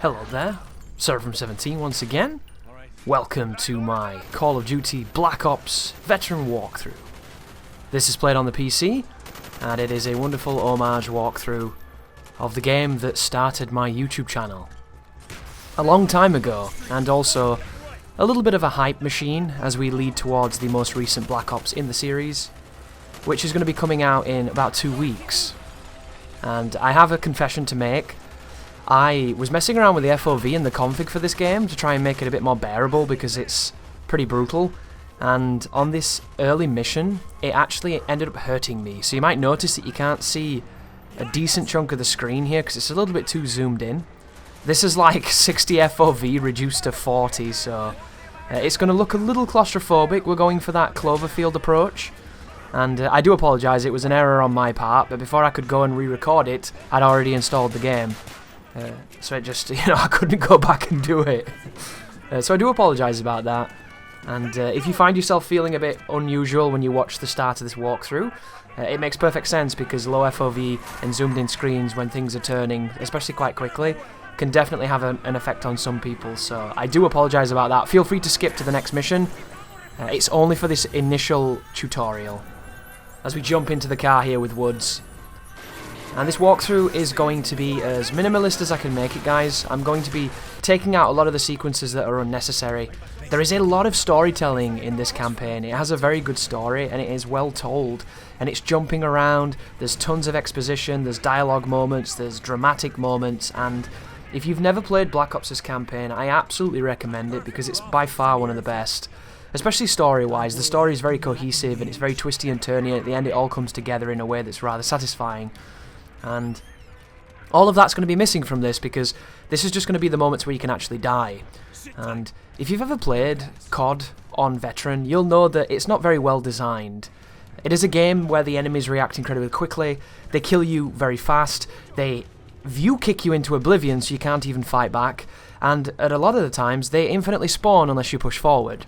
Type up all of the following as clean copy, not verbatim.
Hello there, Server17 once again. Welcome to my Call of Duty Black Ops veteran walkthrough. This is played on the PC, and it is a wonderful homage walkthrough of the game that started my YouTube channel a long time ago, and also a little bit of a hype machine as we lead towards the most recent Black Ops in the series, which is going to be coming out in about 2 weeks. And I have a confession to make. I was messing around with the FOV and the config for this game to try and make it a bit more bearable because it's pretty brutal, and on this early mission it actually ended up hurting me. So you might notice that you can't see a decent chunk of the screen here because it's a little bit too zoomed in. This is like 60 FOV reduced to 40, so it's going to look a little claustrophobic. We're going for that Cloverfield approach, and I do apologise, it was an error on my part, but before I could go and re-record it, I'd already installed the game. So it just, I couldn't go back and do it. So I do apologise about that. And if you find yourself feeling a bit unusual when you watch the start of this walkthrough, it makes perfect sense because low FOV and zoomed in screens when things are turning, especially quite quickly, can definitely have an effect on some people. So I do apologise about that. Feel free to skip to the next mission. It's only for this initial tutorial. As we jump into the car here with Woods. And this walkthrough is going to be as minimalist as I can make it, guys. I'm going to be taking out a lot of the sequences that are unnecessary. There is a lot of storytelling in this campaign. It has a very good story and it is well told. And it's jumping around, there's tons of exposition, there's dialogue moments, there's dramatic moments, and if you've never played Black Ops' campaign, I absolutely recommend it because it's by far one of the best. Especially story-wise. The story is very cohesive and it's very twisty and turny, and at the end it all comes together in a way that's rather satisfying. And all of that's going to be missing from this because this is just going to be the moments where you can actually die. And if you've ever played COD on Veteran, you'll know that it's not very well designed. It is a game where the enemies react incredibly quickly, they kill you very fast, they view kick you into oblivion so you can't even fight back, and at a lot of the times they infinitely spawn unless you push forward.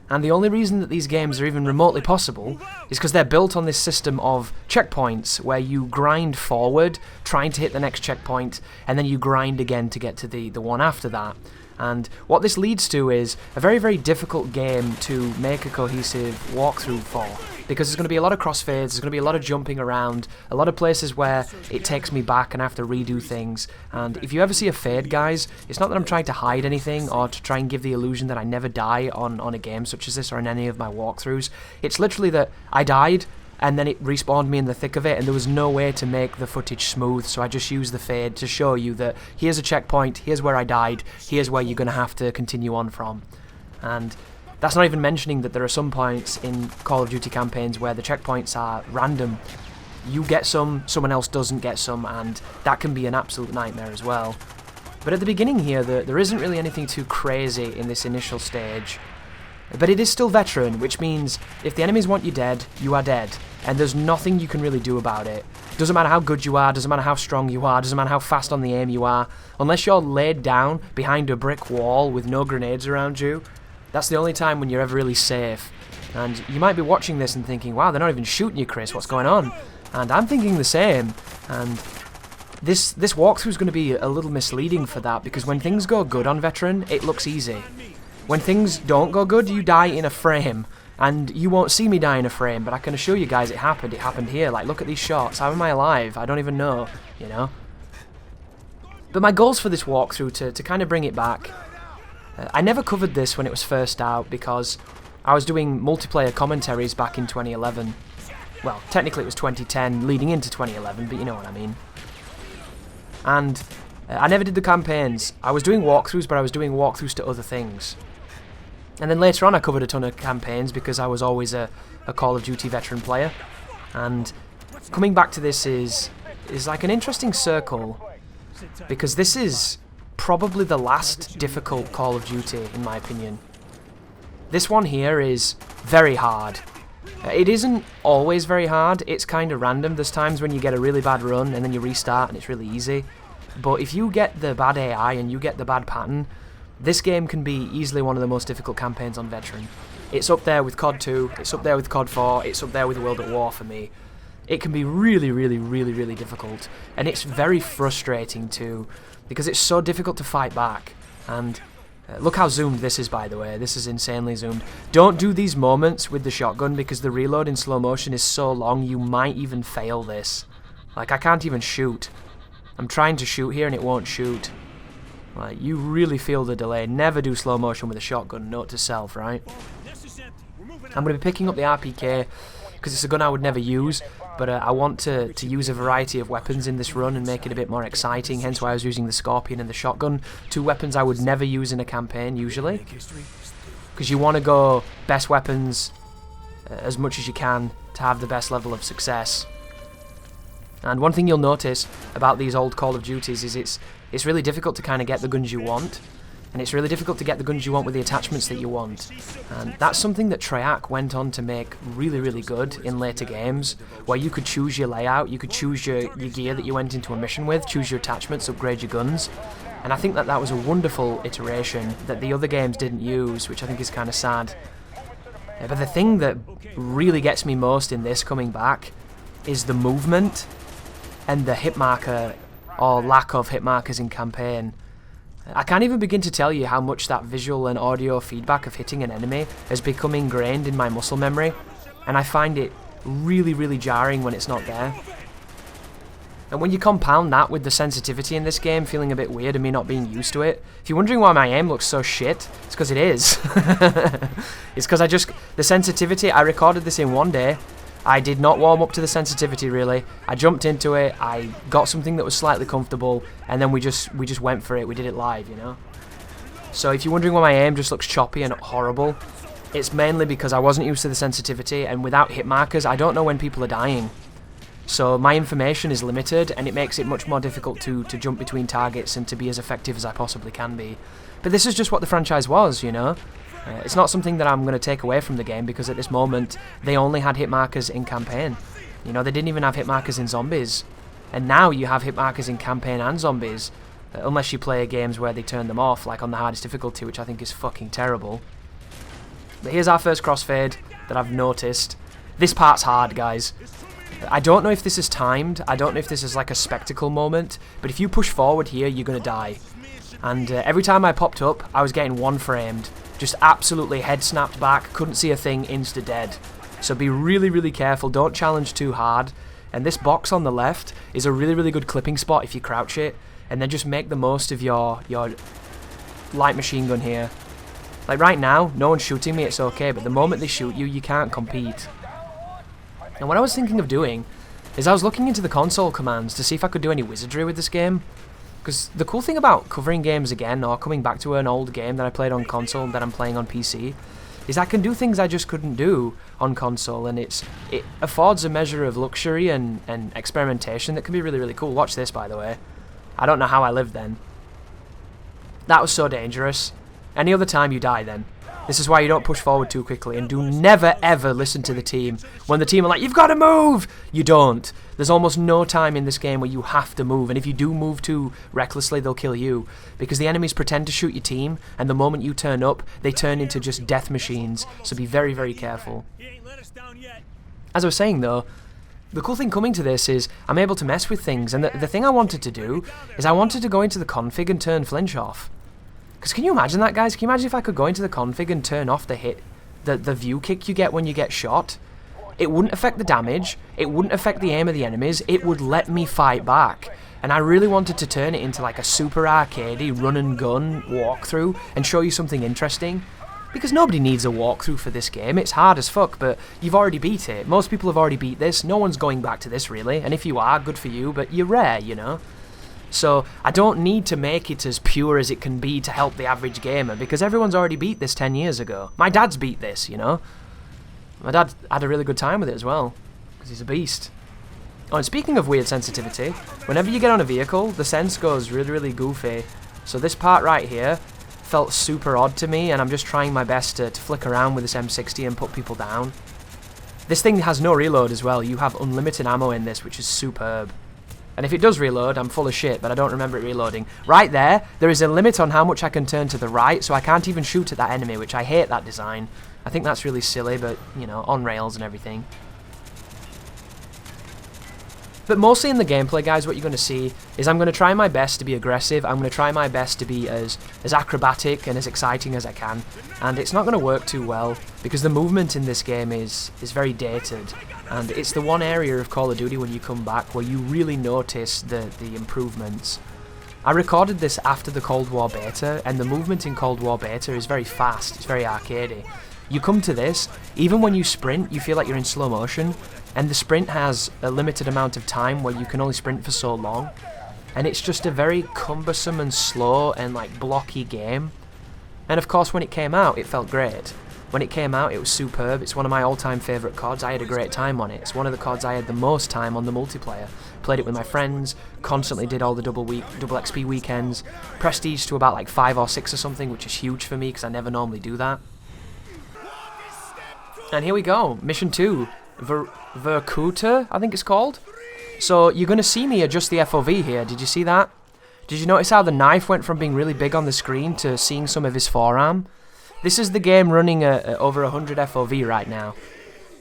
And the only reason that these games are even remotely possible is because they're built on this system of checkpoints where you grind forward, trying to hit the next checkpoint, and then you grind again to get to the one after that. And what this leads to is a very, very difficult game to make a cohesive walkthrough for, because there's going to be a lot of crossfades, there's going to be a lot of jumping around, a lot of places where it takes me back and I have to redo things. And if you ever see a fade, guys, it's not that I'm trying to hide anything or to try and give the illusion that I never die on a game such as this or in any of my walkthroughs. It's literally that I died and then it respawned me in the thick of it, and there was no way to make the footage smooth, so I just used the fade to show you that here's a checkpoint, here's where I died, here's where you're going to have to continue on from. And that's not even mentioning that there are some points in Call of Duty campaigns where the checkpoints are random. You get some, someone else doesn't get some, and that can be an absolute nightmare as well. But at the beginning here, there isn't really anything too crazy in this initial stage. But it is still Veteran, which means if the enemies want you dead, you are dead. And there's nothing you can really do about it. Doesn't matter how good you are, doesn't matter how strong you are, doesn't matter how fast on the aim you are. Unless you're laid down behind a brick wall with no grenades around you, that's the only time when you're ever really safe. And you might be watching this and thinking, wow, they're not even shooting you, Chris, what's going on? And I'm thinking the same. And this walkthrough is going to be a little misleading for that, because when things go good on Veteran, it looks easy. When things don't go good, you die in a frame. And you won't see me die in a frame, but I can assure you guys it happened. It happened here. Like, look at these shots. How am I alive? I don't even know, But my goals for this walkthrough, to kind of bring it back, I never covered this when it was first out because I was doing multiplayer commentaries back in 2011. Well, technically it was 2010, leading into 2011, but you know what I mean. And I never did the campaigns. I was doing walkthroughs, but I was doing walkthroughs to other things. And then later on I covered a ton of campaigns because I was always a Call of Duty veteran player. And coming back to this is like an interesting circle, because this is probably the last difficult Call of Duty in my opinion. This one here is very hard. It isn't always very hard, it's kind of random. There's times when you get a really bad run and then you restart and it's really easy. But if you get the bad AI and you get the bad pattern, this game can be easily one of the most difficult campaigns on Veteran. It's up there with COD 2, it's up there with COD 4, it's up there with World at War for me. it can be really, really, really, really difficult. And it's very frustrating too, because it's so difficult to fight back. And look how zoomed this is, by the way. This is insanely zoomed. Don't do these moments with the shotgun, because the reload in slow motion is so long, you might even fail this. Like, I can't even shoot. I'm trying to shoot here and it won't shoot. Like, you really feel the delay. Never do slow motion with a shotgun, note to self, right? I'm going to be picking up the RPK, because it's a gun I would never use, but I want to use a variety of weapons in this run and make it a bit more exciting, hence why I was using the Scorpion and the shotgun. Two weapons I would never use in a campaign, usually. Because you want to go best weapons as much as you can to have the best level of success. And one thing you'll notice about these old Call of Duties is it's really difficult to kind of get the guns you want, and it's really difficult to get the guns you want with the attachments that you want. And that's something that Treyarch went on to make really, really good in later games, where you could choose your layout, you could choose your gear that you went into a mission with, choose your attachments, upgrade your guns. And I think that that was a wonderful iteration that the other games didn't use, which I think is kind of sad. But the thing that really gets me most in this coming back is the movement and the hit marker, or lack of hit markers in campaign. I can't even begin to tell you how much that visual and audio feedback of hitting an enemy has become ingrained in my muscle memory, and I find it really, really jarring when it's not there. And when you compound that with the sensitivity in this game feeling a bit weird and me not being used to it, if you're wondering why my aim looks so shit, it's because it is. It's because the sensitivity, I recorded this in one day. I did not warm up to the sensitivity really. I jumped into it, I got something that was slightly comfortable, and then we just went for it, we did it live, you know? So if you're wondering why my aim just looks choppy and horrible, it's mainly because I wasn't used to the sensitivity, and without hit markers, I don't know when people are dying. So my information is limited, and it makes it much more difficult to jump between targets and to be as effective as I possibly can be. But this is just what the franchise was, you know? It's not something that I'm going to take away from the game, because at this moment they only had hit markers in campaign. You know, they didn't even have hit markers in zombies. And now you have hit markers in campaign and zombies, unless you play games where they turn them off, like on the hardest difficulty, which I think is fucking terrible. But here's our first crossfade that I've noticed. This part's hard, guys. I don't know if this is timed, I don't know if this is like a spectacle moment, but if you push forward here, you're going to die. And every time I popped up, I was getting one framed. Just absolutely head snapped back, couldn't see a thing, insta dead. So be really, really careful, don't challenge too hard. And this box on the left is a really, really good clipping spot if you crouch it. And then just make the most of your light machine gun here. Like right now, no one's shooting me, it's okay, but the moment they shoot you, you can't compete. And what I was thinking of doing is I was looking into the console commands to see if I could do any wizardry with this game. Because the cool thing about covering games again, or coming back to an old game that I played on console that I'm playing on PC, is I can do things I just couldn't do on console, and it affords a measure of luxury and experimentation that can be really, really cool. Watch this, by the way. I don't know how I lived then. That was so dangerous. Any other time you die then. This is why you don't push forward too quickly, and do never ever listen to the team. When the team are like, you've got to move! You don't. There's almost no time in this game where you have to move, and if you do move too recklessly, they'll kill you. Because the enemies pretend to shoot your team, and the moment you turn up, they turn into just death machines, so be very, very careful. As I was saying though, the cool thing coming to this is I'm able to mess with things, and the thing I wanted to do is I wanted to go into the config and turn flinch off. Because can you imagine that, guys? Can you imagine if I could go into the config and turn off the view kick you get when you get shot? It wouldn't affect the damage, it wouldn't affect the aim of the enemies, it would let me fight back. And I really wanted to turn it into like a super arcadey run and gun walkthrough and show you something interesting. Because nobody needs a walkthrough for this game, it's hard as fuck, but you've already beat it. Most people have already beat this, no one's going back to this really, and if you are, good for you, but you're rare, you know? So I don't need to make it as pure as it can be to help the average gamer, because everyone's already beat this 10 years ago. My dad's beat this, you know? My dad had a really good time with it as well, because he's a beast. Oh, and speaking of weird sensitivity, whenever you get on a vehicle, the sense goes really, really goofy. So this part right here felt super odd to me, and I'm just trying my best to flick around with this M60 and put people down. This thing has no reload as well. You have unlimited ammo in this, which is superb. And if it does reload, I'm full of shit, but I don't remember it reloading. Right there is a limit on how much I can turn to the right, so I can't even shoot at that enemy, which I hate that design. I think that's really silly, but, you know, on rails and everything. But mostly in the gameplay, guys, what you're going to see is I'm going to try my best to be aggressive. I'm going to try my best to be as acrobatic and as exciting as I can. And it's not going to work too well because the movement in this game is very dated. And it's the one area of Call of Duty when you come back where you really notice the improvements. I recorded this after the Cold War beta, and the movement in Cold War beta is very fast. It's very arcadey. You come to this, even when you sprint, you feel like you're in slow motion. And the sprint has a limited amount of time where you can only sprint for so long. And it's just a very cumbersome and slow and like blocky game. And of course when it came out, it felt great. When it came out, it was superb. It's one of my all-time favourite CODs. I had a great time on it. It's one of the CODs I had the most time on the multiplayer. Played it with my friends, constantly did all the double XP weekends. Prestige to about like 5 or 6 or something, which is huge for me because I never normally do that. And here we go, Mission 2. Vorkuta, I think it's called. So you're going to see me adjust the FOV here. Did you see that? Did you notice how the knife went from being really big on the screen to seeing some of his forearm? This is the game running at over 100 FOV right now.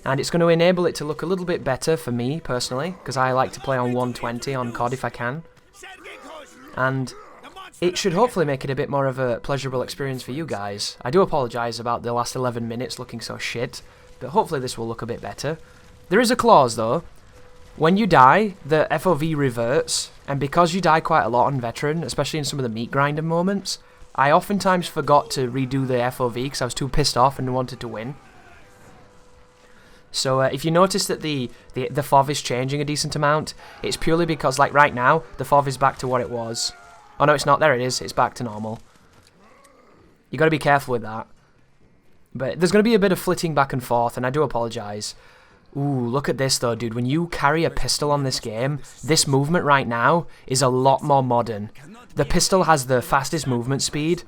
And it's going to enable it to look a little bit better for me, personally, because I like to play on 120 on COD if I can. And it should hopefully make it a bit more of a pleasurable experience for you guys. I do apologise about the last 11 minutes looking so shit, but hopefully this will look a bit better. There is a clause though. When you die, the FOV reverts, and because you die quite a lot on Veteran, especially in some of the meat grinder moments, I oftentimes forgot to redo the FOV because I was too pissed off and wanted to win. So if you notice that the FOV is changing a decent amount, it's purely because, like right now, the FOV is back to what it was. Oh no, it's not. There it is. It's back to normal. You got to be careful with that. But there's going to be a bit of flitting back and forth, and I do apologise. Ooh, look at this though, dude. When you carry a pistol on this game, this movement right now is a lot more modern. The pistol has the fastest movement speed,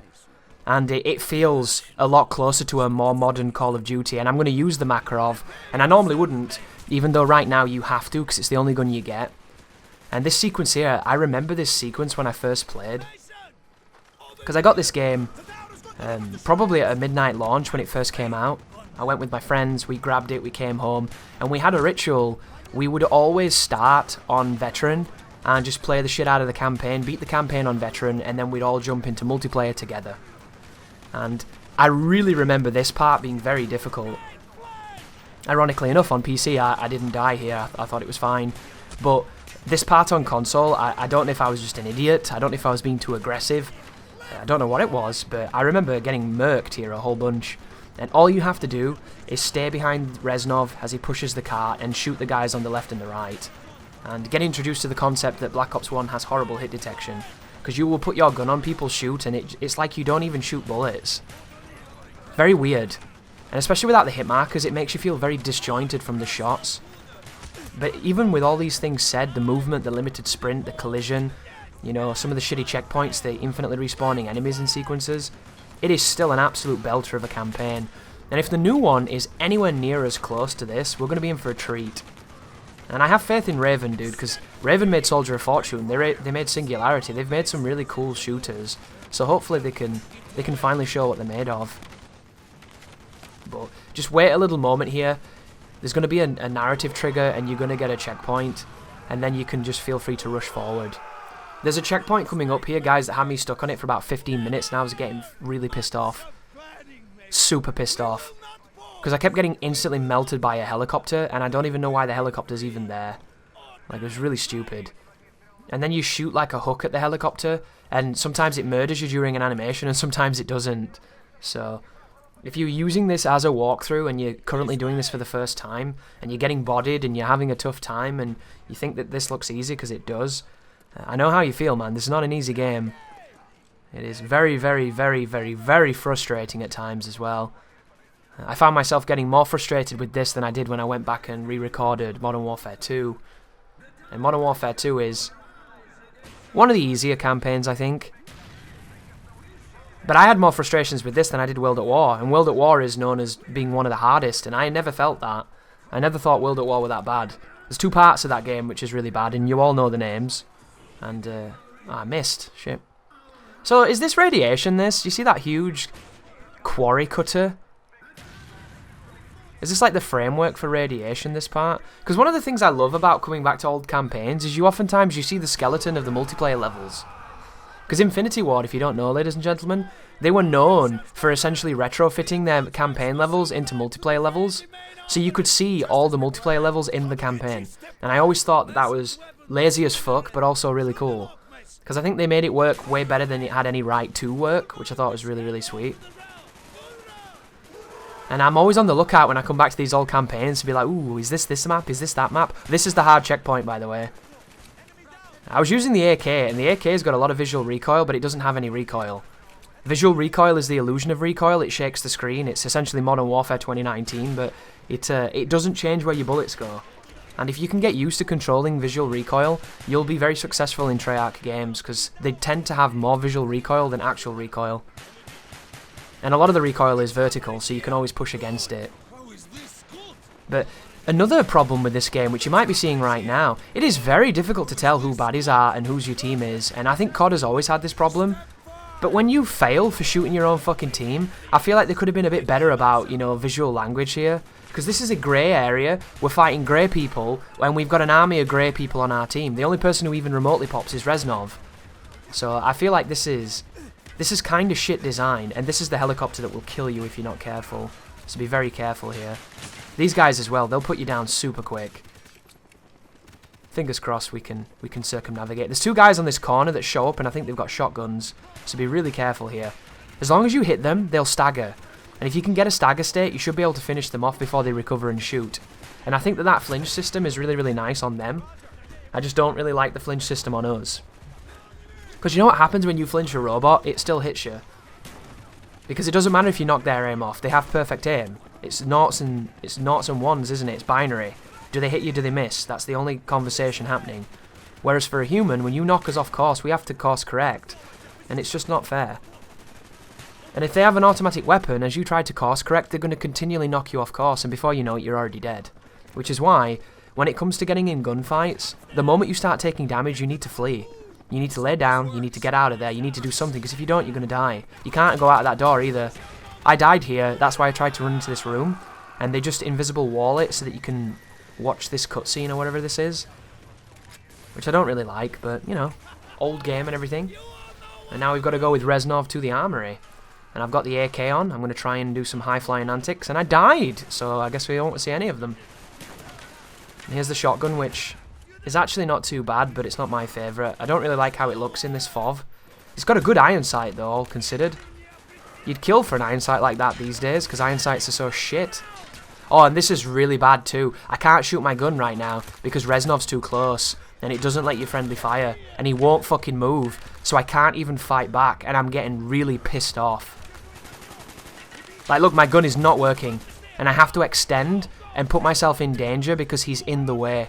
and it feels a lot closer to a more modern Call of Duty, and I'm going to use the Makarov, and I normally wouldn't, even though right now you have to, because it's the only gun you get. And this sequence here, I remember this sequence when I first played, because I got this game probably at a midnight launch when it first came out. I went with my friends, we grabbed it, we came home, and we had a ritual. We would always start on Veteran and just play the shit out of the campaign, beat the campaign on Veteran, and then we'd all jump into multiplayer together. And I really remember this part being very difficult. Ironically enough, on PC, I didn't die here. I thought it was fine. But this part on console, I don't know if I was just an idiot. I don't know if I was being too aggressive. I don't know what it was, but I remember getting murked here a whole bunch. And all you have to do is stay behind Reznov as he pushes the cart and shoot the guys on the left and the right. And get introduced to the concept that Black Ops 1 has horrible hit detection. Because you will put your gun on people, shoot, and it's like you don't even shoot bullets. Very weird. And especially without the hit markers, it makes you feel very disjointed from the shots. But even with all these things said, the movement, the limited sprint, the collision, you know, some of the shitty checkpoints, the infinitely respawning enemies in sequences, it is still an absolute belter of a campaign. And if the new one is anywhere near as close to this, we're going to be in for a treat. And I have faith in Raven, dude, because Raven made Soldier of Fortune, they made Singularity, they've made some really cool shooters. So hopefully they can finally show what they're made of. But just wait a little moment here. There's going to be a narrative trigger and you're going to get a checkpoint. And then you can just feel free to rush forward. There's a checkpoint coming up here, guys, that had me stuck on it for about 15 minutes, and I was getting really pissed off. Super pissed off. Because I kept getting instantly melted by a helicopter, and I don't even know why the helicopter's even there. Like, it was really stupid. And then you shoot like a hook at the helicopter, and sometimes it murders you during an animation, and sometimes it doesn't. So, if you're using this as a walkthrough, and you're currently doing this for the first time, and you're getting bodied, and you're having a tough time, and you think that this looks easy, because it does, I know how you feel, man. This is not an easy game. It is very, very, very, very, very frustrating at times as well. I found myself getting more frustrated with this than I did when I went back and re-recorded Modern Warfare 2. And Modern Warfare 2 is one of the easier campaigns, I think. But I had more frustrations with this than I did World at War. And World at War is known as being one of the hardest, and I never felt that. I never thought World at War were that bad. There's 2 parts of that game which is really bad, and you all know the names. And, I missed. Shit. So, is this radiation, this? You see that huge quarry cutter? Is this like the framework for radiation, this part? Because one of the things I love about coming back to old campaigns is oftentimes you see the skeleton of the multiplayer levels. Because Infinity Ward, if you don't know, ladies and gentlemen, they were known for essentially retrofitting their campaign levels into multiplayer levels. So you could see all the multiplayer levels in the campaign. And I always thought that was lazy as fuck, but also really cool. Because I think they made it work way better than it had any right to work, which I thought was really, really sweet. And I'm always on the lookout when I come back to these old campaigns to be like, ooh, is this map? Is this that map? This is the hard checkpoint, by the way. I was using the AK, and the AK's got a lot of visual recoil, but it doesn't have any recoil. Visual recoil is the illusion of recoil. It shakes the screen. It's essentially Modern Warfare 2019, but it doesn't change where your bullets go. And if you can get used to controlling visual recoil, you'll be very successful in Treyarch games, because they tend to have more visual recoil than actual recoil. And a lot of the recoil is vertical, so you can always push against it. But another problem with this game, which you might be seeing right now, it is very difficult to tell who baddies are and whose your team is, and I think COD has always had this problem. But when you fail for shooting your own fucking team, I feel like they could have been a bit better about, you know, visual language here. Because this is a grey area, we're fighting grey people, and we've got an army of grey people on our team. The only person who even remotely pops is Reznov. So I feel like this is kind of shit design, and this is the helicopter that will kill you if you're not careful. So be very careful here. These guys as well, they'll put you down super quick. Fingers crossed we can circumnavigate. There's two guys on this corner that show up, and I think they've got shotguns. So be really careful here. As long as you hit them, they'll stagger. And if you can get a stagger state, you should be able to finish them off before they recover and shoot. And I think that flinch system is really, really nice on them. I just don't really like the flinch system on us. Because you know what happens when you flinch a robot? It still hits you. Because it doesn't matter if you knock their aim off. They have perfect aim. It's noughts and ones, isn't it? It's binary. Do they hit you? Do they miss? That's the only conversation happening. Whereas for a human, when you knock us off course, we have to course correct. And it's just not fair. And if they have an automatic weapon, as you try to course correct, they're going to continually knock you off course, and before you know it, you're already dead. Which is why, when it comes to getting in gunfights, the moment you start taking damage, you need to flee. You need to lay down, you need to get out of there, you need to do something, because if you don't, you're going to die. You can't go out of that door either. I died here, that's why I tried to run into this room, and they just invisible wall it so that you can watch this cutscene or whatever this is. Which I don't really like, but, you know, old game and everything. And now we've got to go with Reznov to the armory. And I've got the AK on, I'm going to try and do some high-flying antics, and I died, so I guess we won't see any of them. And here's the shotgun, which is actually not too bad, but it's not my favourite. I don't really like how it looks in this FOV. It's got a good iron sight, though, all considered. You'd kill for an iron sight like that these days, because iron sights are so shit. Oh, and this is really bad, too. I can't shoot my gun right now, because Reznov's too close, and it doesn't let you friendly fire, and he won't fucking move, so I can't even fight back, and I'm getting really pissed off. Like, look, my gun is not working, and I have to extend and put myself in danger because he's in the way.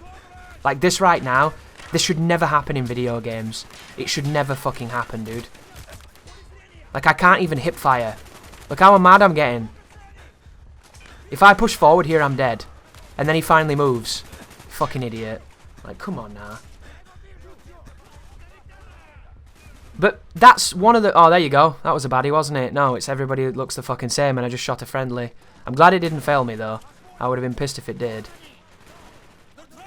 Like, this right now, this should never happen in video games. It should never fucking happen, dude. Like, I can't even hip fire. Look how mad I'm getting. If I push forward here, I'm dead. And then he finally moves. Fucking idiot. Like, come on now. But that's one of the... Oh, there you go. That was a baddie, wasn't it? No, it's everybody looks the fucking same, and I just shot a friendly. I'm glad it didn't fail me, though. I would have been pissed if it did.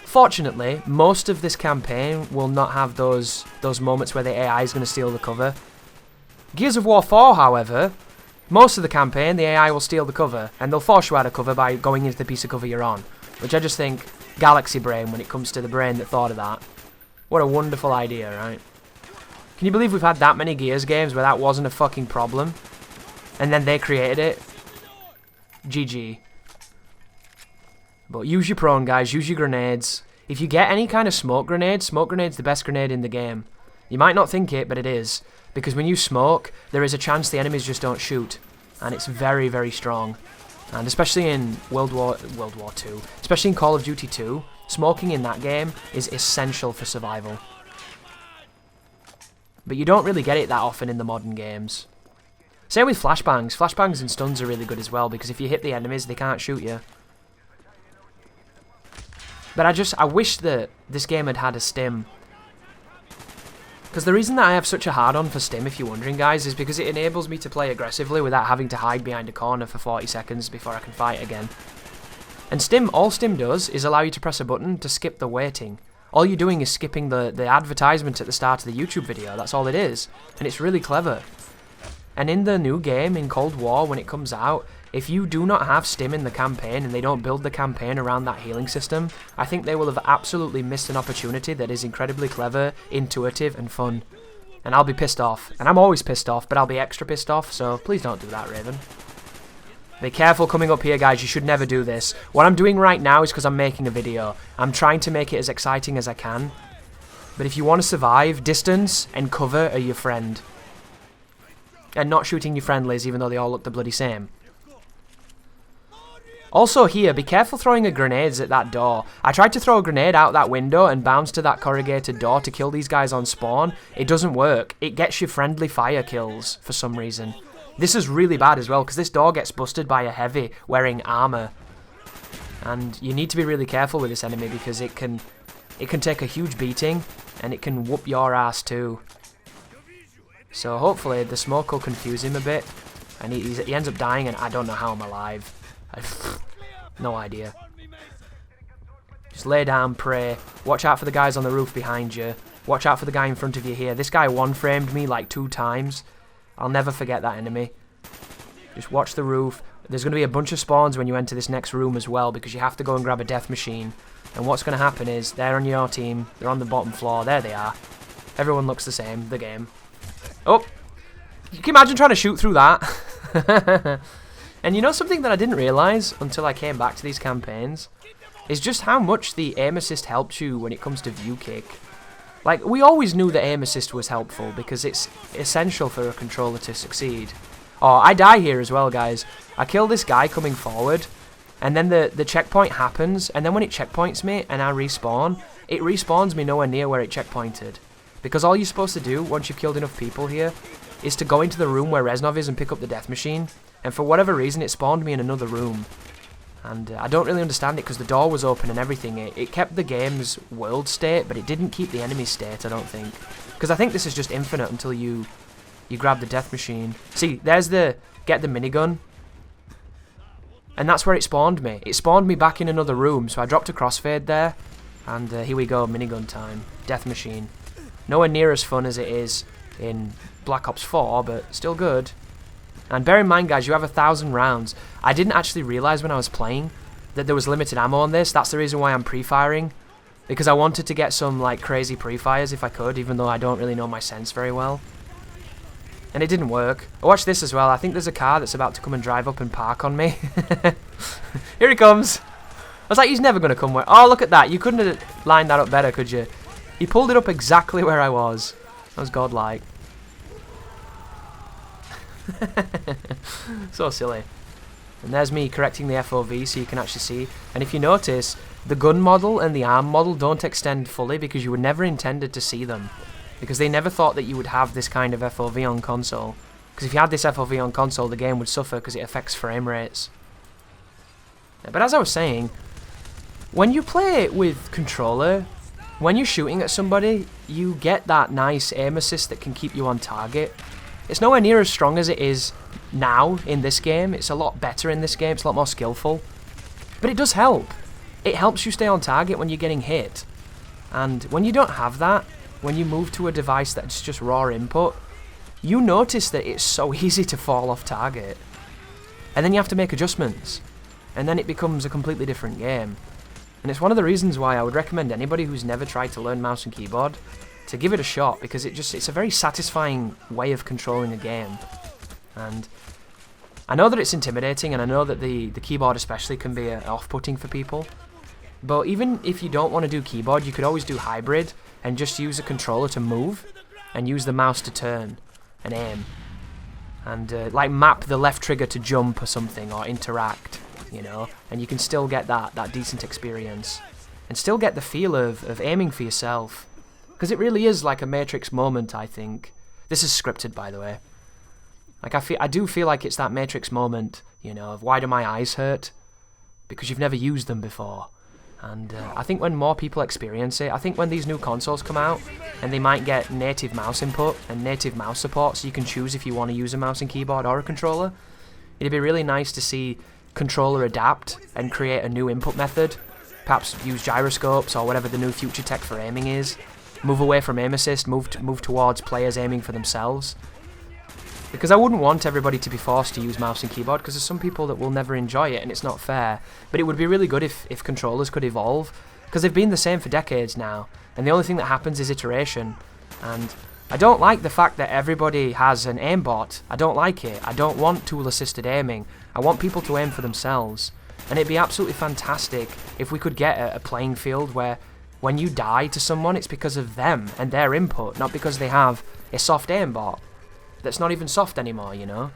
Fortunately, most of this campaign will not have those moments where the AI is going to steal the cover. Gears of War 4, however, most of the campaign, the AI will steal the cover, and they'll force you out of cover by going into the piece of cover you're on. Which I just think, galaxy brain when it comes to the brain that thought of that. What a wonderful idea, right? Can you believe we've had that many Gears games where that wasn't a fucking problem? And then they created it? GG. But use your prone, guys. Use your grenades. If you get any kind of smoke grenade's the best grenade in the game. You might not think it, but it is. Because when you smoke, there is a chance the enemies just don't shoot. And it's very, very strong. And especially in World War II, especially in Call of Duty 2, smoking in that game is essential for survival. But you don't really get it that often in the modern games. Same with flashbangs. Flashbangs and stuns are really good as well, because if you hit the enemies, they can't shoot you. But I wish that this game had had a stim. Because the reason that I have such a hard-on for stim, if you're wondering, guys, is because it enables me to play aggressively without having to hide behind a corner for 40 seconds before I can fight again. And Stim, all Stim does is allow you to press a button to skip the waiting. All you're doing is skipping the advertisement at the start of the YouTube video. That's all it is. And it's really clever. And in the new game, in Cold War, when it comes out, if you do not have Stim in the campaign and they don't build the campaign around that healing system, I think they will have absolutely missed an opportunity that is incredibly clever, intuitive, and fun. And I'll be pissed off. And I'm always pissed off, but I'll be extra pissed off, so please don't do that, Raven. Be careful coming up here, guys. You should never do this. What I'm doing right now is because I'm making a video. I'm trying to make it as exciting as I can. But if you want to survive, distance and cover are your friend. And not shooting your friendlies, even though they all look the bloody same. Also here, be careful throwing the grenades at that door. I tried to throw a grenade out that window and bounce to that corrugated door to kill these guys on spawn. It doesn't work. It gets you friendly fire kills for some reason. This is really bad as well, because this door gets busted by a heavy wearing armor. And you need to be really careful with this enemy, because it can take a huge beating, and it can whoop your ass too. So hopefully the smoke will confuse him a bit, and he ends up dying, and I don't know how I'm alive. No idea. Just lay down, pray. Watch out for the guys on the roof behind you. Watch out for the guy in front of you here. This guy one-framed me like 2 times. I'll never forget that enemy. Just watch the roof. There's going to be a bunch of spawns when you enter this next room as well, because you have to go and grab a death machine. And what's going to happen is, they're on your team. They're on the bottom floor. There they are. Everyone looks the same. The game. Oh! You can imagine trying to shoot through that. And you know something that I didn't realise until I came back to these campaigns? Is just how much the aim assist helps you when it comes to view kick. Like, we always knew that aim assist was helpful because it's essential for a controller to succeed. Oh, I die here as well, guys. I kill this guy coming forward, and then the checkpoint happens, and then when it checkpoints me and I respawn, it respawns me nowhere near where it checkpointed. Because all you're supposed to do, once you've killed enough people here, is to go into the room where Reznov is and pick up the death machine. And for whatever reason, it spawned me in another room. And I don't really understand it because the door was open and everything. It kept the game's world state, but it didn't keep the enemy state, I don't think. Because I think this is just infinite until you grab the death machine. See, there's the get the minigun. And that's where it spawned me. It spawned me back in another room, so I dropped a crossfade there. And here we go, minigun time. Death machine. Nowhere near as fun as it is in Black Ops 4, but still good. And bear in mind, guys, you have 1,000 rounds. I didn't actually realise when I was playing that there was limited ammo on this. That's the reason why I'm pre-firing. Because I wanted to get some, like, crazy pre-fires if I could, even though I don't really know my sense very well. And it didn't work. Oh, watch this as well. I think there's a car that's about to come and drive up and park on me. Here he comes. I was like, he's never going to come where... Oh, look at that. You couldn't have lined that up better, could you? He pulled it up exactly where I was. That was godlike. So silly. And there's me correcting the FOV so you can actually see. And if you notice, the gun model and the arm model don't extend fully because you were never intended to see them. Because they never thought that you would have this kind of FOV on console. Because if you had this FOV on console, the game would suffer because it affects frame rates. But as I was saying, when you play with controller, when you're shooting at somebody, you get that nice aim assist that can keep you on target. It's nowhere near as strong as it is now in this game. It's a lot better in this game. It's a lot more skillful. But it does help. It helps you stay on target when you're getting hit. And when you don't have that, when you move to a device that's just raw input, you notice that it's so easy to fall off target. And then you have to make adjustments. And then it becomes a completely different game. And it's one of the reasons why I would recommend anybody who's never tried to learn mouse and keyboard to give it a shot, because it's a very satisfying way of controlling a game. And I know that it's intimidating, and I know that the keyboard especially can be off-putting for people. But even if you don't want to do keyboard, you could always do hybrid and just use a controller to move and use the mouse to turn and aim. And like map the left trigger to jump or something, or interact, you know, and you can still get that decent experience and still get the feel of aiming for yourself. Because it really is like a Matrix moment, I think. This is scripted, by the way. Like, I do feel like it's that Matrix moment, you know, of why do my eyes hurt? Because you've never used them before. And I think when more people experience it, I think when these new consoles come out, and they might get native mouse input and native mouse support, so you can choose if you want to use a mouse and keyboard or a controller, it'd be really nice to see controller adapt and create a new input method. Perhaps use gyroscopes or whatever the new future tech for aiming is. Move away from aim assist, move towards players aiming for themselves. Because I wouldn't want everybody to be forced to use mouse and keyboard, because there's some people that will never enjoy it and it's not fair. But it would be really good if controllers could evolve, because they've been the same for decades now, and the only thing that happens is iteration. And I don't like the fact that everybody has an aimbot. I don't like it. I don't want tool-assisted aiming. I want people to aim for themselves. And it'd be absolutely fantastic if we could get a playing field where when you die to someone, it's because of them and their input, not because they have a soft aimbot that's not even soft anymore, you know?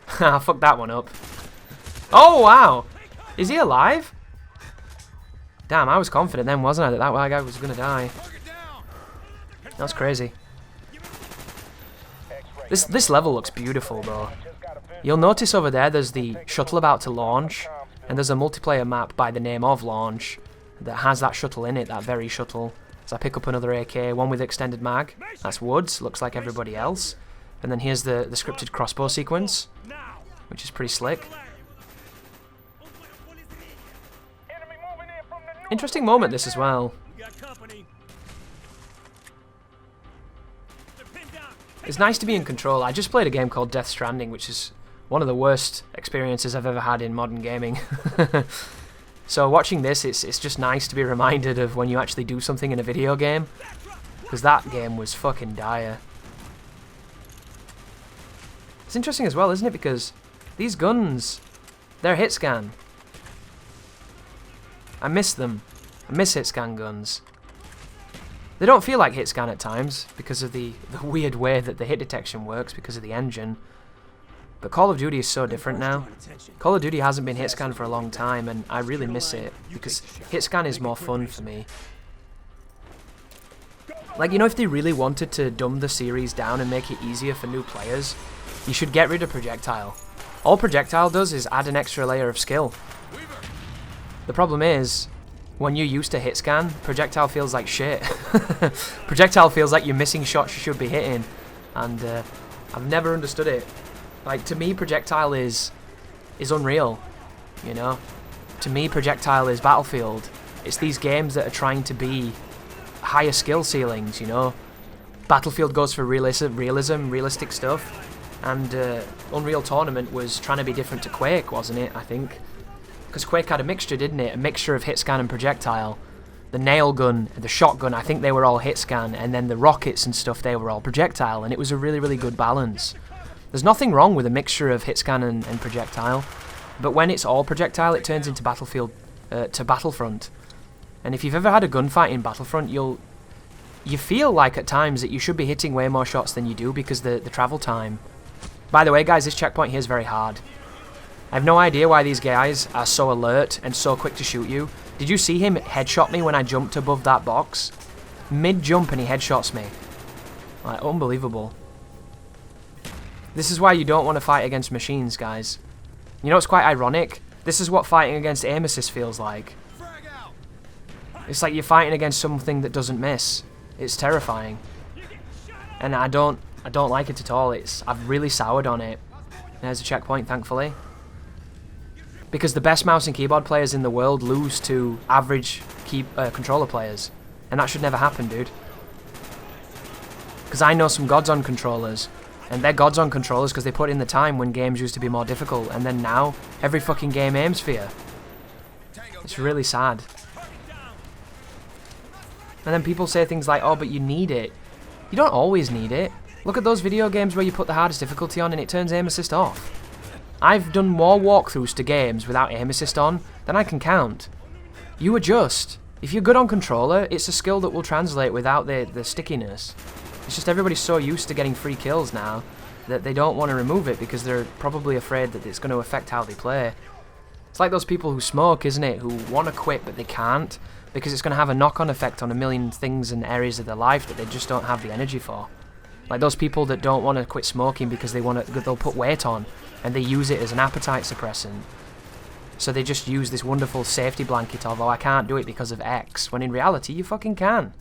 Ha, fuck that one up. Oh, wow! Is he alive? Damn, I was confident then, wasn't I, that that guy was gonna die. That's crazy. This level looks beautiful, though. You'll notice over there there's the shuttle about to launch, and there's a multiplayer map by the name of Launch that has that shuttle in it, that very shuttle. So I pick up another AK, one with extended mag. That's Woods, looks like everybody else. And then here's the scripted crossbow sequence, which is pretty slick. Interesting moment this as well. It's nice to be in control. I just played a game called Death Stranding, which is one of the worst experiences I've ever had in modern gaming. So watching this, it's just nice to be reminded of when you actually do something in a video game, because that game was fucking dire. It's interesting as well, isn't it? Because these guns, they're hit scan. I miss them. I miss hit scan guns. They don't feel like hit scan at times because of the weird way that the hit detection works because of the engine. But Call of Duty is so different now. Call of Duty hasn't been hit scan for a long time, and I really miss it because hit scan is more fun for me. Like, you know, if they really wanted to dumb the series down and make it easier for new players, you should get rid of projectile. All projectile does is add an extra layer of skill. The problem is, when you're used to hit scan, projectile feels like shit. Projectile feels like you're missing shots you should be hitting, and I've never understood it. Like, to me, projectile is unreal, you know? To me, projectile is Battlefield. It's these games that are trying to be higher skill ceilings, you know? Battlefield goes for realism, realistic stuff, and Unreal Tournament was trying to be different to Quake, wasn't it, I think? Because Quake had a mixture, didn't it? A mixture of hit scan and projectile. The nail gun, the shotgun, I think they were all hit scan, and then the rockets and stuff, they were all projectile, and it was a really, really good balance. There's nothing wrong with a mixture of hit scan and projectile, but when it's all projectile, it turns into Battlefront. And if you've ever had a gunfight in Battlefront, you feel like at times that you should be hitting way more shots than you do because the travel time. By the way, guys, this checkpoint here is very hard. I have no idea why these guys are so alert and so quick to shoot you. Did you see him headshot me when I jumped above that box? Mid-jump and he headshots me. Like, unbelievable. This is why you don't want to fight against machines, guys. You know what's quite ironic? This is what fighting against aim assist feels like. It's like you're fighting against something that doesn't miss. It's terrifying. And I don't like it at all. I've really soured on it. There's a checkpoint, thankfully. Because the best mouse and keyboard players in the world lose to average controller players. And that should never happen, dude. Because I know some gods on controllers. And they're gods on controllers because they put in the time when games used to be more difficult. And then now, every fucking game aims for you. It's really sad. And then people say things like, oh, but you need it. You don't always need it. Look at those video games where you put the hardest difficulty on and it turns aim assist off. I've done more walkthroughs to games without aim assist on than I can count. You adjust. If you're good on controller, it's a skill that will translate without the stickiness. It's just everybody's so used to getting free kills now that they don't want to remove it because they're probably afraid that it's going to affect how they play. It's like those people who smoke, isn't it? Who want to quit but they can't because it's going to have a knock-on effect on a million things and areas of their life that they just don't have the energy for. Like those people that don't want to quit smoking because they'll put weight on and they use it as an appetite suppressant. So they just use this wonderful safety blanket of, oh, I can't do it because of X, when in reality you fucking can.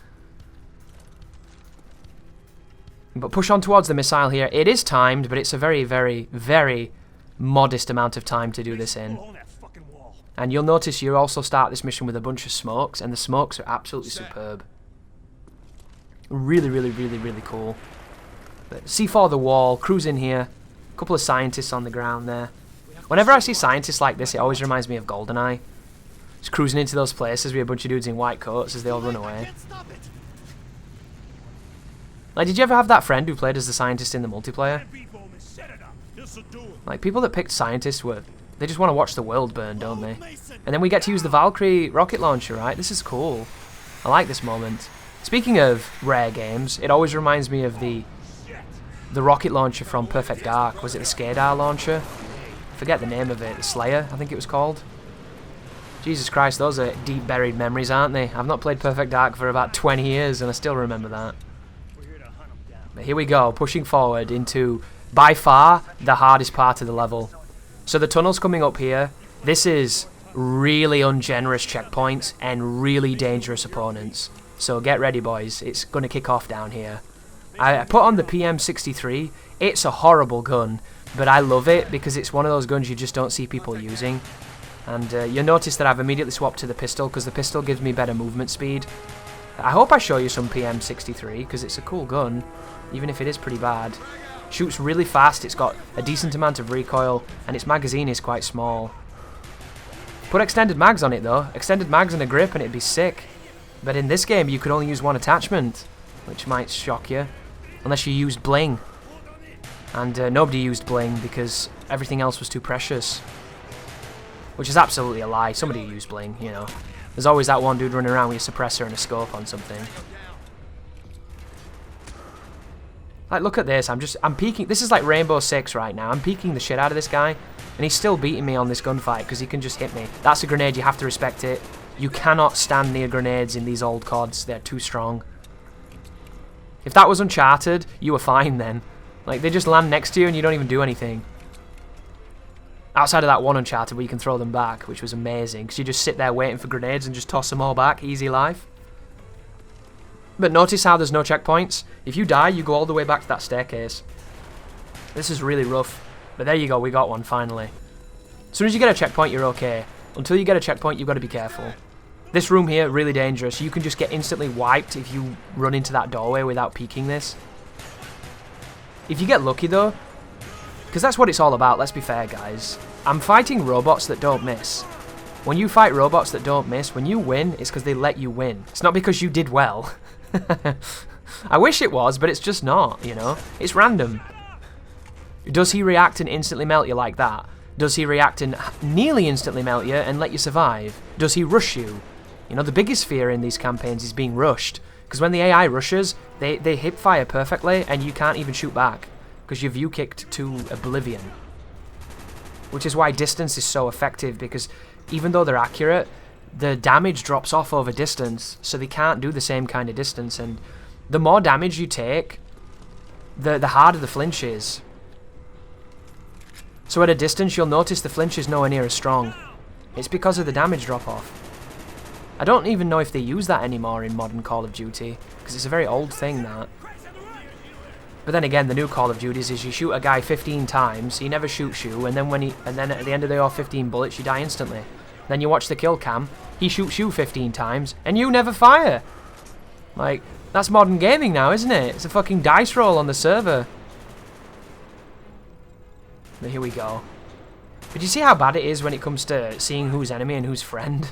But push on towards the missile here. It is timed, but it's a very, very, very modest amount of time to do this in. And you'll notice you also start this mission with a bunch of smokes, and the smokes are absolutely superb. Really, really, really, really cool. But C4 the wall, cruise in here. A couple of scientists on the ground there. Whenever I see scientists like this, it always reminds me of GoldenEye. Just cruising into those places with a bunch of dudes in white coats as they all run away. Like, did you ever have that friend who played as the scientist in the multiplayer? Like, people that picked scientists were... They just want to watch the world burn, don't they? And then we get to use the Valkyrie rocket launcher, right? This is cool. I like this moment. Speaking of rare games, it always reminds me of the rocket launcher from Perfect Dark. Was it the Skadar launcher? I forget the name of it. The Slayer, I think it was called. Jesus Christ, those are deep buried memories, aren't they? I've not played Perfect Dark for about 20 years and I still remember that. But here we go, pushing forward into, by far, the hardest part of the level. So the tunnel's coming up here. This is really ungenerous checkpoints and really dangerous opponents. So get ready, boys. It's going to kick off down here. I put on the PM63. It's a horrible gun, but I love it because it's one of those guns you just don't see people using. And you'll notice that I've immediately swapped to the pistol because the pistol gives me better movement speed. I hope I show you some PM63 because it's a cool gun, even if it is pretty bad. Shoots really fast, it's got a decent amount of recoil, and its magazine is quite small. Put extended mags on it though, extended mags and a grip and it'd be sick. But in this game you could only use one attachment, which might shock you, unless you used bling. And nobody used bling because everything else was too precious. Which is absolutely a lie, somebody used bling, you know. There's always that one dude running around with a suppressor and a scope on something. Like, look at this, I'm peeking, this is like Rainbow Six right now, I'm peeking the shit out of this guy, and he's still beating me on this gunfight because he can just hit me. That's a grenade, you have to respect it. You cannot stand near grenades in these old CODs, they're too strong. If that was Uncharted, you were fine then. Like, they just land next to you and you don't even do anything. Outside of that one Uncharted where you can throw them back, which was amazing, because you just sit there waiting for grenades and just toss them all back, easy life. But notice how there's no checkpoints. If you die, you go all the way back to that staircase. This is really rough. But there you go, we got one finally. As soon as you get a checkpoint, you're okay. Until you get a checkpoint, you've got to be careful. This room here, really dangerous. You can just get instantly wiped if you run into that doorway without peeking this. If you get lucky though, because that's what it's all about, let's be fair guys. I'm fighting robots that don't miss. When you fight robots that don't miss, when you win, it's because they let you win. It's not because you did well. I wish it was, but it's just not, you know? It's random. Does he react and instantly melt you like that? Does he react and nearly instantly melt you and let you survive? Does he rush you? You know, the biggest fear in these campaigns is being rushed. Because when the AI rushes, they hip fire perfectly and you can't even shoot back. Because you're view kicked to oblivion. Which is why distance is so effective, because even though they're accurate, the damage drops off over distance, so they can't do the same kind of distance, and the more damage you take, the harder the flinch is. So at a distance, you'll notice the flinch is nowhere near as strong. It's because of the damage drop-off. I don't even know if they use that anymore in modern Call of Duty, because it's a very old thing, that. But then again, the new Call of Duties is you shoot a guy 15 times, he never shoots you, and then at the end of your 15 bullets, you die instantly. Then you watch the kill cam, he shoots you 15 times, and you never fire! Like, that's modern gaming now, isn't it? It's a fucking dice roll on the server. But here we go. But you see how bad it is when it comes to seeing who's enemy and who's friend?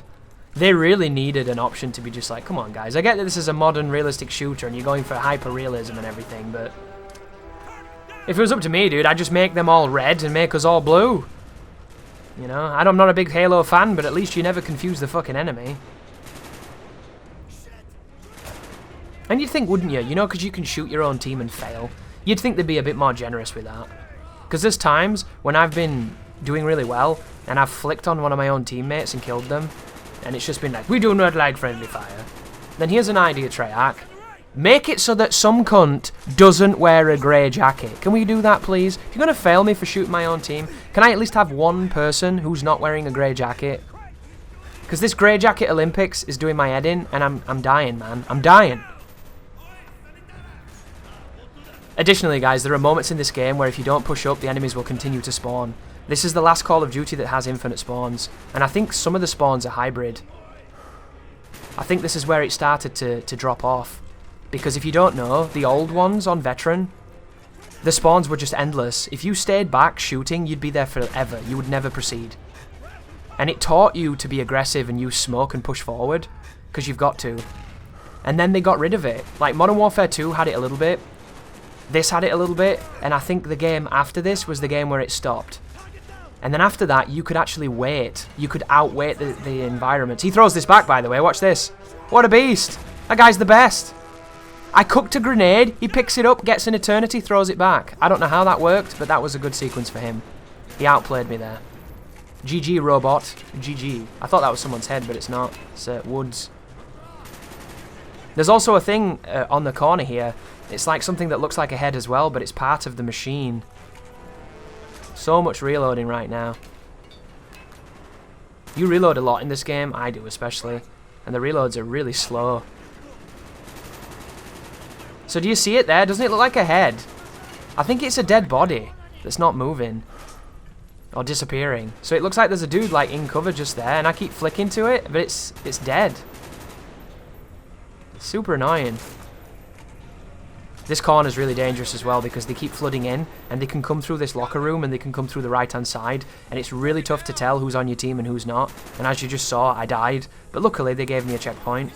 They really needed an option to be just like, come on guys, I get that this is a modern realistic shooter and you're going for hyper-realism and everything, but if it was up to me, dude, I'd just make them all red and make us all blue. You know, I'm not a big Halo fan, but at least you never confuse the fucking enemy. And you'd think, wouldn't you? You know, because you can shoot your own team and fail. You'd think they'd be a bit more generous with that. Because there's times when I've been doing really well, and I've flicked on one of my own teammates and killed them, and it's just been like, we do not like friendly fire. Then here's an idea, Treyarch. Make it so that some cunt doesn't wear a grey jacket. Can we do that, please? If you're going to fail me for shooting my own team, can I at least have one person who's not wearing a grey jacket? Because this grey jacket Olympics is doing my head in, and I'm dying, man. I'm dying. Additionally, guys, there are moments in this game where if you don't push up, the enemies will continue to spawn. This is the last Call of Duty that has infinite spawns, and I think some of the spawns are hybrid. I think this is where it started to drop off, because if you don't know, the old ones on Veteran, the spawns were just endless. If you stayed back shooting, you'd be there forever. You would never proceed. And it taught you to be aggressive and use smoke and push forward, because you've got to. And then they got rid of it. Like, Modern Warfare 2 had it a little bit. This had it a little bit. And I think the game after this was the game where it stopped. And then after that, you could actually wait. You could outwait the environment. He throws this back, by the way. Watch this. What a beast. That guy's the best. I cooked a grenade. He picks it up, gets an eternity, throws it back. I don't know how that worked, but that was a good sequence for him. He outplayed me there. GG, robot. GG. I thought that was someone's head, but it's not. It's Woods. There's also a thing on the corner here. It's like something that looks like a head as well, but it's part of the machine. So much reloading right now. You reload a lot in this game. I do especially. And the reloads are really slow. So do you see it there? Doesn't it look like a head? I think it's a dead body that's not moving. Or disappearing. So it looks like there's a dude like in cover just there, and I keep flicking to it, but it's dead. Super annoying. This corner's really dangerous as well because they keep flooding in, and they can come through this locker room and they can come through the right hand side, and it's really tough to tell who's on your team and who's not. And as you just saw, I died, but luckily they gave me a checkpoint.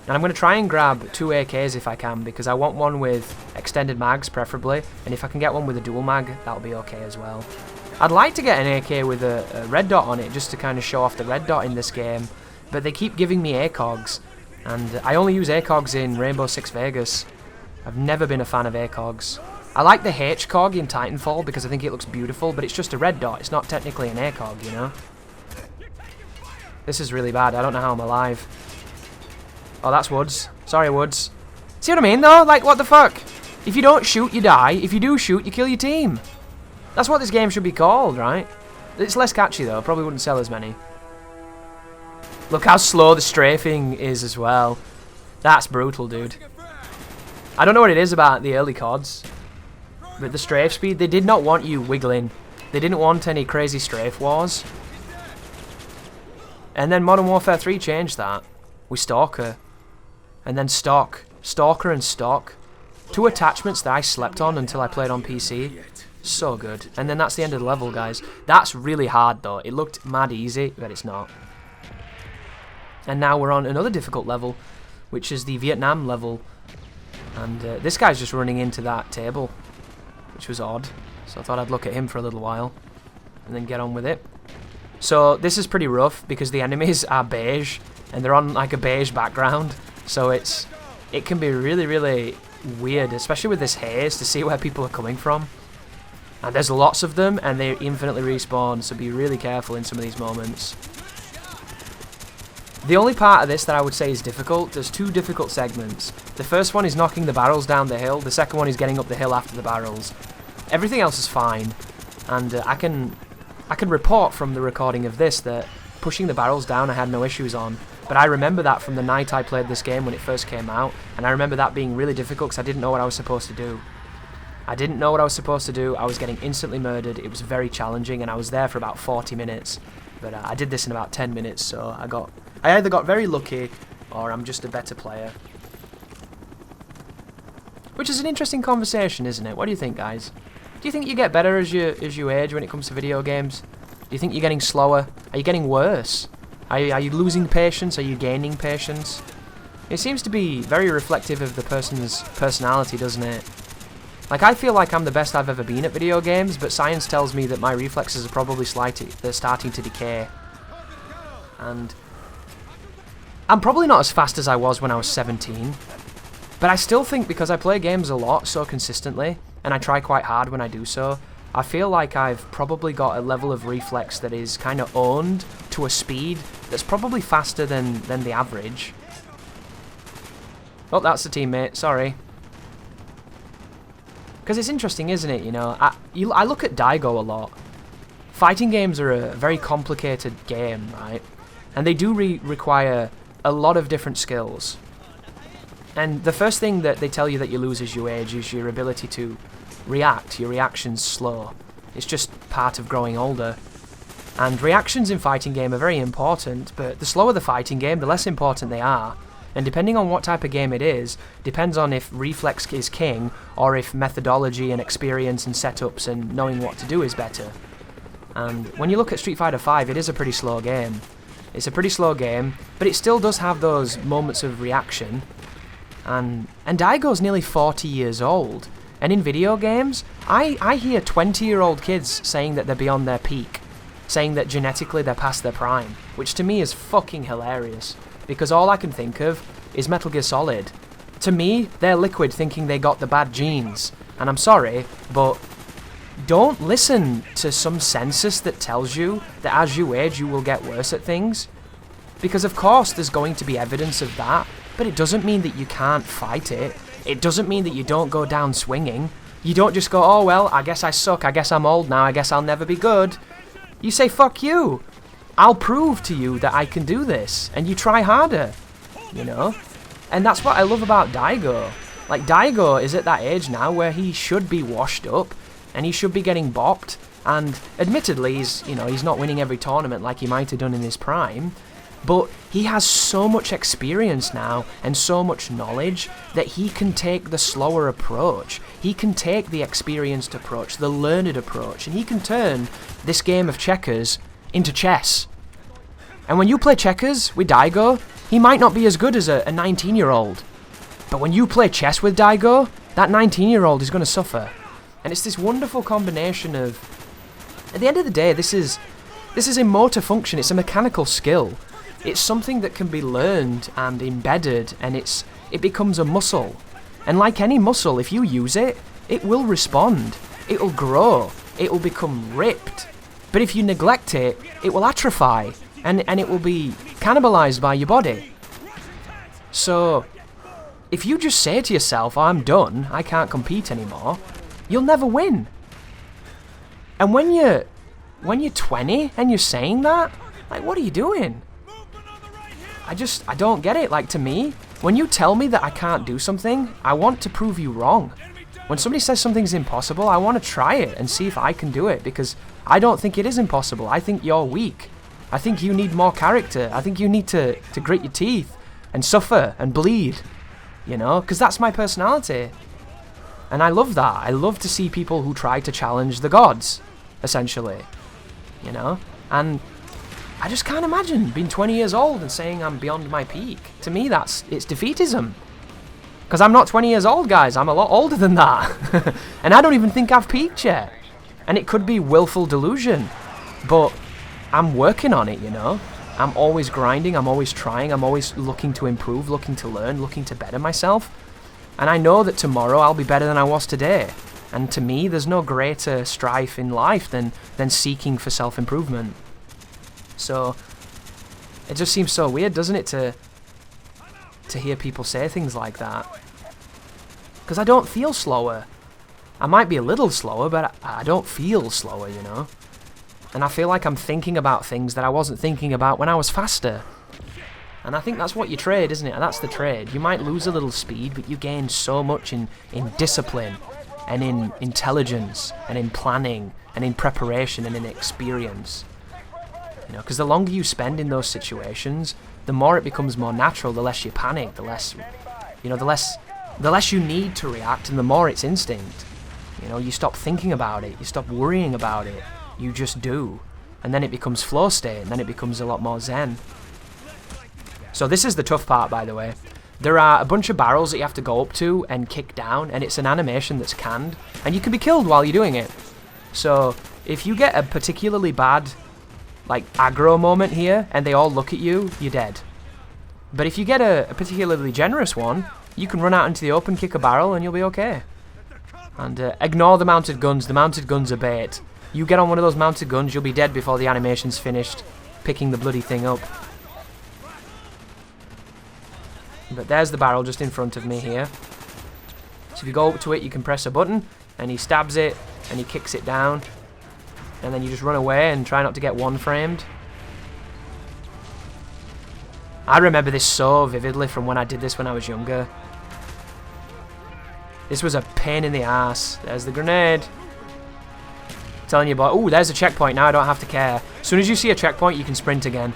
And I'm going to try and grab 2 AKs if I can, because I want one with extended mags, preferably. And if I can get one with a dual mag, that'll be okay as well. I'd like to get an AK with a red dot on it, just to kind of show off the red dot in this game. But they keep giving me ACOGs. And I only use ACOGs in Rainbow Six Vegas. I've never been a fan of ACOGs. I like the HCOG in Titanfall, because I think it looks beautiful, but it's just a red dot. It's not technically an ACOG, you know? This is really bad. I don't know how I'm alive. Oh, that's Woods. Sorry, Woods. See what I mean, though? Like, what the fuck? If you don't shoot, you die. If you do shoot, you kill your team. That's what this game should be called, right? It's less catchy, though. Probably wouldn't sell as many. Look how slow the strafing is as well. That's brutal, dude. I don't know what it is about the early CODs, but the strafe speed, they did not want you wiggling. They didn't want any crazy strafe wars. And then Modern Warfare 3 changed that. With Stalker. And then Stalker and Stock. 2 attachments that I slept on until I played on PC. So good. And then that's the end of the level, guys. That's really hard, though. It looked mad easy, but it's not. And now we're on another difficult level, which is the Vietnam level. And this guy's just running into that table, which was odd. So I thought I'd look at him for a little while and then get on with it. So this is pretty rough because the enemies are beige and they're on like a beige background. So it can be really, really weird, especially with this haze, to see where people are coming from. And there's lots of them, and they infinitely respawn, so be really careful in some of these moments. The only part of this that I would say is difficult, there's 2 difficult segments. The first one is knocking the barrels down the hill, the second one is getting up the hill after the barrels. Everything else is fine, and I can report from the recording of this that pushing the barrels down I had no issues on. But I remember that from the night I played this game when it first came out, and I remember that being really difficult because I didn't know what I was supposed to do. I didn't know what I was supposed to do, I was getting instantly murdered, it was very challenging, and I was there for about 40 minutes. But I did this in about 10 minutes, so I either got very lucky, or I'm just a better player. Which is an interesting conversation, isn't it? What do you think, guys? Do you think you get better as you age when it comes to video games? Do you think you're getting slower? Are you getting worse? Are you losing patience? Are you gaining patience? It seems to be very reflective of the person's personality, doesn't it? Like, I feel like I'm the best I've ever been at video games, but science tells me that my reflexes are probably they're starting to decay. And I'm probably not as fast as I was when I was 17, but I still think because I play games a lot so consistently, and I try quite hard when I do so, I feel like I've probably got a level of reflex that is kind of owned to a speed that's probably faster than the average. Oh, that's the teammate, sorry. Because it's interesting, isn't it, you know? I look at Daigo a lot. Fighting games are a very complicated game, right? And they do require a lot of different skills. And the first thing that they tell you that you lose as you age is your ability to react, your reaction's slow. It's just part of growing older. And reactions in fighting game are very important, but the slower the fighting game, the less important they are. And depending on what type of game it is, depends on if reflex is king, or if methodology and experience and setups and knowing what to do is better. And when you look at Street Fighter V, it is a pretty slow game. It's a pretty slow game, but it still does have those moments of reaction. And Daigo's nearly 40 years old. And in video games, I hear 20-year-old kids saying that they're beyond their peak. Saying that genetically they're past their prime. Which to me is fucking hilarious. Because all I can think of is Metal Gear Solid. To me, they're Liquid thinking they got the bad genes. And I'm sorry, but don't listen to some census that tells you that as you age you will get worse at things. Because of course there's going to be evidence of that, but it doesn't mean that you can't fight it. It doesn't mean that you don't go down swinging. You don't just go, oh well, I guess I suck, I guess I'm old now, I guess I'll never be good. You say, fuck you. I'll prove to you that I can do this, and you try harder, you know? And that's what I love about Daigo. Like, Daigo is at that age now where he should be washed up, and he should be getting bopped, and admittedly, he's not winning every tournament like he might have done in his prime, but he has so much experience now, and so much knowledge, that he can take the slower approach. He can take the experienced approach, the learned approach, and he can turn this game of checkers into chess. And when you play checkers with Daigo, he might not be as good as a 19-year-old. But when you play chess with Daigo, that 19-year-old is going to suffer. And it's this wonderful combination of... At the end of the day, this is a motor function, it's a mechanical skill. It's something that can be learned and embedded, and it becomes a muscle. And like any muscle, if you use it, it will respond. It'll grow. It'll become ripped. But if you neglect it, it will atrophy, and it will be cannibalized by your body. So, if you just say to yourself, oh, I'm done, I can't compete anymore, you'll never win. And when you're 20 and you're saying that, like, what are you doing? I don't get it. Like, to me, when you tell me that I can't do something, I want to prove you wrong. When somebody says something's impossible, I want to try it and see if I can do it, because I don't think it is impossible. I think you're weak. I think you need more character. I think you need to grit your teeth and suffer and bleed, you know, because that's my personality. And I love that. I love to see people who try to challenge the gods, essentially, you know, and I just can't imagine being 20 years old and saying I'm beyond my peak. To me, it's defeatism. Because I'm not 20 years old, guys. I'm a lot older than that. And I don't even think I've peaked yet. And it could be willful delusion. But I'm working on it, you know. I'm always grinding. I'm always trying. I'm always looking to improve, looking to learn, looking to better myself. And I know that tomorrow I'll be better than I was today. And to me, there's no greater strife in life than seeking for self-improvement. So, it just seems so weird, doesn't it, to hear people say things like that. Because I don't feel slower. I might be a little slower, but I don't feel slower, you know. And I feel like I'm thinking about things that I wasn't thinking about when I was faster. And I think that's what you trade, isn't it? And that's the trade. You might lose a little speed, but you gain so much in discipline, and in intelligence, and in planning, and in preparation, and in experience. You know, because the longer you spend in those situations, the more it becomes more natural, the less you panic, the less you need to react, and the more it's instinct. You know, you stop thinking about it, you stop worrying about it, you just do. And then it becomes flow state, and then it becomes a lot more zen. So this is the tough part, by the way. There are a bunch of barrels that you have to go up to and kick down, and it's an animation that's canned, and you can be killed while you're doing it. So if you get a particularly bad, like, aggro moment here, and they all look at you, you're dead. But if you get a particularly generous one, you can run out into the open, kick a barrel, and you'll be okay. And ignore the mounted guns. The mounted guns are bait. You get on one of those mounted guns, you'll be dead before the animation's finished picking the bloody thing up. But there's the barrel just in front of me here. So if you go up to it, you can press a button, and he stabs it, and he kicks it down. And then you just run away and try not to get one-framed. I remember this so vividly from when I did this when I was younger. This was a pain in the ass. There's the grenade. Telling you about, oh, there's a checkpoint. Now I don't have to care. As soon as you see a checkpoint, you can sprint again.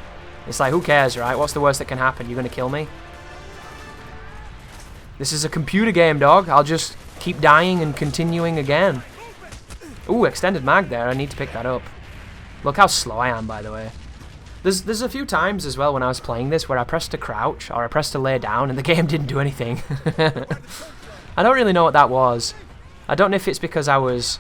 It's like, who cares, right? What's the worst that can happen? You're going to kill me? This is a computer game, dog. I'll just keep dying and continuing again. Ooh, extended mag there. I need to pick that up. Look how slow I am, by the way. There's a few times as well when I was playing this where I pressed to crouch or I pressed to lay down and the game didn't do anything. I don't really know what that was. I don't know if it's because I was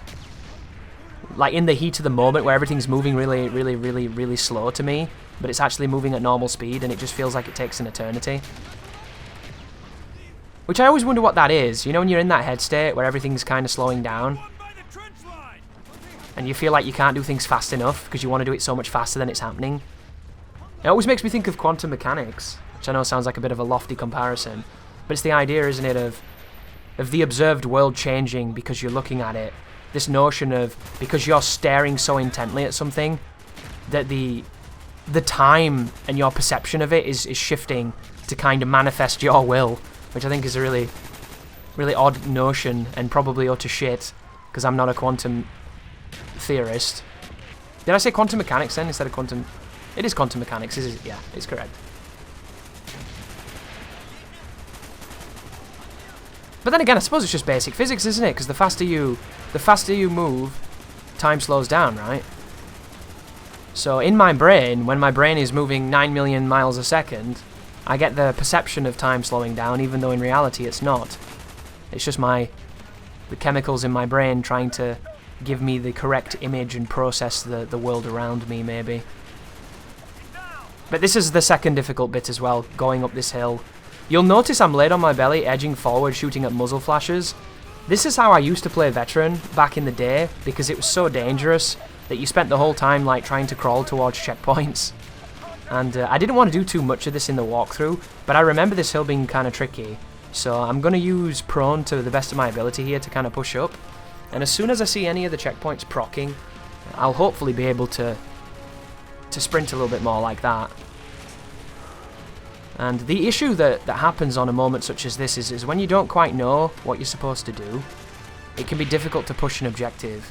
like in the heat of the moment where everything's moving really slow to me, but it's actually moving at normal speed and it just feels like it takes an eternity. Which I always wonder what that is. You know when you're in that head state where everything's kind of slowing down and you feel like you can't do things fast enough because you want to do it so much faster than it's happening. It always makes me think of quantum mechanics, which I know sounds like a bit of a lofty comparison, but it's the idea, isn't it, of the observed world changing because you're looking at it. This notion of, because you're staring so intently at something, that the time and your perception of it is shifting to kind of manifest your will, which I think is a really odd notion and probably utter shit, because I'm not a quantum theorist. Did I say quantum mechanics then instead of quantum? It is quantum mechanics, is it? Yeah, it's correct. But then again, I suppose it's just basic physics, isn't it? Because the faster you move, time slows down, right? So in my brain, when my brain is moving 9 million miles a second, I get the perception of time slowing down, even though in reality it's not. It's just the chemicals in my brain trying to give me the correct image and process the world around me, maybe. But this is the second difficult bit as well, going up this hill. You'll notice I'm laid on my belly, edging forward, shooting at muzzle flashes. This is how I used to play Veteran back in the day, because it was so dangerous that you spent the whole time like trying to crawl towards checkpoints. And I didn't want to do too much of this in the walkthrough, but I remember this hill being kind of tricky. So I'm going to use prone to the best of my ability here to kind of push up. And as soon as I see any of the checkpoints proccing, I'll hopefully be able to sprint a little bit more like that. And the issue that happens on a moment such as this is when you don't quite know what you're supposed to do, it can be difficult to push an objective.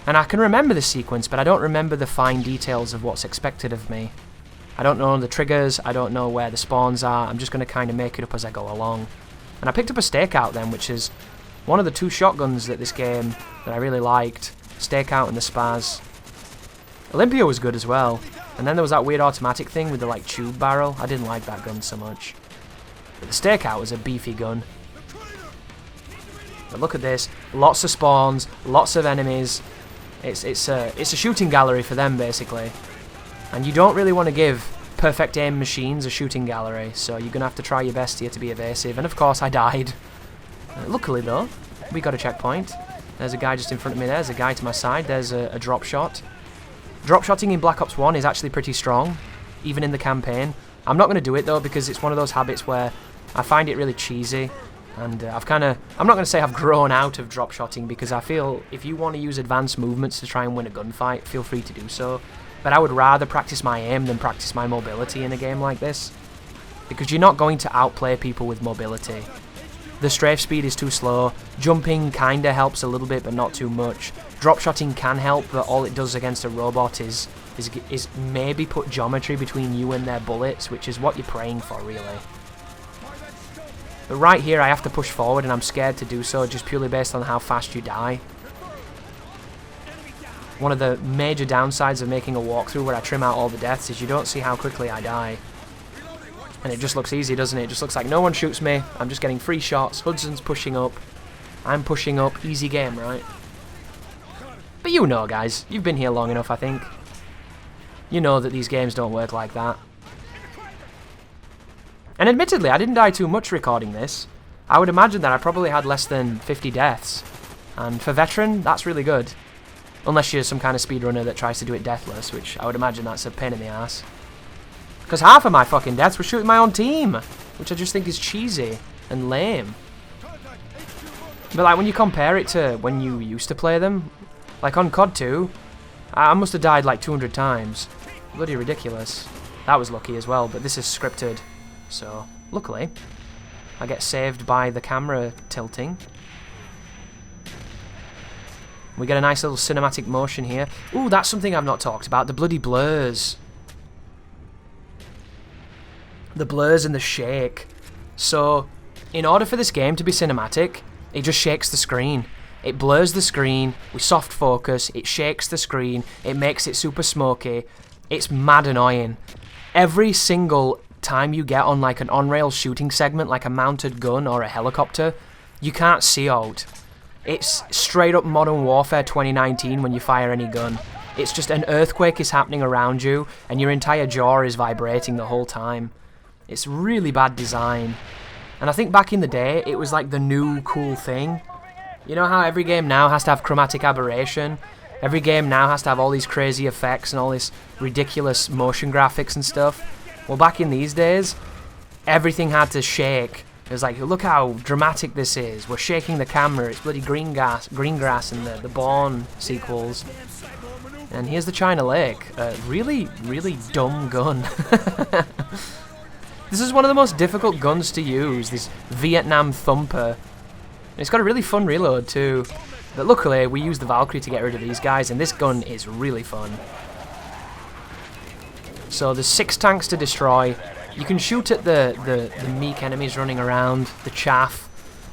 And I can remember the sequence, but I don't remember the fine details of what's expected of me. I don't know the triggers, I don't know where the spawns are, I'm just going to kind of make it up as I go along. And I picked up a stakeout then, which is one of the two shotguns that this game that I really liked. Stakeout and the Spaz. Olympia was good as well. And then there was that weird automatic thing with the like tube barrel. I didn't like that gun so much. But the Stakeout was a beefy gun. But look at this. Lots of spawns, lots of enemies. It's a shooting gallery for them basically. And you don't really want to give perfect aim machines a shooting gallery, so you're going to have to try your best here to be evasive. And of course I died. Luckily though, we got a checkpoint. There's a guy just in front of me there. There's a guy to my side. There's a drop shot. Drop-shotting in Black Ops 1 is actually pretty strong, even in the campaign. I'm not going to do it though because it's one of those habits where I find it really cheesy, and I'm not going to say I've grown out of drop-shotting because I feel if you want to use advanced movements to try and win a gunfight, feel free to do so. But I would rather practice my aim than practice my mobility in a game like this, because you're not going to outplay people with mobility. The strafe speed is too slow. Jumping kinda helps a little bit, but not too much. Drop-shotting can help, but all it does against a robot is maybe put geometry between you and their bullets, which is what you're praying for, really. But right here, I have to push forward, and I'm scared to do so, just purely based on how fast you die. One of the major downsides of making a walkthrough where I trim out all the deaths is you don't see how quickly I die. And it just looks easy, doesn't it? It just looks like no one shoots me. I'm just getting free shots. Hudson's pushing up. I'm pushing up. Easy game, right? But you know, guys. You've been here long enough, I think. You know that these games don't work like that. And admittedly, I didn't die too much recording this. I would imagine that I probably had less than 50 deaths. And for Veteran, that's really good. Unless you're some kind of speedrunner that tries to do it deathless, which I would imagine that's a pain in the ass. Because half of my fucking deaths were shooting my own team, which I just think is cheesy and lame. But like when you compare it to when you used to play them, like on COD 2, I must have died like 200 times. Bloody ridiculous. That was lucky as well, but this is scripted. So, luckily, I get saved by the camera tilting. We get a nice little cinematic motion here. Ooh, that's something I've not talked about. The bloody blurs. The blurs and the shake. So, in order for this game to be cinematic, it just shakes the screen. It blurs the screen, we soft focus, it shakes the screen, it makes it super smoky. It's mad annoying. Every single time you get on like an on-rail shooting segment, like a mounted gun or a helicopter, you can't see out. It's straight up Modern Warfare 2019 when you fire any gun. It's just an earthquake is happening around you and your entire jaw is vibrating the whole time. It's really bad design. And I think back in the day, it was like the new cool thing. You know how every game now has to have chromatic aberration? Every game now has to have all these crazy effects and all this ridiculous motion graphics and stuff. Well, back in these days, everything had to shake. It was like, look how dramatic this is. We're shaking the camera. It's bloody green grass in the Bourne sequels. And here's the China Lake. Really, really dumb gun. This is one of the most difficult guns to use, this Vietnam Thumper. It's got a really fun reload too. But luckily, we used the Valkyrie to get rid of these guys, and this gun is really fun. So there's 6 tanks to destroy. You can shoot at the meek enemies running around, the chaff,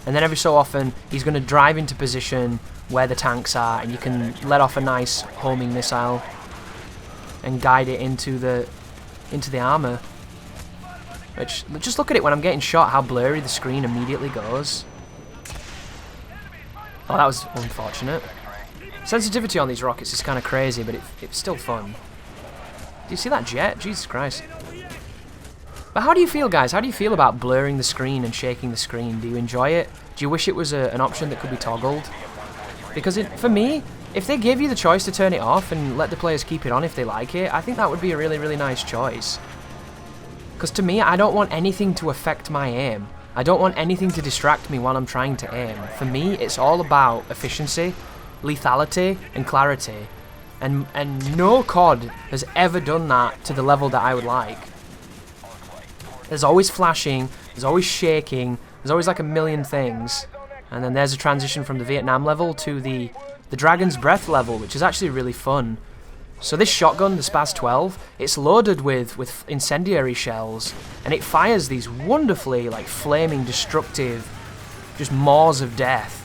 and then every so often he's going to drive into position where the tanks are, and you can let off a nice homing missile and guide it into the armor. Which, just look at it when I'm getting shot, how blurry the screen immediately goes. Oh, that was unfortunate. Sensitivity on these rockets is kind of crazy, but it's still fun. Do you see that jet? Jesus Christ. But how do you feel, guys? How do you feel about blurring the screen and shaking the screen? Do you enjoy it? Do you wish it was an option that could be toggled? Because for me, if they gave you the choice to turn it off and let the players keep it on if they like it, I think that would be a really, really nice choice. Because to me, I don't want anything to affect my aim. I don't want anything to distract me while I'm trying to aim. For me, it's all about efficiency, lethality, and clarity. And no COD has ever done that to the level that I would like. There's always flashing, there's always shaking, there's always like a million things. And then there's a transition from the Vietnam level to the Dragon's Breath level, which is actually really fun. So this shotgun, the Spaz 12, it's loaded with incendiary shells, and it fires these wonderfully like flaming, destructive, just maws of death.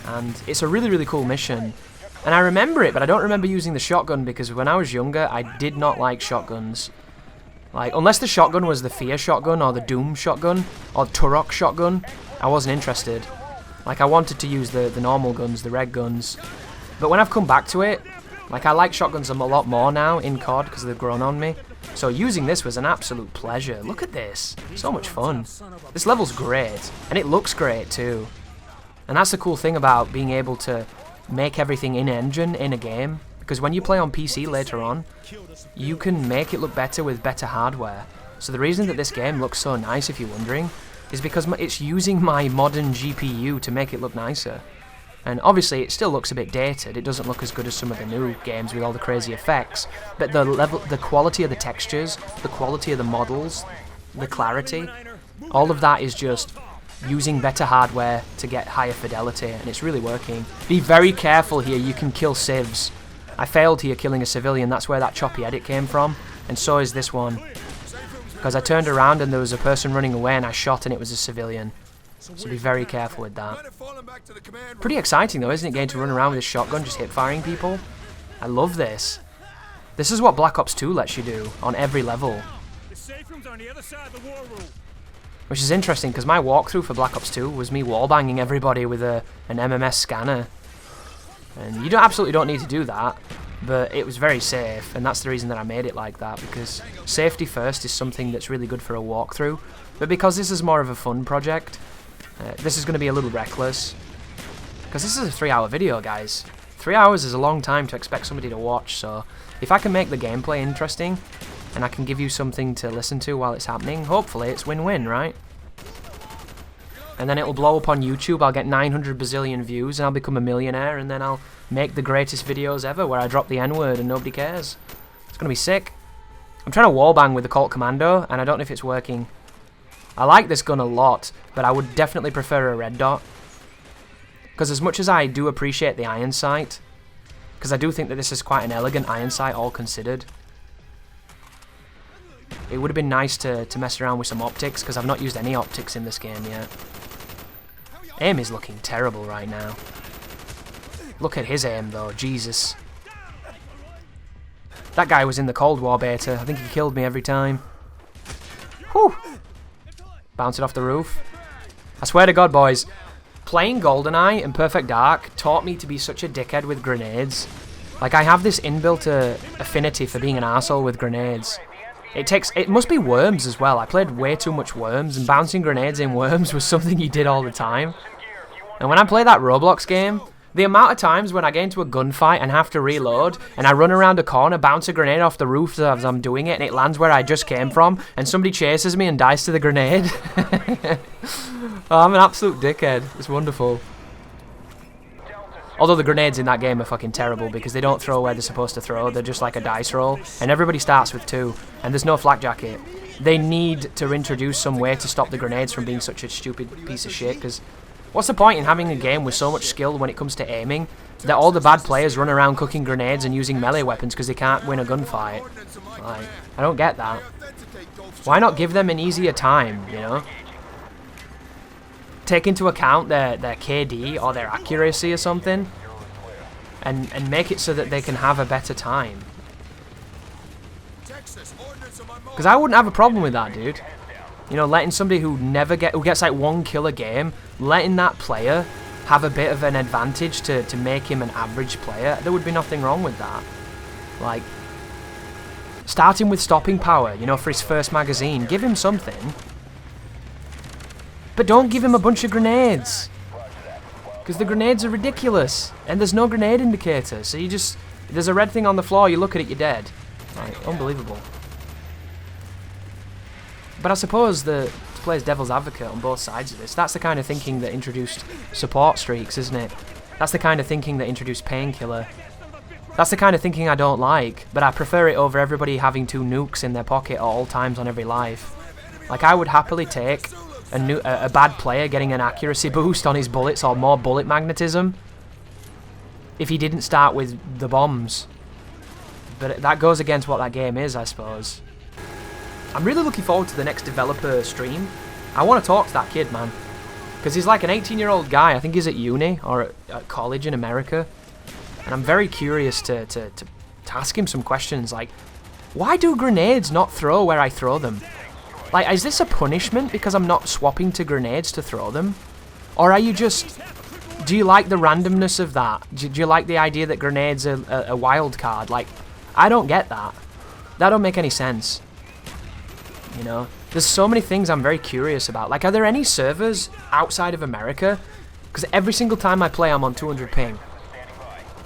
And it's a really, really cool mission. And I remember it, but I don't remember using the shotgun because when I was younger, I did not like shotguns. Like, unless the shotgun was the Fear shotgun or the Doom shotgun or Turok shotgun, I wasn't interested. Like, I wanted to use the normal guns, the red guns. But when I've come back to it, like, I like shotguns a lot more now in COD because they've grown on me. So using this was an absolute pleasure. Look at this. So much fun. This level's great. And it looks great too. And that's the cool thing about being able to make everything in-engine in a game. Because when you play on PC later on, you can make it look better with better hardware. So the reason that this game looks so nice, if you're wondering, is because it's using my modern GPU to make it look nicer. And obviously it still looks a bit dated, it doesn't look as good as some of the new games with all the crazy effects, but the quality of the textures, the quality of the models, the clarity, all of that is just using better hardware to get higher fidelity, and it's really working. Be very careful here, you can kill civs. I failed here killing a civilian, that's where that choppy edit came from, and so is this one. Because I turned around and there was a person running away and I shot and it was a civilian. So be very careful with that. Pretty exciting though, isn't it, getting to run around with a shotgun just hip-firing people? I love this. This is what Black Ops 2 lets you do, on every level. Which is interesting, because my walkthrough for Black Ops 2 was me wallbanging everybody with an MMS scanner. And you absolutely don't need to do that, but it was very safe, and that's the reason that I made it like that, because safety first is something that's really good for a walkthrough. But because this is more of a fun project, this is going to be a little reckless. Because this is a 3-hour video, guys. 3 hours is a long time to expect somebody to watch, so if I can make the gameplay interesting, and I can give you something to listen to while it's happening, hopefully it's win-win, right? And then it'll blow up on YouTube, I'll get 900 bazillion views, and I'll become a millionaire, and then I'll make the greatest videos ever where I drop the N-word and nobody cares. It's going to be sick. I'm trying to wallbang with the Colt Commando, and I don't know if it's working. I like this gun a lot, but I would definitely prefer a red dot. Because as much as I do appreciate the iron sight, because I do think that this is quite an elegant iron sight, all considered, it would have been nice to mess around with some optics, because I've not used any optics in this game yet. Aim is looking terrible right now. Look at his aim, though. Jesus. That guy was in the Cold War beta. I think he killed me every time. Whew. Bounce it off the roof. I swear to God, boys, playing GoldenEye and Perfect Dark taught me to be such a dickhead with grenades. Like, I have this inbuilt affinity for being an arsehole with grenades. It must be Worms as well. I played way too much Worms, and bouncing grenades in Worms was something you did all the time. And when I play that Roblox game, the amount of times when I get into a gunfight and have to reload, and I run around a corner, bounce a grenade off the roof as I'm doing it, and it lands where I just came from, and somebody chases me and dies to the grenade. Oh, I'm an absolute dickhead. It's wonderful. Although the grenades in that game are fucking terrible because they don't throw where they're supposed to throw. They're just like a dice roll. And everybody starts with 2. And there's no flak jacket. They need to introduce some way to stop the grenades from being such a stupid piece of shit. Because what's the point in having a game with so much skill when it comes to aiming that all the bad players run around cooking grenades and using melee weapons because they can't win a gunfight? Like, I don't get that. Why not give them an easier time, you know? Take into account their KD or their accuracy or something, and make it so that they can have a better time. Because I wouldn't have a problem with that, dude. You know, letting somebody who gets like 1 kill a game, letting that player have a bit of an advantage to make him an average player. There would be nothing wrong with that. Like, starting with stopping power, you know, for his first magazine, give him something. But don't give him a bunch of grenades. Because the grenades are ridiculous. And there's no grenade indicator. So you just... There's a red thing on the floor, you look at it, you're dead. Like, unbelievable. But I suppose to play as devil's advocate on both sides of this, that's the kind of thinking that introduced support streaks, isn't it? That's the kind of thinking that introduced painkiller. That's the kind of thinking I don't like, but I prefer it over everybody having 2 nukes in their pocket at all times on every life. Like, I would happily take a bad player getting an accuracy boost on his bullets or more bullet magnetism if he didn't start with the bombs. But that goes against what that game is, I suppose. I'm really looking forward to the next developer stream. I want to talk to that kid, man. Because he's like an 18-year-old guy. I think he's at uni or at college in America. And I'm very curious to ask him some questions like, why do grenades not throw where I throw them? Like, is this a punishment because I'm not swapping to grenades to throw them? Or are you just... Do you like the randomness of that? Do you like the idea that grenades are a wild card? Like, I don't get that. That don't make any sense. You know? There's so many things I'm very curious about. Like, are there any servers outside of America? Because every single time I play, I'm on 200 ping.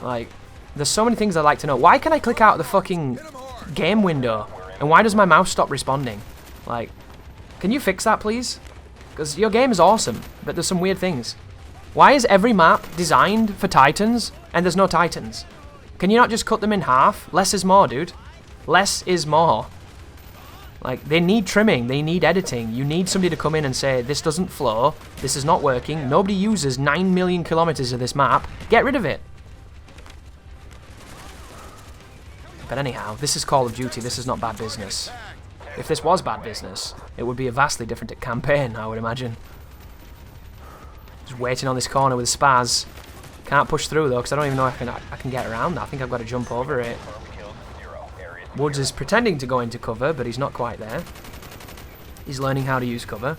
Like, there's so many things I'd like to know. Why can I click out of the fucking game window? And why does my mouse stop responding? Like, can you fix that, please? Because your game is awesome, but there's some weird things. Why is every map designed for Titans, and there's no Titans? Can you not just cut them in half? Less is more, dude. Less is more. Like, they need trimming, they need editing. You need somebody to come in and say, this doesn't flow, this is not working, nobody uses 9 million kilometers of this map, get rid of it. But anyhow, this is Call of Duty, this is not bad business. If this was bad business, it would be a vastly different campaign, I would imagine. Just waiting on this corner with a spaz. Can't push through though, because I don't even know if I can get around that. I think I've got to jump over it. Woods is pretending to go into cover, but he's not quite there. He's learning how to use cover.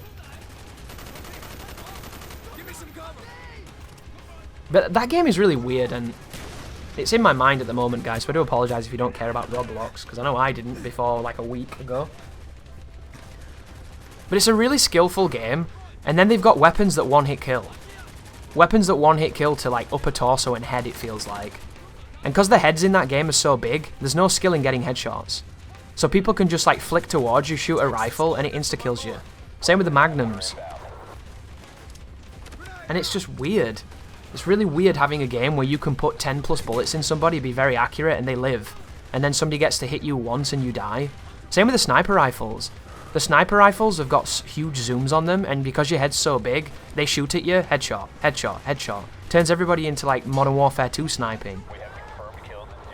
But that game is really weird, and it's in my mind at the moment, guys, so I do apologise if you don't care about Roblox, because I know I didn't before like a week ago. But it's a really skillful game, and then they've got weapons that one-hit kill. Weapons that one-hit kill to like upper torso and head, it feels like. And because the heads in that game are so big, there's no skill in getting headshots. So people can just like flick towards you, shoot a rifle, and it insta-kills you. Same with the magnums. And it's just weird. It's really weird having a game where you can put 10 plus bullets in somebody, be very accurate, and they live. And then somebody gets to hit you once and you die. Same with the sniper rifles. The sniper rifles have got huge zooms on them, and because your head's so big, they shoot at you, headshot, headshot, headshot, Turns everybody into like Modern Warfare 2 sniping.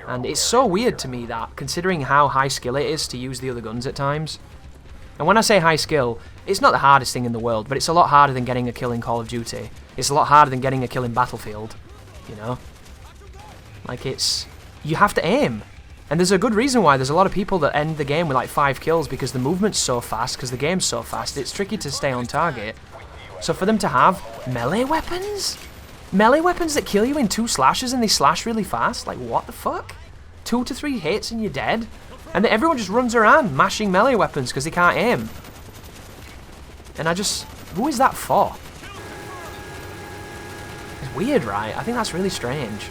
And it's so weird to me that, considering how high skill it is to use the other guns at times. And when I say high skill, it's not the hardest thing in the world, but it's a lot harder than getting a kill in Call of Duty. It's a lot harder than getting a kill in Battlefield, you know? Like, it's... you have to aim. And there's a good reason why there's a lot of people that end the game with like 5 kills, because the movement's so fast, because the game's so fast, it's tricky to stay on target. So for them to have melee weapons? Melee weapons that kill you in 2 slashes and they slash really fast? Like, what the fuck? 2 to 3 hits and you're dead? And then everyone just runs around mashing melee weapons because they can't aim. And I just... who is that for? It's weird, right? I think that's really strange.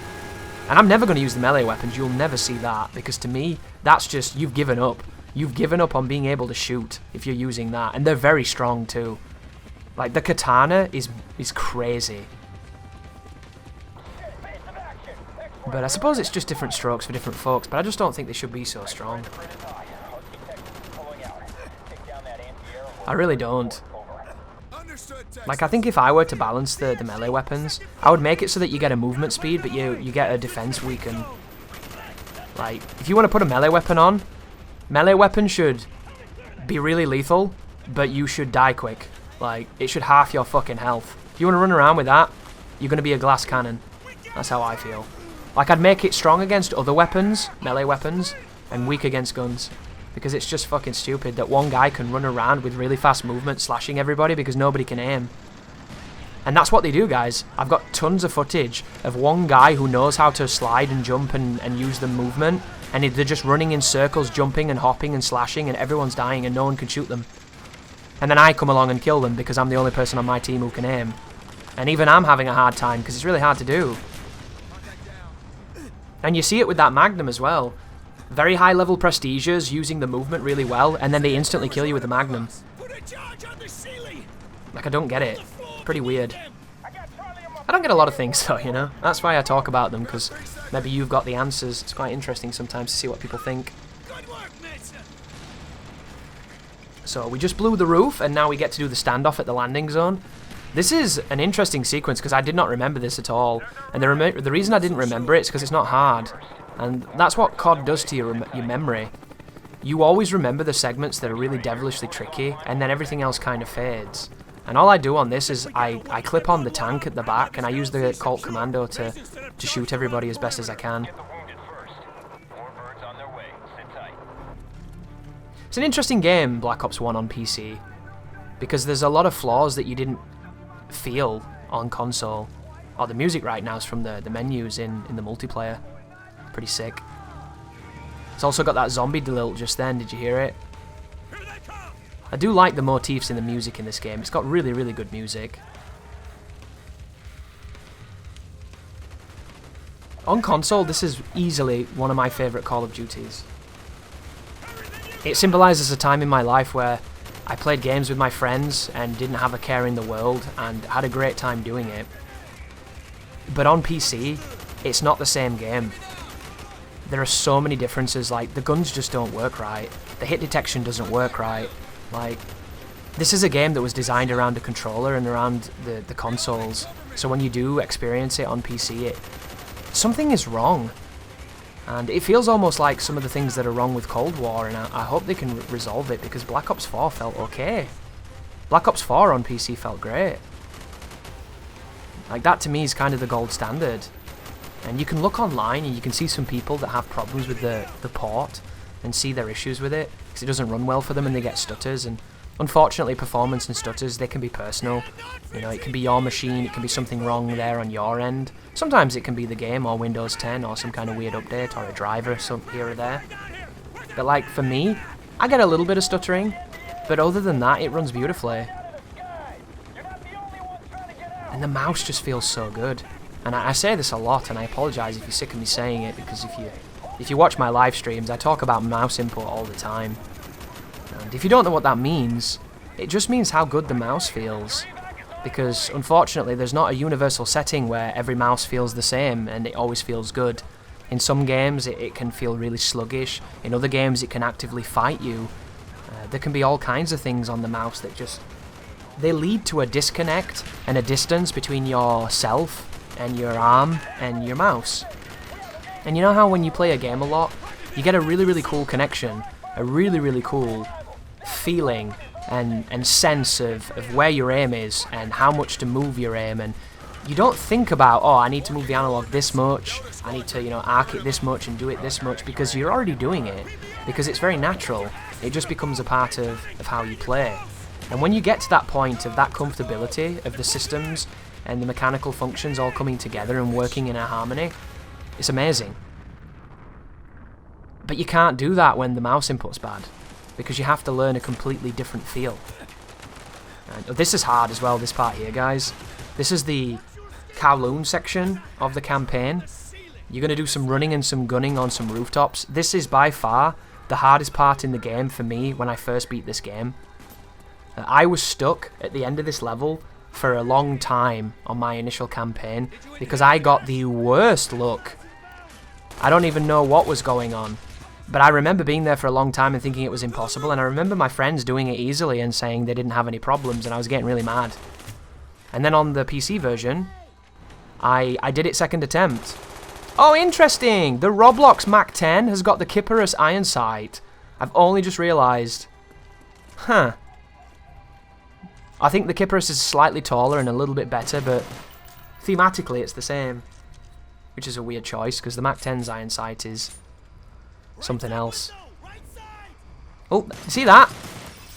And I'm never going to use the melee weapons. You'll never see that. Because to me, that's just... you've given up. You've given up on being able to shoot if you're using that. And they're very strong too. Like, the katana is crazy. But I suppose it's just different strokes for different folks, but I just don't think they should be so strong. I really don't. Like, I think if I were to balance the melee weapons, I would make it so that you get a movement speed, but you get a defense weaken. Like, if you want to put a melee weapon on, melee weapon should be really lethal, but you should die quick. Like, it should half your fucking health. If you want to run around with that, you're going to be a glass cannon. That's how I feel. Like, I'd make it strong against other weapons, melee weapons, and weak against guns. Because it's just fucking stupid that one guy can run around with really fast movement slashing everybody because nobody can aim. And that's what they do, guys. I've got tons of footage of one guy who knows how to slide and jump and use the movement, and they're just running in circles, jumping and hopping and slashing, and everyone's dying and no one can shoot them. And then I come along and kill them because I'm the only person on my team who can aim. And even I'm having a hard time because it's really hard to do. And you see it with that Magnum as well. Very high level prestigious using the movement really well, and then they instantly kill you with the Magnum. Like, I don't get it. Pretty weird. I don't get a lot of things though, you know? That's why I talk about them, because maybe you've got the answers. It's quite interesting sometimes to see what people think. So we just blew the roof, and now we get to do the standoff at the landing zone. This is an interesting sequence because I did not remember this at all, and the reason I didn't remember it is because it's not hard, and that's what COD does to your memory. You always remember the segments that are really devilishly tricky, and then everything else kind of fades. And all I do on this is I clip on the tank at the back, and I use the Colt Commando to shoot everybody as best as I can. It's an interesting game, Black Ops 1 on PC, because there's a lot of flaws that you didn't feel on console. Oh, the music right now is from the menus in the multiplayer. Pretty sick. It's also got that zombie delilt just then, did you hear it? I do like the motifs in the music in this game. It's got really, really good music. On console, this is easily one of my favourite Call of Duties. It symbolises a time in my life where I played games with my friends and didn't have a care in the world and had a great time doing it. But on PC, it's not the same game. There are so many differences, like the guns just don't work right, the hit detection doesn't work right. Like, this is a game that was designed around a controller and around the consoles, so when you do experience it on PC, something is wrong. And it feels almost like some of the things that are wrong with Cold War, and I hope they can resolve it, because Black Ops 4 felt okay. Black Ops 4 on PC felt great. Like, that to me is kind of the gold standard. And you can look online and you can see some people that have problems with the port and see their issues with it, because it doesn't run well for them and they get stutters. And unfortunately, performance and stutters, they can be personal. You know, it can be your machine, it can be something wrong there on your end. Sometimes it can be the game or Windows 10 or some kind of weird update or a driver here or there. But like, for me, I get a little bit of stuttering, but other than that, it runs beautifully. And the mouse just feels so good. And I say this a lot, and I apologise if you're sick of me saying it, because if you watch my live streams, I talk about mouse input all the time. And if you don't know what that means, it just means how good the mouse feels. Because unfortunately, there's not a universal setting where every mouse feels the same and it always feels good. In some games, it can feel really sluggish. In other games, it can actively fight you. There can be all kinds of things on the mouse that just... they lead to a disconnect and a distance between yourself and your arm and your mouse. And you know how when you play a game a lot, you get a really, really cool connection, a really, really cool feeling and sense of where your aim is and how much to move your aim, and you don't think about, oh, I need to move the analog this much, I need to, arc it this much and do it this much, because you're already doing it, because it's very natural. It just becomes a part of how you play. And when you get to that point of that comfortability of the systems and the mechanical functions all coming together and working in a harmony, it's amazing. But you can't do that when the mouse input's bad, because you have to learn a completely different feel. And this is hard as well, this part here, guys. This is the Kowloon section of the campaign. You're going to do some running and some gunning on some rooftops. This is by far the hardest part in the game for me when I first beat this game. I was stuck at the end of this level for a long time on my initial campaign because I got the worst luck. I don't even know what was going on, but I remember being there for a long time and thinking it was impossible, and I remember my friends doing it easily and saying they didn't have any problems, and I was getting really mad. And then on the PC version, I did it second attempt. Oh, interesting! The Roblox Mac 10 has got the Kipperus iron sight. I've only just realised. Huh. I think the Kipperus is slightly taller and a little bit better, but thematically it's the same. Which is a weird choice, because the Mac 10's iron sight is something else. Oh, see that?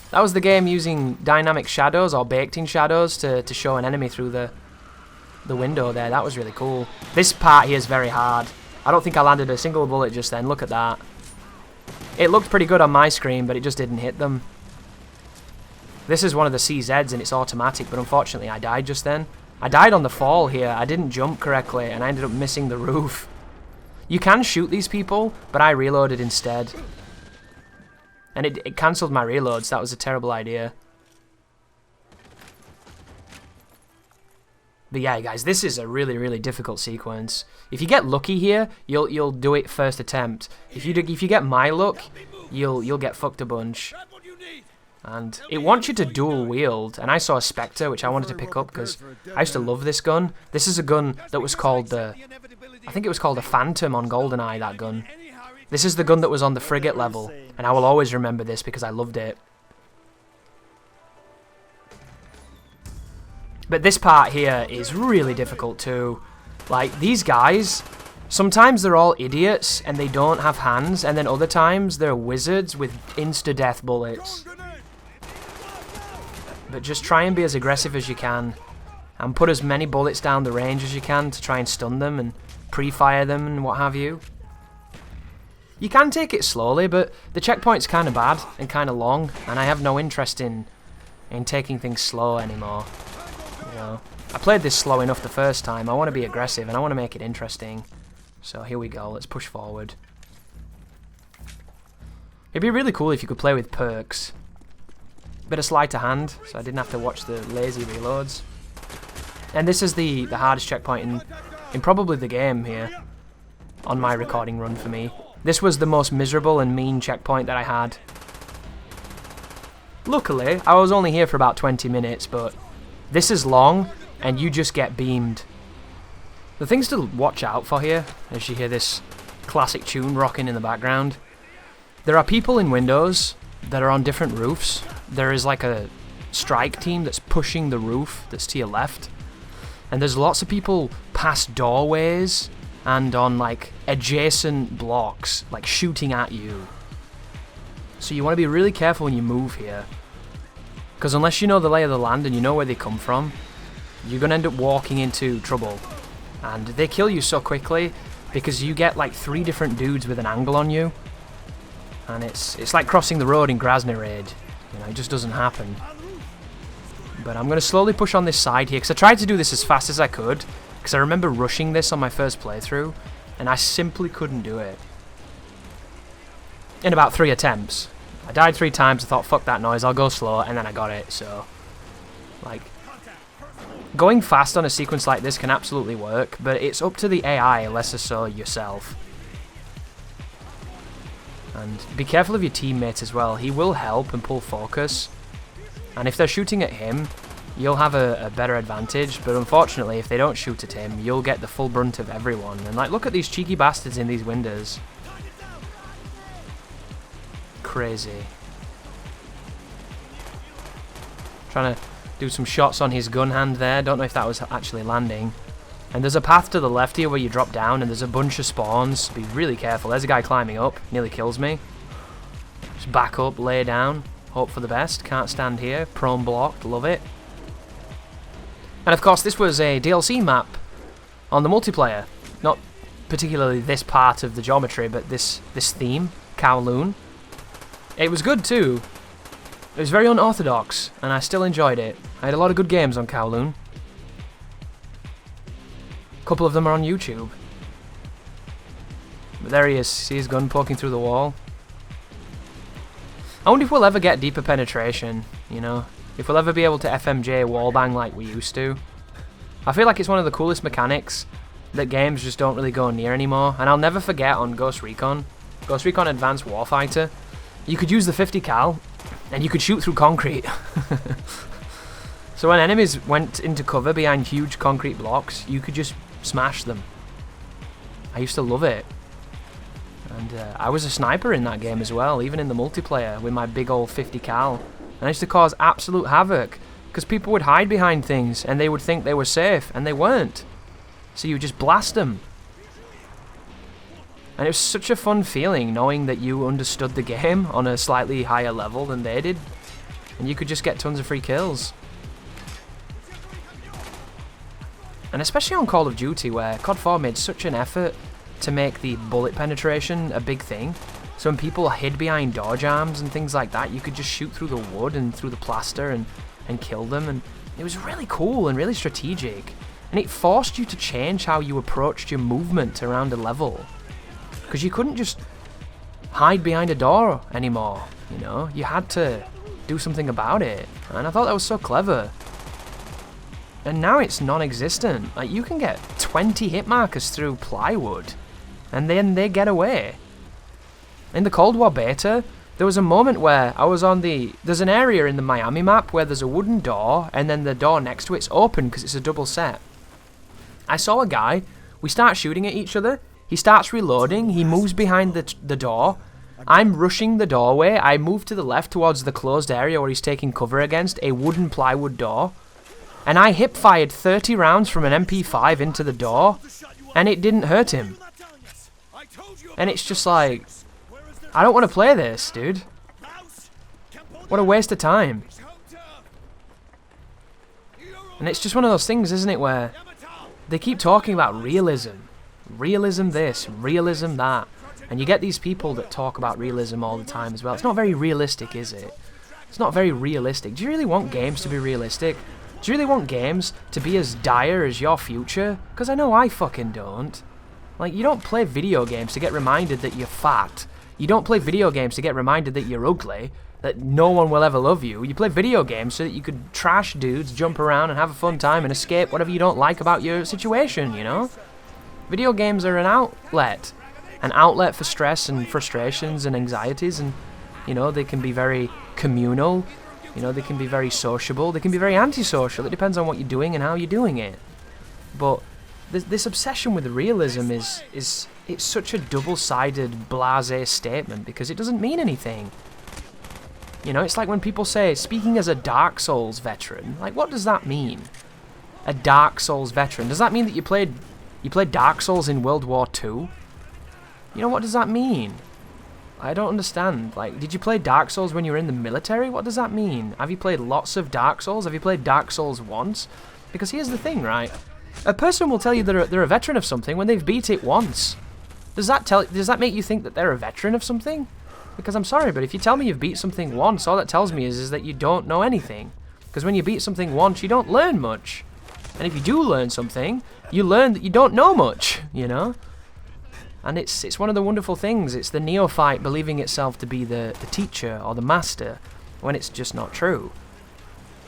That was the game using dynamic shadows or baked-in shadows to show an enemy through the window there. That was really cool. This part here is very hard. I don't think I landed a single bullet just then. Look at that. It looked pretty good on my screen, but it just didn't hit them. This is one of the CZs and it's automatic, but unfortunately I died just then. I died on the fall here. I didn't jump correctly and I ended up missing the roof. You can shoot these people, but I reloaded instead. And it cancelled my reloads. That was a terrible idea. But yeah, guys, this is a really, really difficult sequence. If you get lucky here, you'll do it first attempt. If you get my luck, you'll get fucked a bunch. And it wants you to dual wield, and I saw a Spectre which I wanted to pick up because I used to love this gun. This is a gun that was called I think it was called a Phantom on GoldenEye, that gun. This is the gun that was on the frigate level, and I will always remember this because I loved it. But this part here is really difficult too. Like, these guys, sometimes they're all idiots and they don't have hands, and then other times they're wizards with insta-death bullets. But just try and be as aggressive as you can, and put as many bullets down the range as you can to try and stun them and pre-fire them and what have you. You can take it slowly, but the checkpoint's kind of bad and kind of long, and I have no interest in taking things slow anymore. You know, I played this slow enough the first time. I want to be aggressive and I want to make it interesting. So here we go, let's push forward. It'd be really cool if you could play with perks. Bit of sleight of hand, so I didn't have to watch the lazy reloads. And this is the hardest checkpoint in probably the game here, on my recording run for me. This was the most miserable and mean checkpoint that I had. Luckily, I was only here for about 20 minutes, but this is long, and you just get beamed. The things to watch out for here, as you hear this classic tune rocking in the background, there are people in windows that are on different roofs. There is like a strike team that's pushing the roof that's to your left. And there's lots of people past doorways and on like adjacent blocks, like shooting at you. So you want to be really careful when you move here. Because unless you know the lay of the land and you know where they come from, you're going to end up walking into trouble. And they kill you so quickly because you get like 3 different dudes with an angle on you. And it's like crossing the road in Grasny Raid. You know, it just doesn't happen. But I'm going to slowly push on this side here, because I tried to do this as fast as I could, because I remember rushing this on my first playthrough, and I simply couldn't do it. In about 3 attempts. I died 3 times, I thought, fuck that noise, I'll go slow, and then I got it, so... Like... Going fast on a sequence like this can absolutely work, but it's up to the AI, less so yourself. And be careful of your teammate as well. He will help and pull focus. And if they're shooting at him, you'll have a better advantage, but unfortunately, if they don't shoot at him, you'll get the full brunt of everyone. And like, look at these cheeky bastards in these windows. Crazy. Trying to do some shots on his gun hand there. Don't know if that was actually landing. And there's a path to the left here where you drop down, and there's a bunch of spawns. Be really careful. There's a guy climbing up. Nearly kills me. Just back up, lay down. Hope for the best. Can't stand here. Prone blocked. Love it. And of course, this was a DLC map on the multiplayer. Not particularly this part of the geometry, but this theme, Kowloon. It was good too. It was very unorthodox, and I still enjoyed it. I had a lot of good games on Kowloon. A couple of them are on YouTube. But there he is. See his gun poking through the wall? I wonder if we'll ever get deeper penetration, you know? If we'll ever be able to FMJ wallbang like we used to. I feel like it's one of the coolest mechanics that games just don't really go near anymore. And I'll never forget on Ghost Recon Advanced Warfighter, you could use the 50 cal and you could shoot through concrete. So when enemies went into cover behind huge concrete blocks, you could just smash them. I used to love it. And I was a sniper in that game as well, even in the multiplayer with my big old 50 cal. And I used to cause absolute havoc because people would hide behind things and they would think they were safe, and they weren't. So you would just blast them. And it was such a fun feeling knowing that you understood the game on a slightly higher level than they did. And you could just get tons of free kills. And especially on Call of Duty, where COD 4 made such an effort to make the bullet penetration a big thing. So when people hid behind door jams and things like that, you could just shoot through the wood and through the plaster and kill them. And it was really cool and really strategic. And it forced you to change how you approached your movement around a level. Because you couldn't just hide behind a door anymore, you know? You had to do something about it. And I thought that was so clever. And now it's non-existent. Like, you can get 20 hit markers through plywood, and then they get away. In the Cold War beta, there was a moment where I was on there's an area in the Miami map where there's a wooden door, and then the door next to it's open because it's a double set. I saw a guy, we start shooting at each other, he starts reloading, he moves behind the door, I'm rushing the doorway, I move to the left towards the closed area where he's taking cover against a wooden plywood door, and I hip-fired 30 rounds from an MP5 into the door, and it didn't hurt him. And it's just like, I don't want to play this, dude. What a waste of time. And it's just one of those things, isn't it, where they keep talking about realism. Realism this, realism that. And you get these people that talk about realism all the time as well. It's not very realistic, is it? It's not very realistic. Do you really want games to be realistic? Do you really want games to be as dire as your future? Because I know I fucking don't. Like, you don't play video games to get reminded that you're fat. You don't play video games to get reminded that you're ugly, that no one will ever love you. You play video games so that you could trash dudes, jump around and have a fun time and escape whatever you don't like about your situation, you know? Video games are an outlet for stress and frustrations and anxieties, and, you know, they can be very communal. You know, they can be very sociable, they can be very antisocial. It depends on what you're doing and how you're doing it. But this obsession with realism it's such a double-sided, blasé statement because it doesn't mean anything. You know, it's like when people say, speaking as a Dark Souls veteran, like, what does that mean? A Dark Souls veteran? Does that mean that you played Dark Souls in World War II? You know, what does that mean? I don't understand. Like, did you play Dark Souls when you were in the military? What does that mean? Have you played lots of Dark Souls? Have you played Dark Souls once? Because here's the thing, right? A person will tell you they're a veteran of something when they've beat it once. Does that make you think that they're a veteran of something? Because I'm sorry, but if you tell me you've beat something once, all that tells me is that you don't know anything. Because when you beat something once, you don't learn much. And if you do learn something, you learn that you don't know much, you know? And it's one of the wonderful things. It's the neophyte believing itself to be the teacher or the master, when it's just not true.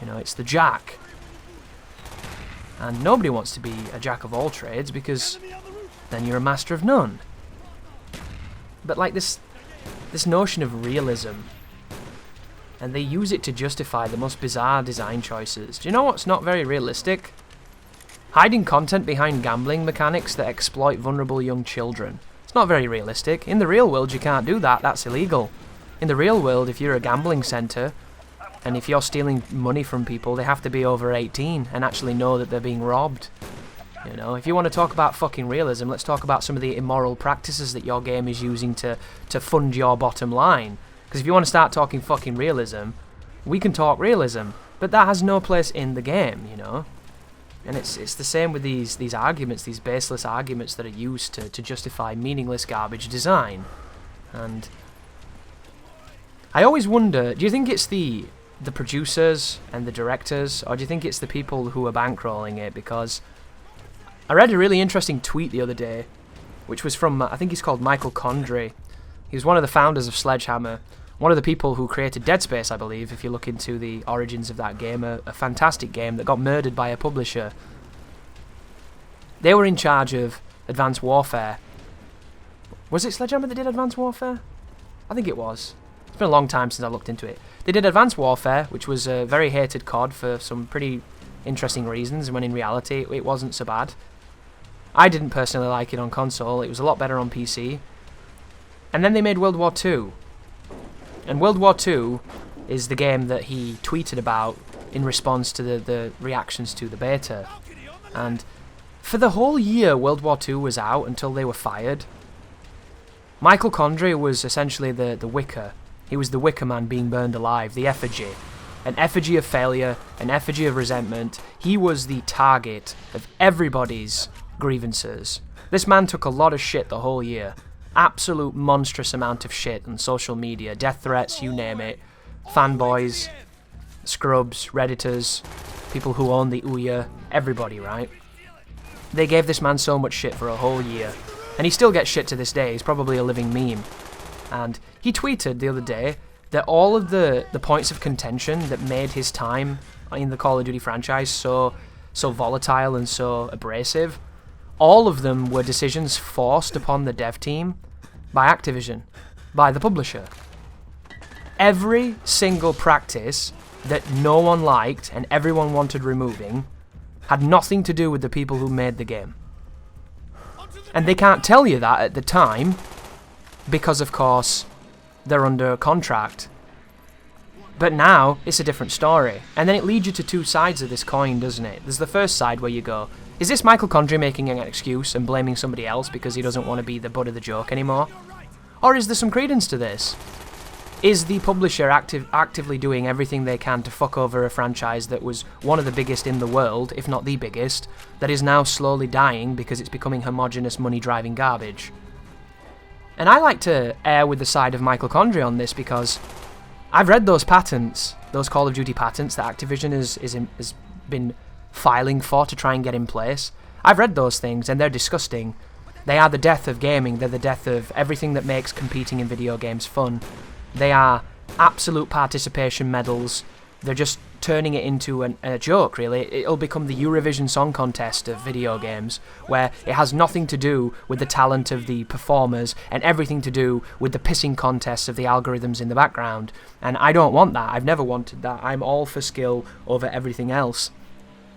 You know, it's the jack. And nobody wants to be a jack of all trades because then you're a master of none. But like this notion of realism and they use it to justify the most bizarre design choices. Do you know what's not very realistic? Hiding content behind gambling mechanics that exploit vulnerable young children. It's not very realistic. In the real world, you can't do that. That's illegal. In the real world, if you're a gambling centre, and if you're stealing money from people, they have to be over 18 and actually know that they're being robbed. You know, if you want to talk about fucking realism, let's talk about some of the immoral practices that your game is using to fund your bottom line. Because if you want to start talking fucking realism, we can talk realism, but that has no place in the game, you know? And it's the same with these arguments, these baseless arguments that are used to justify meaningless garbage design. And I always wonder, do you think it's the producers and the directors, or do you think it's the people who are bankrolling it? Because I read a really interesting tweet the other day, which was from, I think he's called Michael Condrey. He was one of the founders of Sledgehammer, one of the people who created Dead Space, I believe, if you look into the origins of that game, a fantastic game that got murdered by a publisher. They were in charge of Advanced Warfare. Was it Sledgehammer that did Advanced Warfare? I think it was. It's been a long time since I looked into it. They did Advanced Warfare, which was a very hated COD for some pretty interesting reasons, when in reality it wasn't so bad. I didn't personally like it on console. It was a lot better on PC. And then they made World War II. And World War II is the game that he tweeted about in response to the reactions to the beta. And for the whole year World War II was out until they were fired, Michael Condrey was essentially the Wicker. He was the Wicker Man being burned alive, the effigy. An effigy of failure, an effigy of resentment. He was the target of everybody's grievances. This man took a lot of shit the whole year. Absolute monstrous amount of shit on social media. Death threats, you name it. Fanboys, scrubs, redditors, people who own the Ouya, everybody, right? They gave this man so much shit for a whole year. And he still gets shit to this day. He's probably a living meme. And he tweeted the other day that all of the points of contention that made his time in the Call of Duty franchise so volatile and so abrasive, all of them were decisions forced upon the dev team by Activision, by the publisher. Every single practice that no one liked and everyone wanted removing had nothing to do with the people who made the game. And they can't tell you that at the time because, of course, they're under contract. But now, it's a different story. And then it leads you to two sides of this coin, doesn't it? There's the first side where you go, is this Michael Condrey making an excuse and blaming somebody else because he doesn't want to be the butt of the joke anymore? Or is there some credence to this? Is the publisher actively doing everything they can to fuck over a franchise that was one of the biggest in the world, if not the biggest, that is now slowly dying because it's becoming homogenous money-driving garbage? And I like to err with the side of Michael Condrey on this because I've read those patents, those Call of Duty patents that Activision has been filing for to try and get in place. I've read those things and they're disgusting. They are the death of gaming. They're the death of everything that makes competing in video games fun. They are absolute participation medals. They're just turning it into a joke, really. It'll become the Eurovision Song Contest of video games, where it has nothing to do with the talent of the performers and everything to do with the pissing contests of the algorithms in the background. And I don't want that. I've never wanted that. I'm all for skill over everything else.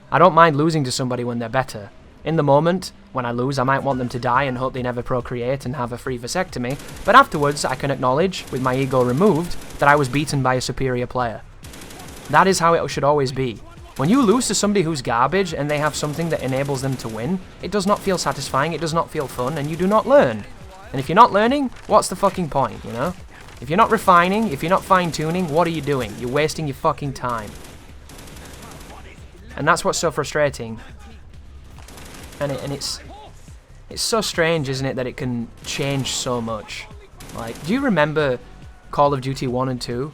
I don't mind losing to somebody when they're better. In the moment, when I lose, I might want them to die and hope they never procreate and have a free vasectomy, but afterwards I can acknowledge, with my ego removed, that I was beaten by a superior player. That is how it should always be. When you lose to somebody who's garbage and they have something that enables them to win, it does not feel satisfying, it does not feel fun, and you do not learn. And if you're not learning, what's the fucking point, you know? If you're not refining, if you're not fine-tuning, what are you doing? You're wasting your fucking time. And that's what's so frustrating. And it's so strange, isn't it, that it can change so much. Like, do you remember Call of Duty 1 and 2?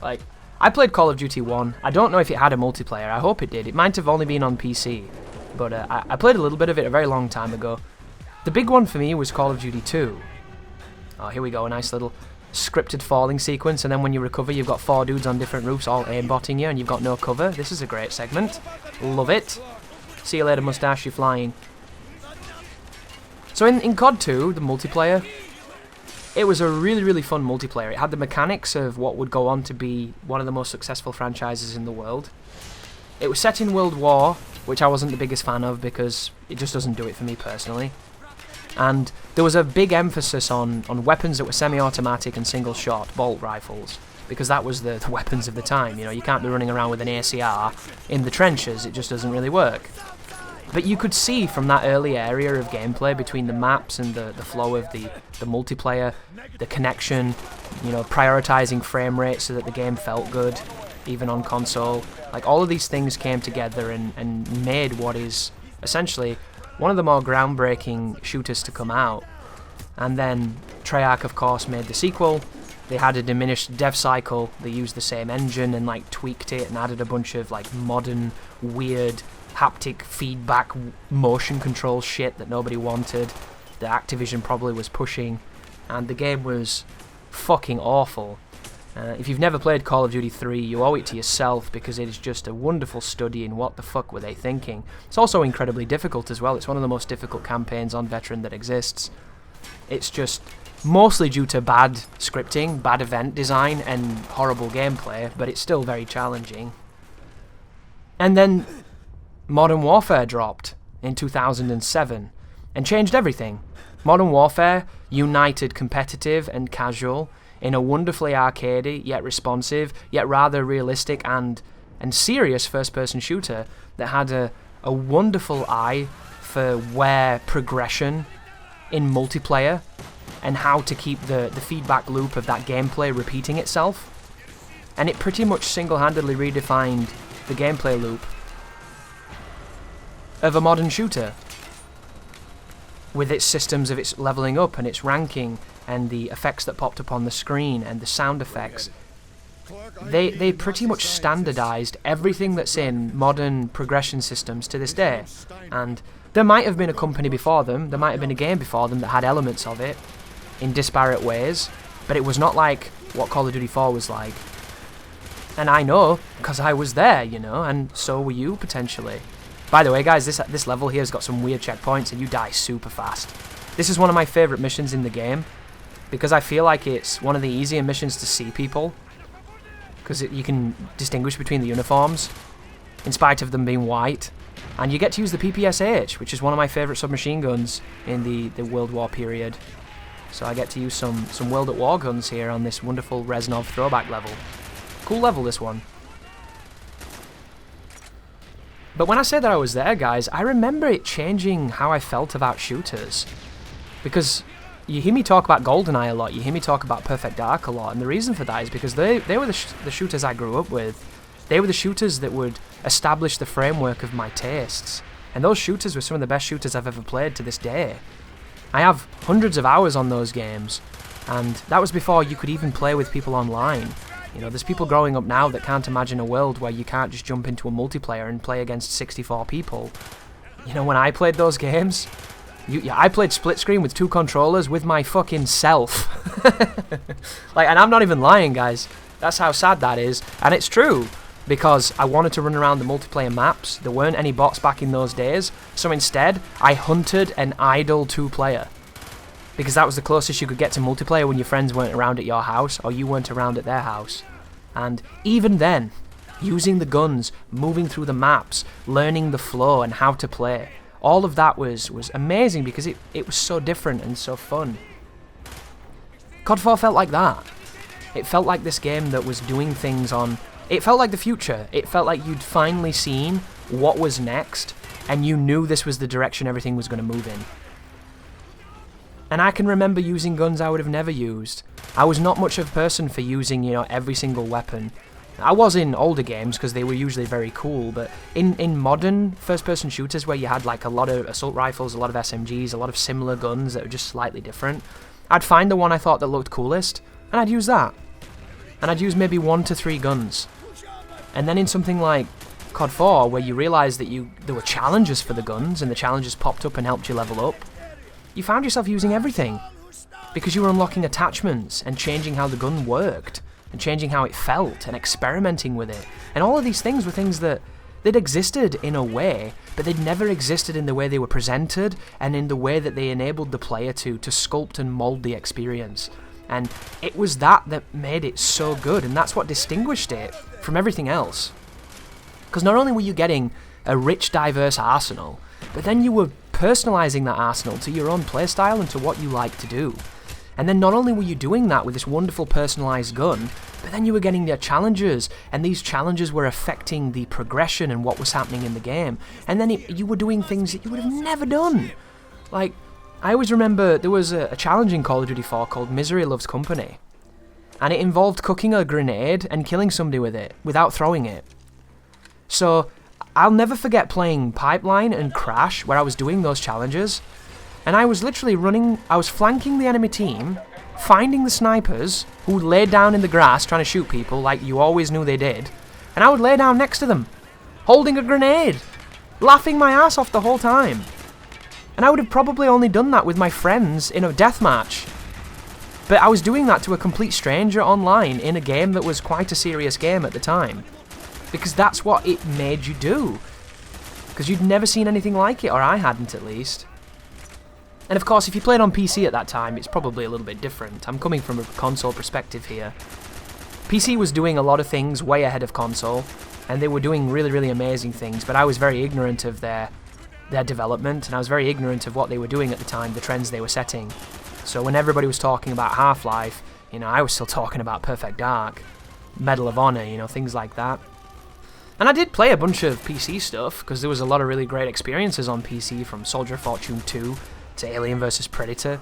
Like, I played Call of Duty 1. I don't know if it had a multiplayer. I hope it did. It might have only been on PC. But I played a little bit of it a very long time ago. The big one for me was Call of Duty 2. Oh, here we go. A nice little scripted falling sequence. And then when you recover, you've got 4 dudes on different roofs all aimbotting you. And you've got no cover. This is a great segment. Love it. See you later, mustache, you're flying. So in COD 2, the multiplayer, It was a really, really fun multiplayer. It had the mechanics of what would go on to be one of the most successful franchises in the world. It was set in World War, which I wasn't the biggest fan of because it just doesn't do it for me personally. And there was a big emphasis on weapons that were semi-automatic and single-shot bolt rifles, because that was the weapons of the time. You know, you can't be running around with an ACR in the trenches, it just doesn't really work. But you could see from that early area of gameplay between the maps and the flow of the multiplayer, the connection, you know, prioritizing frame rate so that the game felt good, even on console. Like, all of these things came together and made what is essentially one of the more groundbreaking shooters to come out. And then Treyarch, of course, made the sequel. They had a diminished dev cycle. They used the same engine and like tweaked it and added a bunch of like modern, weird, haptic feedback motion control shit that nobody wanted, that Activision probably was pushing, and the game was fucking awful. If you've never played Call of Duty 3, you owe it to yourself, because it is just a wonderful study in what the fuck were they thinking. It's also incredibly difficult as well. It's one of the most difficult campaigns on Veteran that exists. It's just mostly due to bad scripting, bad event design, and horrible gameplay, but it's still very challenging. And then Modern Warfare dropped in 2007 and changed everything. Modern Warfare united competitive and casual in a wonderfully arcadey, yet responsive, yet rather realistic and serious first-person shooter that had a wonderful eye for where progression in multiplayer and how to keep the feedback loop of that gameplay repeating itself. And it pretty much single-handedly redefined the gameplay loop of a modern shooter, with its systems of its leveling up and its ranking and the effects that popped up on the screen and the sound effects. They pretty much standardized everything that's in modern progression systems to this day. And there might have been a company before them, there might have been a game before them that had elements of it in disparate ways, but it was not like what Call of Duty 4 was like. And I know, because I was there, you know, and so were you, potentially. By the way, guys, this level here has got some weird checkpoints, and you die super fast. This is one of my favourite missions in the game, because I feel like it's one of the easier missions to see people, because you can distinguish between the uniforms, in spite of them being white. And you get to use the PPSH, which is one of my favourite submachine guns in the World War period. So I get to use some World at War guns here on this wonderful Reznov throwback level. Cool level, this one. But when I say that I was there, guys, I remember it changing how I felt about shooters. Because you hear me talk about GoldenEye a lot, you hear me talk about Perfect Dark a lot, and the reason for that is because they were the shooters I grew up with. They were the shooters that would establish the framework of my tastes. And those shooters were some of the best shooters I've ever played to this day. I have hundreds of hours on those games, and that was before you could even play with people online. You know, there's people growing up now that can't imagine a world where you can't just jump into a multiplayer and play against 64 people. You know, when I played those games, I played split screen with 2 controllers with my fucking self. Like, and I'm not even lying, guys. That's how sad that is, and it's true. Because I wanted to run around the multiplayer maps. There weren't any bots back in those days, so instead I hunted an idle 2-player. Because that was the closest you could get to multiplayer when your friends weren't around at your house, or you weren't around at their house. And even then, using the guns, moving through the maps, learning the flow and how to play, all of that was amazing because it was so different and so fun. COD 4 felt like that. It felt like this game that was doing things on... It felt like the future. It felt like you'd finally seen what was next, and you knew this was the direction everything was going to move in. And I can remember using guns I would have never used. I was not much of a person for using, you know, every single weapon. I was in older games because they were usually very cool, but in modern first-person shooters where you had like a lot of assault rifles, a lot of SMGs, a lot of similar guns that were just slightly different, I'd find the one I thought that looked coolest, and I'd use that. And I'd use maybe 1 to 3 guns. And then in something like COD 4, where you realised that there were challenges for the guns, and the challenges popped up and helped you level up, you found yourself using everything. Because you were unlocking attachments, and changing how the gun worked, and changing how it felt, and experimenting with it. And all of these things were things that they'd existed in a way, but they'd never existed in the way they were presented and in the way that they enabled the player to sculpt and mold the experience. And it was that made it so good, and that's what distinguished it from everything else. Because not only were you getting a rich, diverse arsenal, but then you were personalising that arsenal to your own playstyle and to what you like to do. And then not only were you doing that with this wonderful personalised gun, but then you were getting their challenges, and these challenges were affecting the progression and what was happening in the game. And then you were doing things that you would have never done. Like, I always remember there was a challenge in Call of Duty 4 called Misery Loves Company. And it involved cooking a grenade and killing somebody with it, without throwing it. So, I'll never forget playing Pipeline and Crash, where I was doing those challenges. And I was literally I was flanking the enemy team, finding the snipers who laid down in the grass trying to shoot people like you always knew they did, and I would lay down next to them, holding a grenade, laughing my ass off the whole time. And I would have probably only done that with my friends in a deathmatch. But I was doing that to a complete stranger online in a game that was quite a serious game at the time. Because that's what it made you do. Because you'd never seen anything like it, or I hadn't at least. And of course, if you played on PC at that time, it's probably a little bit different. I'm coming from a console perspective here. PC was doing a lot of things way ahead of console, and they were doing really, really amazing things, but I was very ignorant of their development, and I was very ignorant of what they were doing at the time, the trends they were setting. So when everybody was talking about Half-Life, I was still talking about Perfect Dark, Medal of Honor, things like that. And I did play a bunch of PC stuff, because there was a lot of really great experiences on PC, from Soldier of Fortune 2 to Alien vs Predator,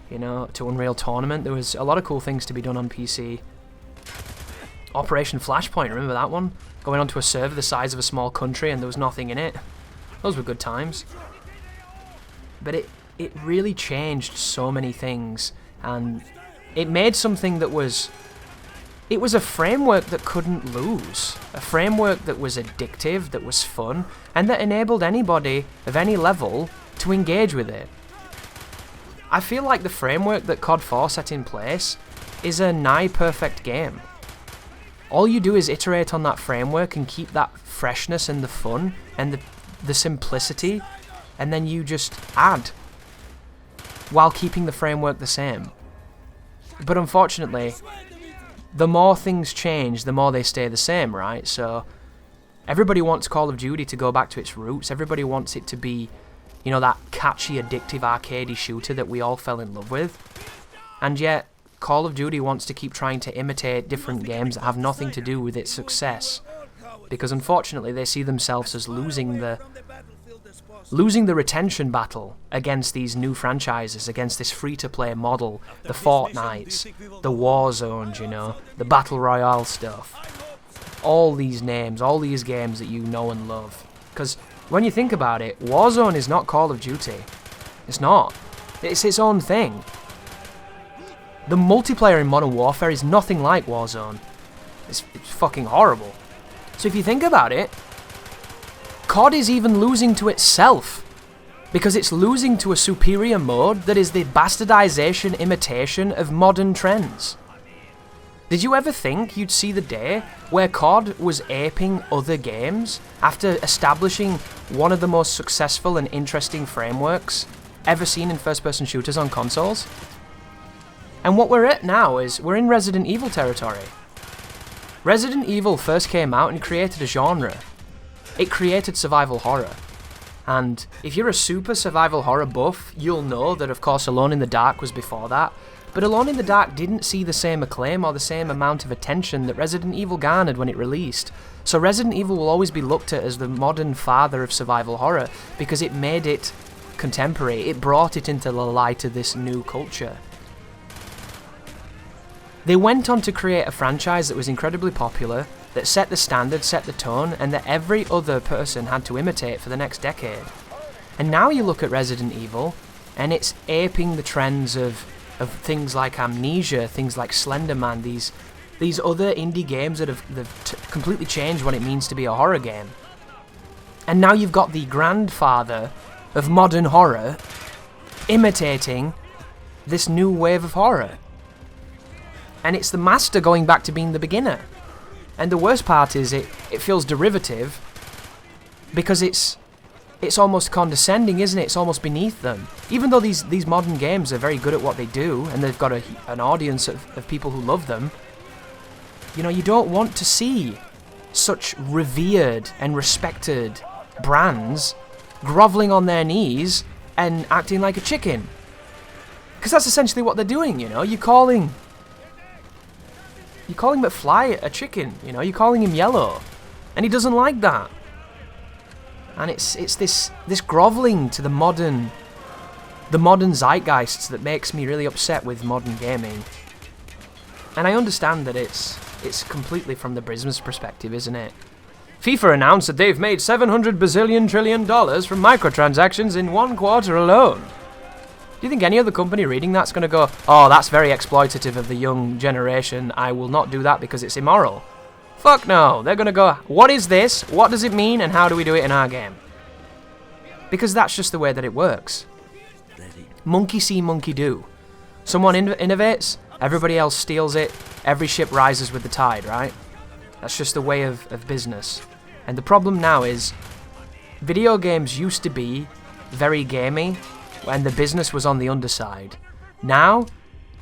to Unreal Tournament. There was a lot of cool things to be done on PC. Operation Flashpoint, remember that one? Going onto a server the size of a small country and there was nothing in it. Those were good times. But it really changed so many things, and it made something that was... It was a framework that couldn't lose. A framework that was addictive, that was fun, and that enabled anybody of any level to engage with it. I feel like the framework that COD 4 set in place is a nigh-perfect game. All you do is iterate on that framework and keep that freshness and the fun and the simplicity, and then you just add, while keeping the framework the same. But unfortunately, the more things change, the more they stay the same, right? So, everybody wants Call of Duty to go back to its roots. Everybody wants it to be, that catchy, addictive, arcadey shooter that we all fell in love with. And yet, Call of Duty wants to keep trying to imitate different games that have nothing to do with its success. Because unfortunately, they see themselves as losing the retention battle against these new franchises, against this free-to-play model, the Fortnites, the Warzones, the Battle Royale stuff. All these names, all these games that you know and love. Because when you think about it, Warzone is not Call of Duty. It's not. It's its own thing. The multiplayer in Modern Warfare is nothing like Warzone. It's fucking horrible. So if you think about it, COD is even losing to itself, because it's losing to a superior mode that is the bastardization imitation of modern trends. Did you ever think you'd see the day where COD was aping other games after establishing one of the most successful and interesting frameworks ever seen in first-person shooters on consoles? And what we're at now is we're in Resident Evil territory. Resident Evil first came out and created a genre. It created survival horror. And if you're a super survival horror buff, you'll know that of course Alone in the Dark was before that. But Alone in the Dark didn't see the same acclaim or the same amount of attention that Resident Evil garnered when it released. So Resident Evil will always be looked at as the modern father of survival horror because it made it contemporary. It brought it into the light of this new culture. They went on to create a franchise that was incredibly popular, that set the standard, set the tone, and that every other person had to imitate for the next decade. And now you look at Resident Evil, and it's aping the trends of things like Amnesia, things like Slender Man, these other indie games that have completely changed what it means to be a horror game. And now you've got the grandfather of modern horror imitating this new wave of horror. And it's the master going back to being the beginner. And the worst part is it feels derivative because it's almost condescending, isn't it? It's almost beneath them. Even though these modern games are very good at what they do, and they've got an audience of people who love them, you know, you don't want to see such revered and respected brands groveling on their knees and acting like a chicken. Because that's essentially what they're doing, you know? You're calling McFly a chicken, you know? You're calling him yellow. And he doesn't like that. And it's this groveling to the modern zeitgeist that makes me really upset with modern gaming. And I understand that it's completely from the business perspective, isn't it? FIFA announced that they've made $700 bazillion trillion from microtransactions in 1 quarter alone. Do you think any other company reading that's going to go, oh, that's very exploitative of the young generation, I will not do that because it's immoral? Fuck no, they're going to go, what is this, what does it mean, and how do we do it in our game? Because that's just the way that it works. Monkey see, monkey do. Someone innovates, everybody else steals it, every ship rises with the tide, right? That's just the way of business. And the problem now is, video games used to be very gamey, and the business was on the underside. Now,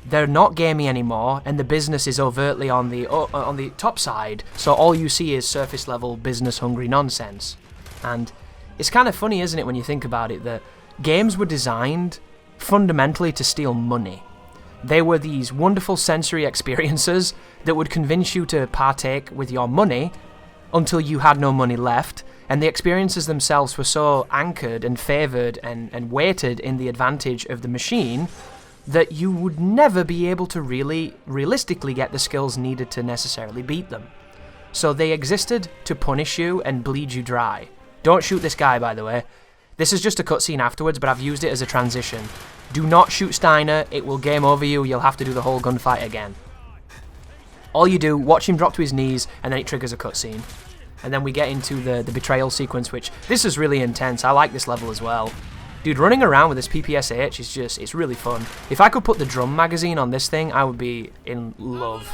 they're not gamey anymore, and the business is overtly on the top side, so all you see is surface level business-hungry nonsense. And it's kind of funny, isn't it, when you think about it, that games were designed fundamentally to steal money. They were these wonderful sensory experiences that would convince you to partake with your money until you had no money left, and the experiences themselves were so anchored and favoured and weighted in the advantage of the machine that you would never be able to realistically get the skills needed to necessarily beat them. So they existed to punish you and bleed you dry. Don't shoot this guy, by the way. This is just a cutscene afterwards, but I've used it as a transition. Do not shoot Steiner, it will game over you, you'll have to do the whole gunfight again. All you do, watch him drop to his knees, and then it triggers a cutscene. And then we get into the betrayal sequence, which, this is really intense, I like this level as well. Dude, running around with this PPSH is just, it's really fun. If I could put the drum magazine on this thing, I would be in love.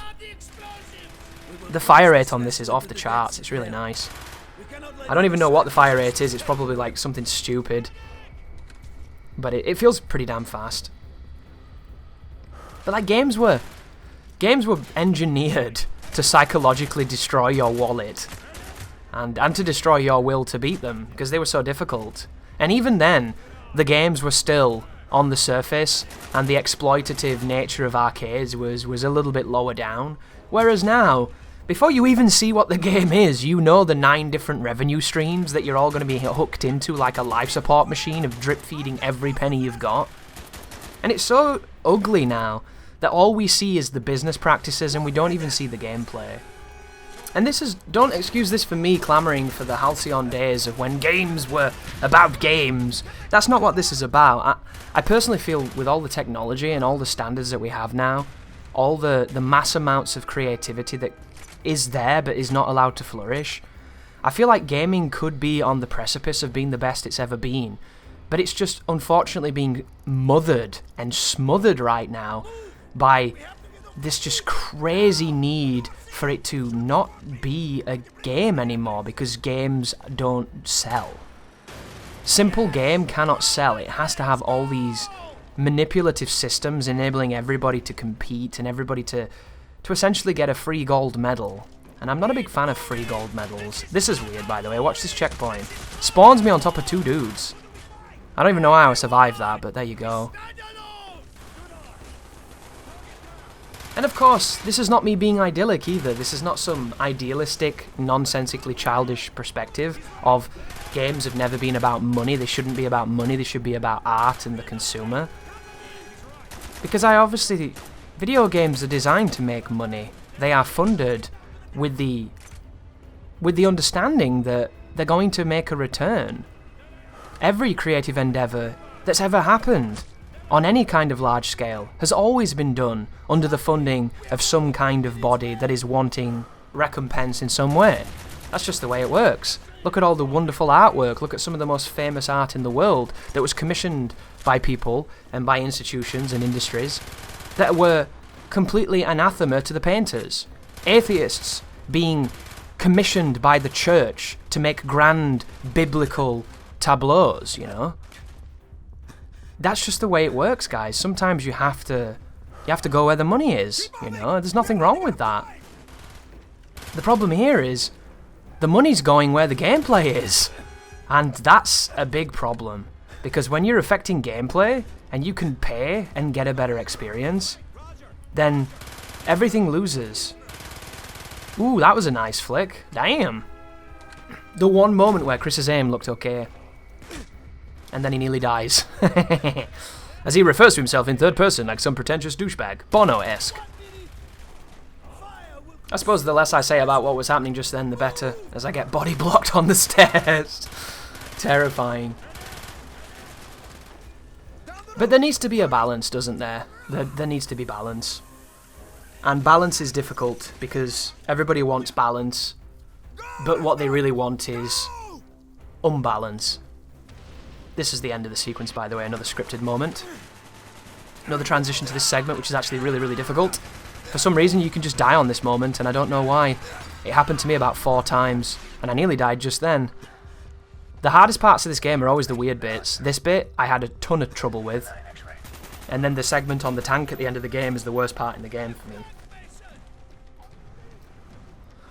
The fire rate on this is off the charts, it's really nice. I don't even know what the fire rate is, it's probably like something stupid. But it feels pretty damn fast. But like games were engineered to psychologically destroy your wallet. And to destroy your will to beat them, because they were so difficult. And even then, the games were still on the surface, and the exploitative nature of arcades was a little bit lower down. Whereas now, before you even see what the game is, you know the 9 different revenue streams that you're all going to be hooked into like a life support machine of drip feeding every penny you've got. And it's so ugly now that all we see is the business practices and we don't even see the gameplay. And this is, don't excuse this for me clamouring for the halcyon days of when games were about games. That's not what this is about. I personally feel with all the technology and all the standards that we have now, all the mass amounts of creativity that is there but is not allowed to flourish, I feel like gaming could be on the precipice of being the best it's ever been. But it's just unfortunately being mothered and smothered right now by this just crazy need for it to not be a game anymore because games don't sell. Simple game cannot sell. It has to have all these manipulative systems enabling everybody to compete and everybody to essentially get a free gold medal. And I'm not a big fan of free gold medals. This is weird, by the way. Watch this checkpoint. Spawns me on top of 2 dudes. I don't even know how I survived that, but there you go. And of course, this is not me being idyllic either. This is not some idealistic, nonsensically childish perspective of games have never been about money. They shouldn't be about money. They should be about art and the consumer. Because video games are designed to make money. They are funded with the understanding that they're going to make a return. Every creative endeavour that's ever happened on any kind of large scale has always been done under the funding of some kind of body that is wanting recompense in some way. That's just the way it works. Look at all the wonderful artwork. Look at some of the most famous art in the world that was commissioned by people and by institutions and industries that were completely anathema to the painters. Atheists being commissioned by the church to make grand biblical tableaus, you know? That's just the way it works, guys. Sometimes you have to go where the money is, you know? There's nothing wrong with that. The problem here is the money's going where the gameplay is. And that's a big problem. Because when you're affecting gameplay and you can pay and get a better experience, then everything loses. Ooh, that was a nice flick. Damn. The one moment where Chris's aim looked okay. And then he nearly dies. As he refers to himself in third person like some pretentious douchebag. Bono-esque. I suppose the less I say about what was happening just then, the better, as I get body blocked on the stairs. Terrifying. But there needs to be a balance, doesn't there? There needs to be balance. And balance is difficult, because everybody wants balance, but what they really want is unbalance. This is the end of the sequence, by the way, another scripted moment. Another transition to this segment, which is actually really, really difficult. For some reason, you can just die on this moment, and I don't know why. It happened to me about 4 times, and I nearly died just then. The hardest parts of this game are always the weird bits. This bit, I had a ton of trouble with. And then the segment on the tank at the end of the game is the worst part in the game for me.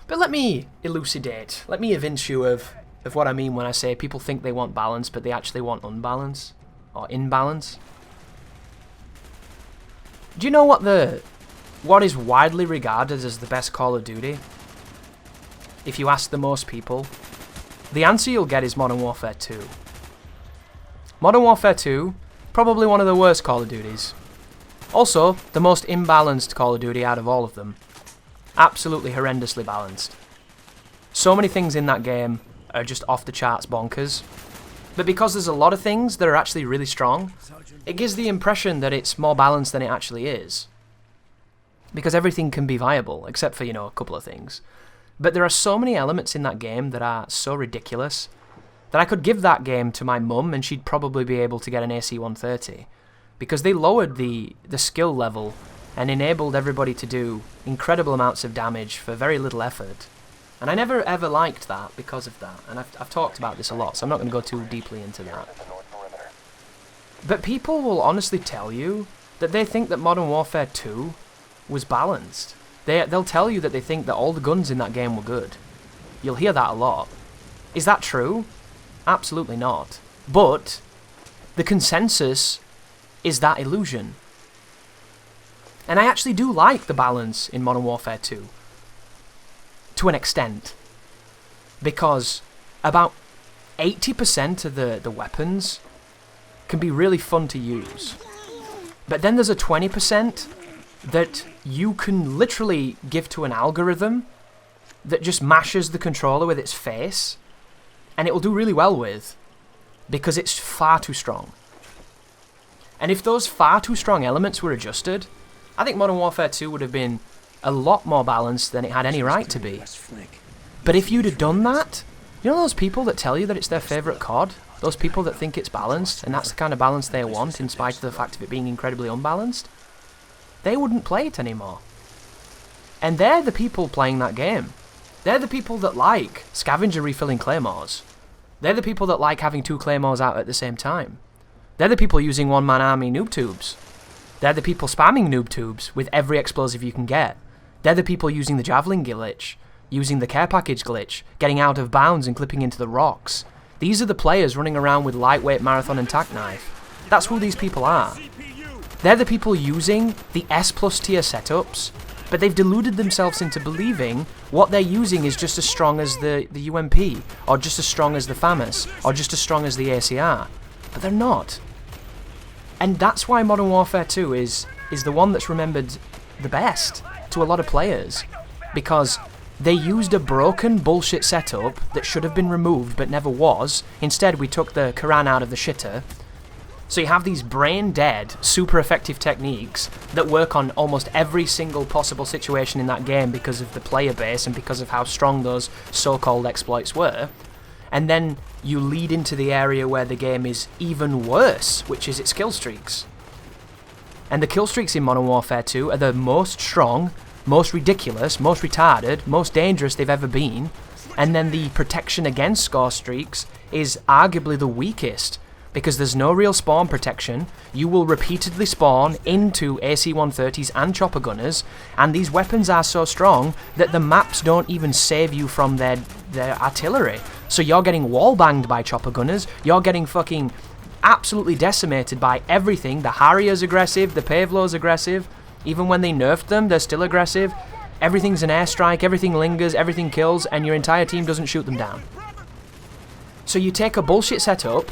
But let me elucidate. Let me evince you of what I mean when I say people think they want balance, but they actually want unbalance. Or imbalance. Do you know what is widely regarded as the best Call of Duty? If you ask the most people, the answer you'll get is Modern Warfare 2. Modern Warfare 2, probably one of the worst Call of Duties. Also, the most imbalanced Call of Duty out of all of them. Absolutely horrendously balanced. So many things in that game are just off the charts bonkers. But because there's a lot of things that are actually really strong, it gives the impression that it's more balanced than it actually is. Because everything can be viable, except for, you know, a couple of things. But there are so many elements in that game that are so ridiculous that I could give that game to my mum and she'd probably be able to get an AC-130. Because they lowered the skill level and enabled everybody to do incredible amounts of damage for very little effort. And I never ever liked that because of that. And I've talked about this a lot, so I'm not going to go too deeply into that. But people will honestly tell you that they think that Modern Warfare 2 was balanced. They'll tell you that they think that all the guns in that game were good. You'll hear that a lot. Is that true? Absolutely not. But the consensus is that illusion. And I actually do like the balance in Modern Warfare 2. To an extent. Because about 80% of the weapons can be really fun to use. But then there's a 20% that you can literally give to an algorithm that just mashes the controller with its face, and it will do really well with, because it's far too strong. And if those far too strong elements were adjusted, I think Modern Warfare 2 would have been a lot more balanced than it had any right to be. But if you'd have done that, you know those people that tell you that it's their favourite COD? Those people that think it's balanced, and that's the kind of balance they want, in spite of the fact of it being incredibly unbalanced? They wouldn't play it anymore. And they're the people playing that game. They're the people that like scavenger refilling claymores. They're the people that like having 2 claymores out at the same time. They're the people using one-man army noob tubes. They're the people spamming noob tubes with every explosive you can get. They're the people using the javelin glitch, using the care package glitch, getting out of bounds and clipping into the rocks. These are the players running around with lightweight marathon and tac knife. That's who these people are. They're the people using the S+ tier setups, but they've deluded themselves into believing what they're using is just as strong as the UMP, or just as strong as the FAMAS, or just as strong as the ACR. But they're not. And that's why Modern Warfare 2 is the one that's remembered the best to a lot of players. Because they used a broken bullshit setup that should have been removed but never was. Instead, we took the Quran out of the shitter. So you have these brain-dead, super effective techniques that work on almost every single possible situation in that game because of the player base and because of how strong those so-called exploits were. And then you lead into the area where the game is even worse, which is its kill streaks. And the kill streaks in Modern Warfare 2 are the most strong, most ridiculous, most retarded, most dangerous they've ever been, and then the protection against score streaks is arguably the weakest, because there's no real spawn protection. You will repeatedly spawn into AC-130s and chopper gunners, and these weapons are so strong that the maps don't even save you from their artillery. So you're getting wall banged by chopper gunners, you're getting fucking absolutely decimated by everything. The Harrier's aggressive, the Pavlov's aggressive, even when they nerfed them, they're still aggressive. Everything's an airstrike, everything lingers, everything kills, and your entire team doesn't shoot them down. So you take a bullshit setup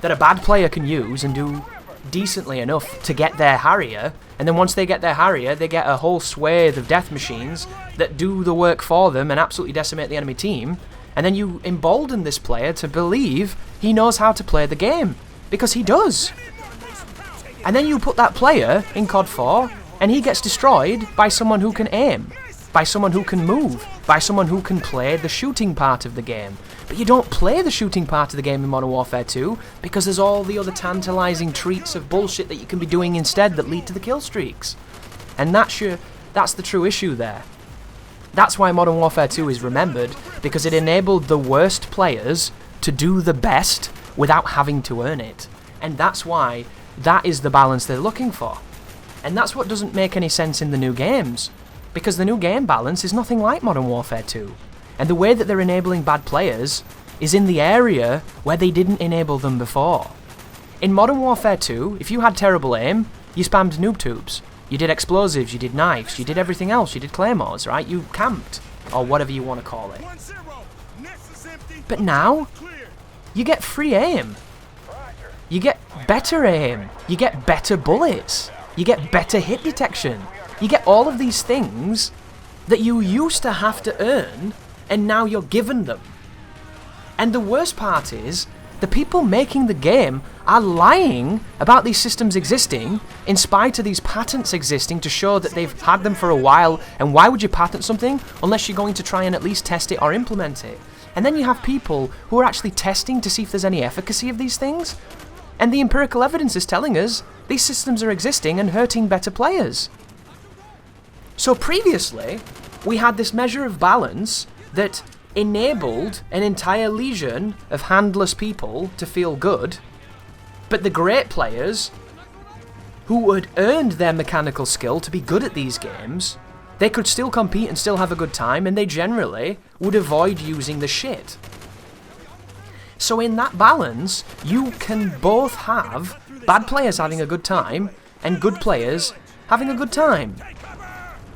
that a bad player can use and do decently enough to get their Harrier, and then once they get their Harrier, they get a whole swathe of death machines that do the work for them and absolutely decimate the enemy team, and then you embolden this player to believe he knows how to play the game, because he does. And then you put that player in COD 4, and he gets destroyed by someone who can aim, by someone who can move, by someone who can play the shooting part of the game. But you don't play the shooting part of the game in Modern Warfare 2 because there's all the other tantalising treats of bullshit that you can be doing instead that lead to the kill streaks. And that's the true issue there. That's why Modern Warfare 2 is remembered, because it enabled the worst players to do the best without having to earn it. And that's why that is the balance they're looking for. And that's what doesn't make any sense in the new games, because the new game balance is nothing like Modern Warfare 2. And the way that they're enabling bad players is in the area where they didn't enable them before. In Modern Warfare 2, if you had terrible aim, you spammed noob tubes. You did explosives, you did knives, you did everything else, you did claymores, right? You camped, or whatever you want to call it. But now, you get free aim. You get better aim. You get better bullets. You get better hit detection. You get all of these things that you used to have to earn, and now you're given them. And the worst part is, the people making the game are lying about these systems existing in spite of these patents existing to show that they've had them for a while, and why would you patent something unless you're going to try and at least test it or implement it? And then you have people who are actually testing to see if there's any efficacy of these things, and the empirical evidence is telling us these systems are existing and hurting better players. So previously, we had this measure of balance that enabled an entire legion of handless people to feel good, but the great players who had earned their mechanical skill to be good at these games, they could still compete and still have a good time, and they generally would avoid using the shit. So in that balance, you can both have bad players having a good time and good players having a good time.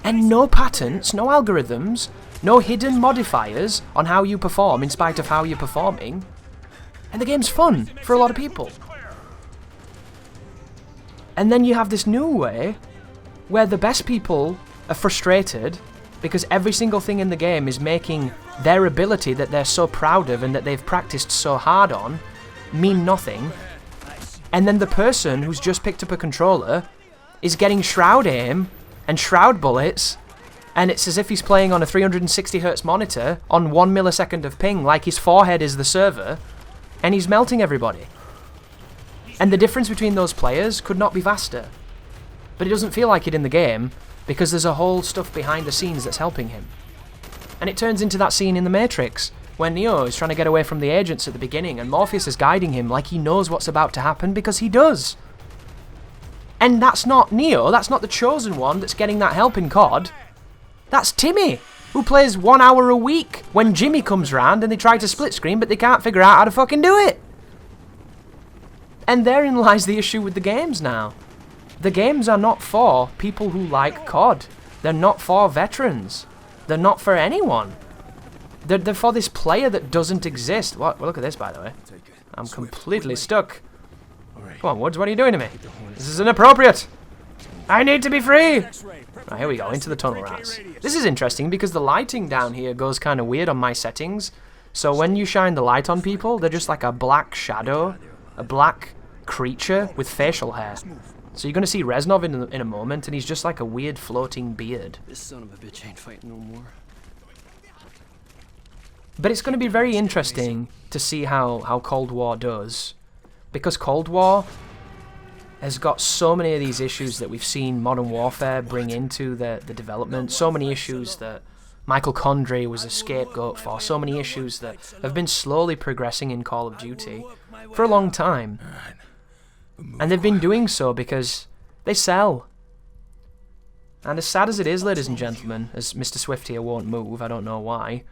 And no patents, no algorithms, no hidden modifiers on how you perform in spite of how you're performing. And the game's fun for a lot of people. And then you have this new way where the best people are frustrated because every single thing in the game is making their ability that they're so proud of and that they've practiced so hard on mean nothing. And then the person who's just picked up a controller is getting shroud aim and shroud bullets, and it's as if he's playing on a 360Hz monitor on 1 millisecond of ping, like his forehead is the server, and he's melting everybody. And the difference between those players could not be vaster. But it doesn't feel like it in the game, because there's a whole stuff behind the scenes that's helping him. And it turns into that scene in The Matrix, where Neo is trying to get away from the agents at the beginning, and Morpheus is guiding him like he knows what's about to happen, because he does. And that's not Neo, that's not the chosen one that's getting that help in COD. That's Timmy, who plays 1 hour a week when Jimmy comes round and they try to split screen but they can't figure out how to fucking do it. And therein lies the issue with the games now. The games are not for people who like COD. They're not for veterans. They're not for anyone. They're for this player that doesn't exist. What? Well, look at this, by the way. I'm completely stuck. Come on, Woods, what are you doing to me? This is inappropriate. I need to be free. Right, here we go, into the tunnel rats. This is interesting because the lighting down here goes kind of weird on my settings. So when you shine the light on people, they're just like a black shadow, a black creature with facial hair. So you're going to see Reznov in a moment, and he's just like a weird floating beard. This son of a bitch ain't fighting no more. But it's going to be very interesting to see how Cold War does. Because Cold War, has got so many of these issues that we've seen Modern Warfare bring into the development, so many issues that Michael Condrey was a scapegoat for, so many issues that have been slowly progressing in Call of Duty for a long time. And they've been doing so because they sell. And as sad as it is, ladies and gentlemen, as Mr. Swift here won't move, I don't know why,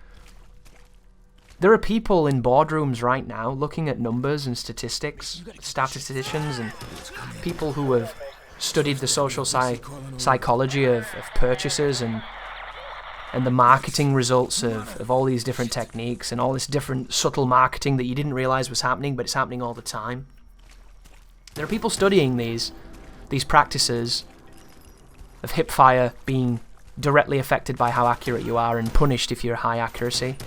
there are people in boardrooms right now looking at numbers and statistics, statisticians and people who have studied the social psychology of purchases and the marketing results of all these different techniques and all this different subtle marketing that you didn't realize was happening, but it's happening all the time. There are people studying these practices of hipfire being directly affected by how accurate you are and punished if you're high accuracy.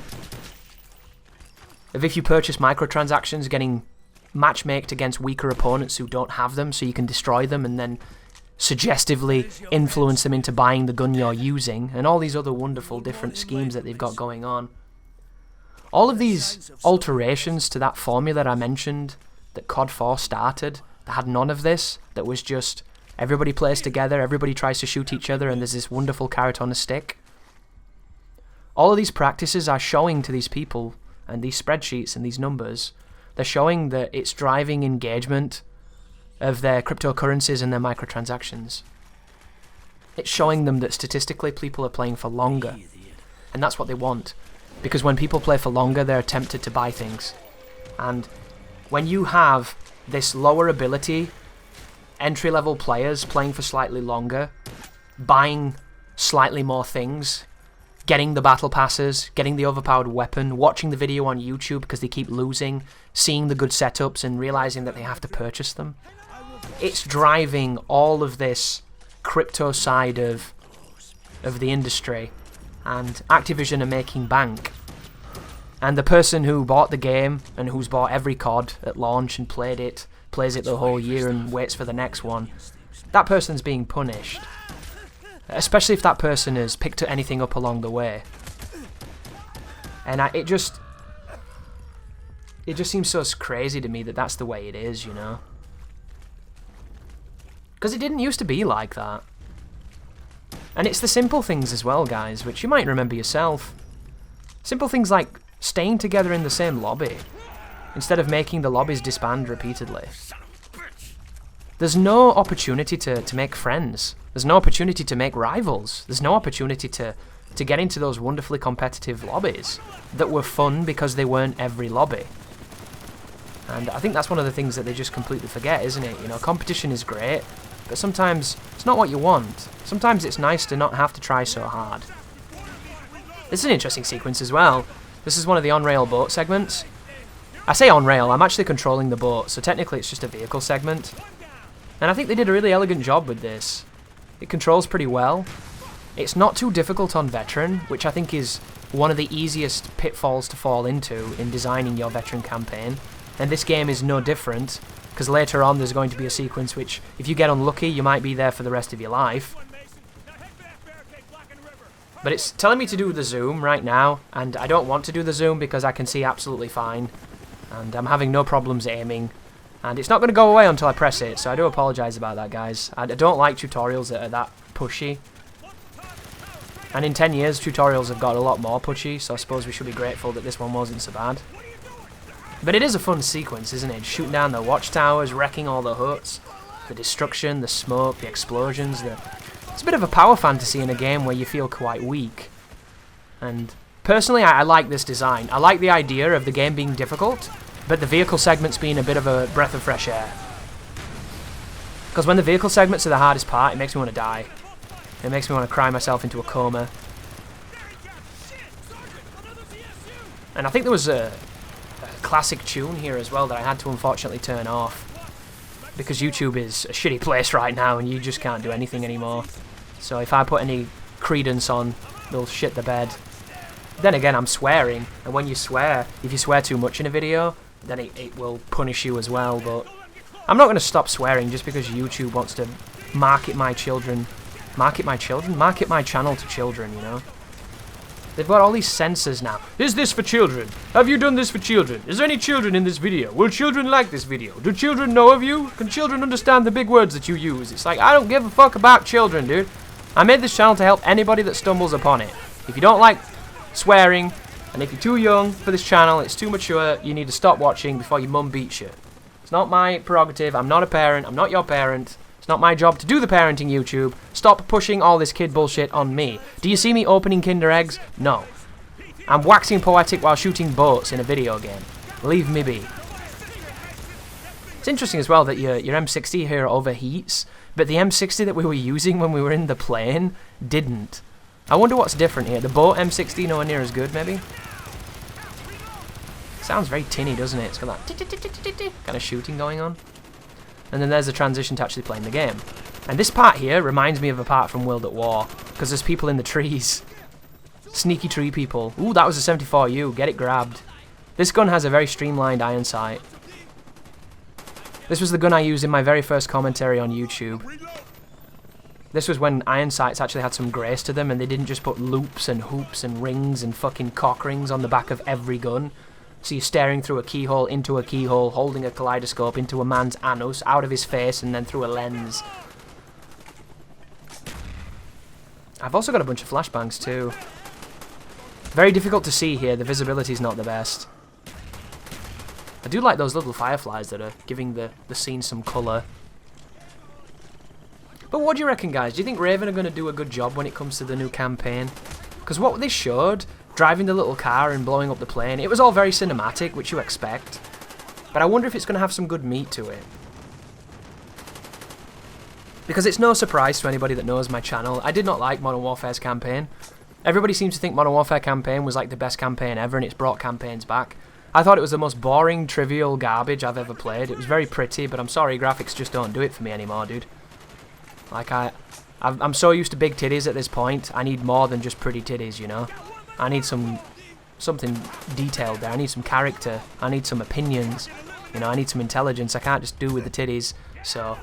Of if you purchase microtransactions, getting matchmaked against weaker opponents who don't have them so you can destroy them and then suggestively influence them into buying the gun you're using, and all these other wonderful different schemes that they've got going on. All of these alterations to that formula I mentioned that COD 4 started, that had none of this, that was just everybody plays together, everybody tries to shoot each other, and there's this wonderful carrot on a stick. All of these practices are showing to these people, and these spreadsheets and these numbers, they're showing that it's driving engagement of their cryptocurrencies and their microtransactions. It's showing them that statistically people are playing for longer, and that's what they want, because when people play for longer, they're tempted to buy things. And when you have this lower ability, entry-level players playing for slightly longer, buying slightly more things, getting the battle passes, getting the overpowered weapon, watching the video on YouTube because they keep losing, seeing the good setups and realizing that they have to purchase them. It's driving all of this crypto side of the industry, and Activision are making bank. And the person who bought the game and who's bought every COD at launch and plays it the whole year and waits for the next one, that person's being punished. Especially if that person has picked anything up along the way. And it just seems so crazy to me that that's the way it is, you know? Because it didn't used to be like that. And it's the simple things as well, guys, which you might remember yourself. Simple things like staying together in the same lobby, instead of making the lobbies disband repeatedly. There's no opportunity to make friends. There's no opportunity to make rivals. There's no opportunity to get into those wonderfully competitive lobbies that were fun because they weren't every lobby. And I think that's one of the things that they just completely forget, isn't it? You know, competition is great, but sometimes it's not what you want. Sometimes it's nice to not have to try so hard. This is an interesting sequence as well. This is one of the on-rail boat segments. I say on-rail, I'm actually controlling the boat, so technically it's just a vehicle segment. And I think they did a really elegant job with this. It controls pretty well. It's not too difficult on veteran, which I think is one of the easiest pitfalls to fall into in designing your veteran campaign. And this game is no different, because later on there's going to be a sequence which, if you get unlucky, you might be there for the rest of your life. But it's telling me to do the zoom right now, and I don't want to do the zoom because I can see absolutely fine. And I'm having no problems aiming. And it's not going to go away until I press it, so I do apologise about that, guys. I don't like tutorials that are that pushy. And in 10 years, tutorials have got a lot more pushy, so I suppose we should be grateful that this one wasn't so bad. But it is a fun sequence, isn't it? Shooting down the watchtowers, wrecking all the huts, the destruction, the smoke, the explosions. It's a bit of a power fantasy in a game where you feel quite weak. And personally, I like this design. I like the idea of the game being difficult, but the vehicle segments being a bit of a breath of fresh air. Because when the vehicle segments are the hardest part, it makes me want to die. It makes me want to cry myself into a coma. And I think there was a classic tune here as well that I had to unfortunately turn off. Because YouTube is a shitty place right now and you just can't do anything anymore. So if I put any credence on, they'll shit the bed. Then again, I'm swearing, and when you swear, if you swear too much in a video, then it will punish you as well, but I'm not going to stop swearing just because YouTube wants to market my channel to children, you know? They've got all these sensors now. Is this for children? Have you done this for children? Is there any children in this video? Will children like this video? Do children know of you? Can children understand the big words that you use? It's like, I don't give a fuck about children, dude. I made this channel to help anybody that stumbles upon it. If you don't like swearing, and if you're too young for this channel, it's too mature, you need to stop watching before your mum beats you. It's not my prerogative. I'm not a parent. I'm not your parent. It's not my job to do the parenting, YouTube. Stop pushing all this kid bullshit on me. Do you see me opening Kinder Eggs? No. I'm waxing poetic while shooting boats in a video game. Leave me be. It's interesting as well that your M60 here overheats, but the M60 that we were using when we were in the plane didn't. I wonder what's different here. The boat M60 nowhere near as good, maybe? Sounds very tinny, doesn't it? It's got that kind of shooting going on. And then there's the transition to actually playing the game. And this part here reminds me of a part from World at War, because there's people in the trees. Sneaky tree people. Ooh, that was a 74U. Get it grabbed. This gun has a very streamlined iron sight. This was the gun I used in my very first commentary on YouTube. This was when iron sights actually had some grace to them, and they didn't just put loops and hoops and rings and fucking cock rings on the back of every gun. So you're staring through a keyhole into a keyhole, holding a kaleidoscope into a man's anus, out of his face, and then through a lens. I've also got a bunch of flashbangs too. Very difficult to see here, the visibility's not the best. I do like those little fireflies that are giving the scene some colour. But what do you reckon, guys? Do you think Raven are going to do a good job when it comes to the new campaign? Because what they showed, driving the little car and blowing up the plane, it was all very cinematic, which you expect. But I wonder if it's going to have some good meat to it. Because it's no surprise to anybody that knows my channel, I did not like Modern Warfare's campaign. Everybody seems to think Modern Warfare campaign was like the best campaign ever, and it's brought campaigns back. I thought it was the most boring, trivial garbage I've ever played. It was very pretty, but I'm sorry, graphics just don't do it for me anymore, dude. Like, I'm so used to big titties at this point, I need more than just pretty titties, you know? I need something detailed there. I need some character. I need some opinions. You know, I need some intelligence. I can't just do with the titties. So,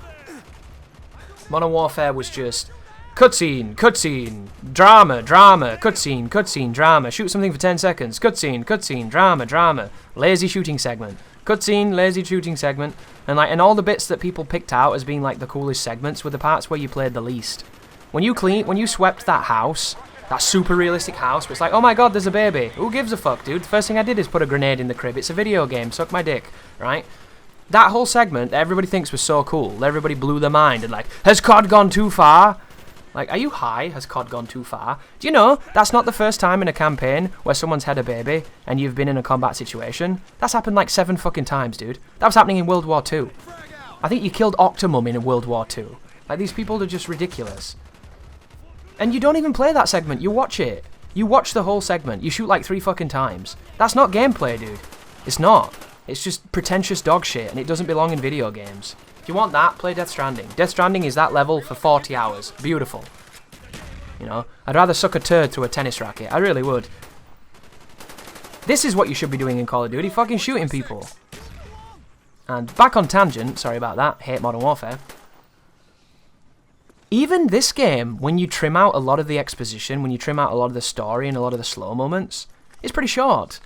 Modern Warfare was just cutscene, cutscene, drama, drama, cutscene, cutscene, drama. Shoot something for 10 seconds. Cutscene, cutscene, drama, drama. Lazy shooting segment. Cutscene, lazy shooting segment. And all the bits that people picked out as being like the coolest segments were the parts where you played the least. When you swept that house, that super realistic house, where it's like, oh my god, there's a baby. Who gives a fuck, dude? The first thing I did is put a grenade in the crib. It's a video game. Suck my dick, right? That whole segment, everybody thinks was so cool. Everybody blew their mind and like, has COD gone too far? Like, are you high? Has COD gone too far? Do you know, that's not the first time in a campaign where someone's had a baby and you've been in a combat situation. That's happened like 7 fucking times, dude. That was happening in World War II. I think you killed Octomum in World War II. Like, these people are just ridiculous. And you don't even play that segment, you watch it. You watch the whole segment, you shoot like 3 fucking times. That's not gameplay, dude. It's not. It's just pretentious dog shit, and it doesn't belong in video games. If you want that, play Death Stranding. Death Stranding is that level for 40 hours. Beautiful. You know, I'd rather suck a turd through a tennis racket. I really would. This is what you should be doing in Call of Duty, fucking shooting people. And back on tangent, sorry about that, hate Modern Warfare. Even this game, when you trim out a lot of the exposition, when you trim out a lot of the story and a lot of the slow moments, it's pretty short.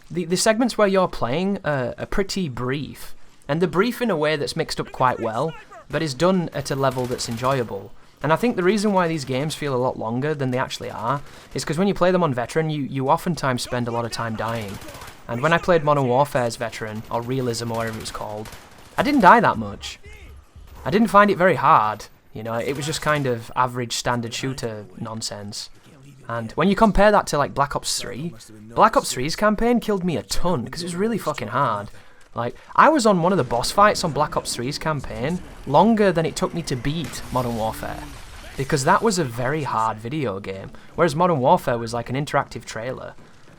The segments where you're playing are pretty brief. And they're brief in a way that's mixed up quite well, but is done at a level that's enjoyable. And I think the reason why these games feel a lot longer than they actually are is because when you play them on Veteran, you oftentimes spend a lot of time dying. And when I played Modern Warfare's Veteran, or Realism or whatever it was called, I didn't die that much. I didn't find it very hard. You know, it was just kind of average standard shooter nonsense. And when you compare that to like Black Ops 3, Black Ops 3's campaign killed me a ton because it was really fucking hard. Like, I was on one of the boss fights on Black Ops 3's campaign longer than it took me to beat Modern Warfare. Because that was a very hard video game, whereas Modern Warfare was like an interactive trailer.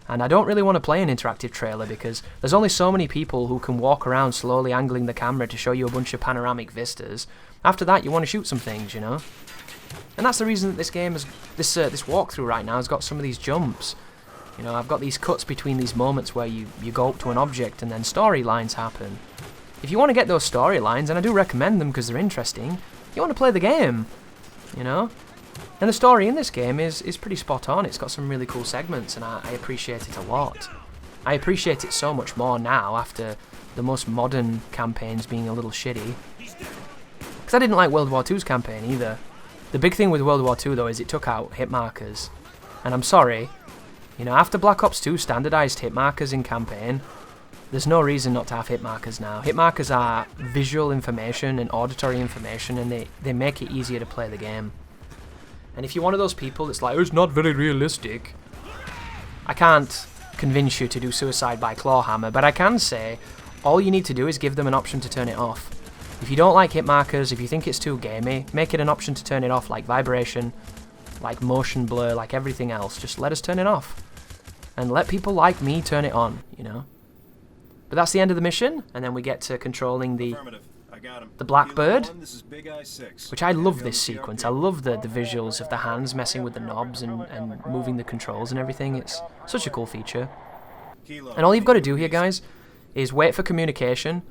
And I don't really want to play an interactive trailer because there's only so many people who can walk around slowly angling the camera to show you a bunch of panoramic vistas. After that, you want to shoot some things, you know? And that's the reason that this game has, this walkthrough right now has got some of these jumps. You know, I've got these cuts between these moments where you go up to an object and then storylines happen. If you want to get those storylines, and I do recommend them because they're interesting, you want to play the game, you know? And the story in this game is pretty spot on. It's got some really cool segments, and I appreciate it a lot. I appreciate it so much more now after the most modern campaigns being a little shitty. Because I didn't like World War II's campaign either. The big thing with World War II though is it took out hit markers. And I'm sorry, you know, after Black Ops 2 standardized hit markers in campaign, there's no reason not to have hit markers now. Hit markers are visual information and auditory information, and they make it easier to play the game. And if you're one of those people that's like, oh, it's not very realistic, I can't convince you to do suicide by clawhammer, but I can say all you need to do is give them an option to turn it off. If you don't like hit markers, if you think it's too gamey, make it an option to turn it off, like vibration, like motion blur, like everything else. Just let us turn it off. And let people like me turn it on, you know. But that's the end of the mission, and then we get to controlling the Blackbird, which I love this sequence. I love the visuals of the hands messing with the knobs and moving the controls and everything. It's such a cool feature. And all you've got to do here, guys, is wait for communication.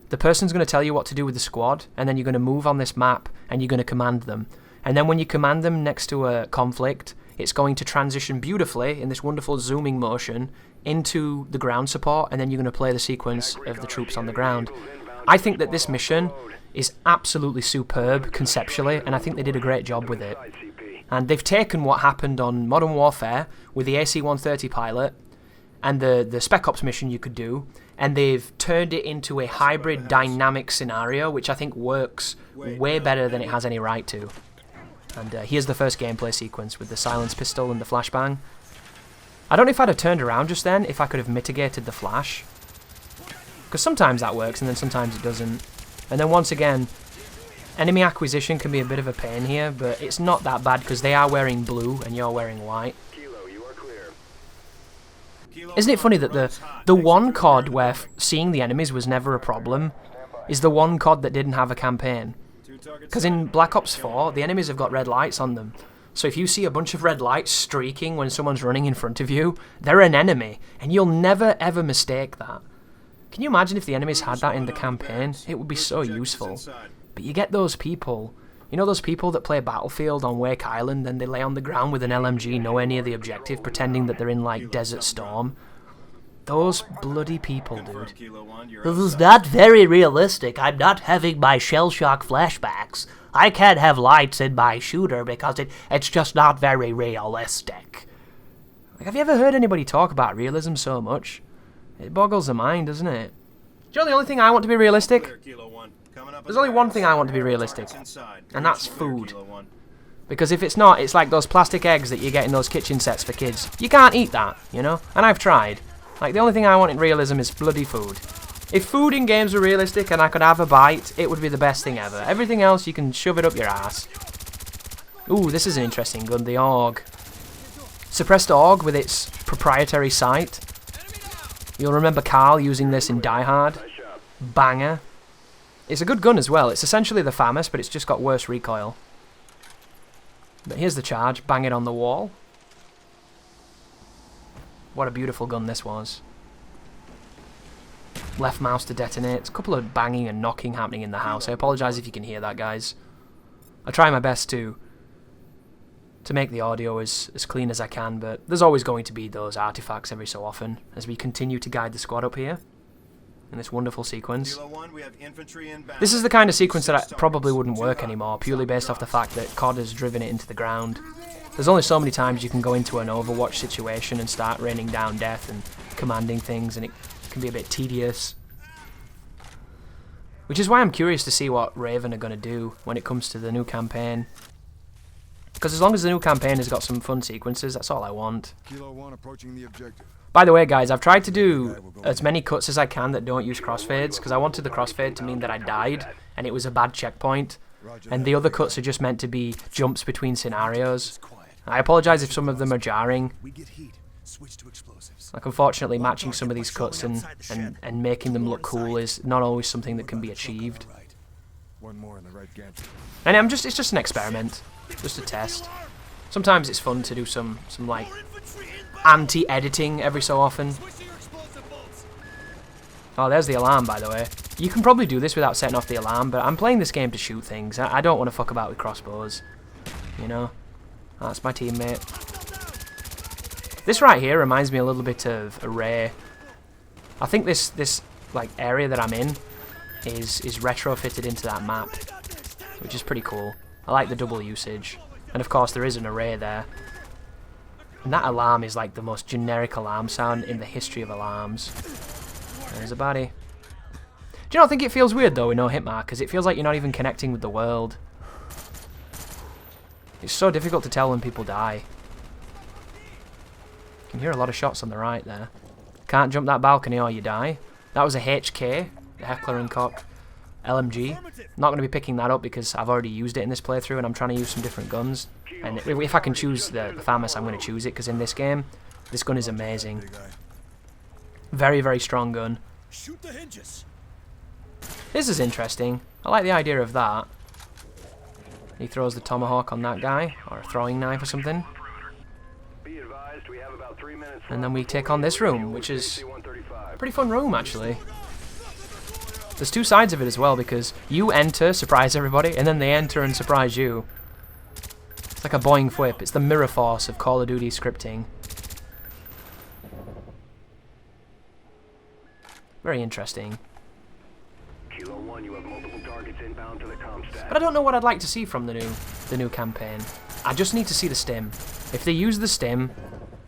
The person's going to tell you what to do with the squad, and then you're going to move on this map, and you're going to command them. And then when you command them next to a conflict, it's going to transition beautifully in this wonderful zooming motion into the ground support, and then you're going to play the sequence of the troops on the ground. I think that this mission is absolutely superb conceptually, and I think they did a great job with it. And they've taken what happened on Modern Warfare with the AC-130 pilot and the Spec Ops mission you could do, and they've turned it into a hybrid dynamic scenario, which I think works way better than it has any right to. And here's the first gameplay sequence with the silence pistol and the flashbang. I don't know if I'd have turned around just then, if I could have mitigated the flash. Because sometimes that works, and then sometimes it doesn't. And then once again, enemy acquisition can be a bit of a pain here, but it's not that bad because they are wearing blue and you're wearing white. Isn't it funny that the one COD where seeing the enemies was never a problem is the one COD that didn't have a campaign? Because in Black Ops 4, the enemies have got red lights on them. So if you see a bunch of red lights streaking when someone's running in front of you, they're an enemy, and you'll never ever mistake that. Can you imagine if the enemies had that in the campaign? It would be so useful. But you get those people, you know those people that play Battlefield on Wake Island and they lay on the ground with an LMG nowhere near the objective, pretending that they're in like Desert Storm? Those bloody people, dude. This is not very realistic. I'm not having my shell shock flashbacks. I can't have lights in my shooter because it's just not very realistic. Like, have you ever heard anybody talk about realism so much? It boggles the mind, doesn't it? Do you know the only thing I want to be realistic? There's only one thing I want to be realistic, and that's food. Because if it's not, it's like those plastic eggs that you get in those kitchen sets for kids. You can't eat that, you know? And I've tried. Like, the only thing I want in realism is bloody food. If food in games were realistic and I could have a bite, it would be the best thing ever. Everything else, you can shove it up your ass. Ooh, this is an interesting gun, the AUG. Suppressed AUG with its proprietary sight. You'll remember Carl using this in Die Hard. Banger. It's a good gun as well. It's essentially the FAMAS, but it's just got worse recoil. But here's the charge. Bang it on the wall. What a beautiful gun this was. Left mouse to detonate. It's a couple of banging and knocking happening in the house. I apologise if you can hear that, guys. I try my best to make the audio as clean as I can, but there's always going to be those artifacts every so often as we continue to guide the squad up here in this wonderful sequence. This is the kind of sequence that probably wouldn't work anymore, purely based off the fact that COD has driven it into the ground. There's only so many times you can go into an Overwatch situation and start raining down death and commanding things, and it can be a bit tedious. Which is why I'm curious to see what Raven are going to do when it comes to the new campaign. Because as long as the new campaign has got some fun sequences, that's all I want. By the way, guys, I've tried to do as many cuts as I can that don't use crossfades, because I wanted the crossfade to mean that I died, and it was a bad checkpoint. And the other cuts are just meant to be jumps between scenarios. I apologise if some of them are jarring. Like, unfortunately, matching some of these cuts and making them look cool is not always something that can be achieved. And it's just an experiment, just a test. Sometimes it's fun to do some like anti-editing every so often. Oh, there's the alarm, by the way. You can probably do this without setting off the alarm, but I'm playing this game to shoot things. I don't want to fuck about with crossbows, you know? That's my teammate. This right here reminds me a little bit of Array. I think this like area that I'm in is retrofitted into that map, which is pretty cool. I like the double usage. And of course there is an array there. And that alarm is like the most generic alarm sound in the history of alarms. There's a baddie. Do you not think it feels weird though with no hit markers? It feels like you're not even connecting with the world. It's so difficult to tell when people die. You can hear a lot of shots on the right there. Can't jump that balcony or you die. That was a HK, the Heckler and Koch LMG. Not going to be picking that up because I've already used it in this playthrough and I'm trying to use some different guns. And if I can choose the FAMAS, I'm going to choose it because in this game, this gun is amazing. Very, very strong gun. Shoot the hinges. This is interesting. I like the idea of that. He throws the tomahawk on that guy, or a throwing knife or something. And then we take on this room, which is a pretty fun room actually. There's two sides of it as well, because you enter, surprise everybody, and then they enter and surprise you. It's like a boing whip. It's the mirror force of Call of Duty scripting. Very interesting. Kilo 1, you have multiple targets inbound to the comm stack. But I don't know what I'd like to see from the new campaign. I just need to see the stim. If they use the stim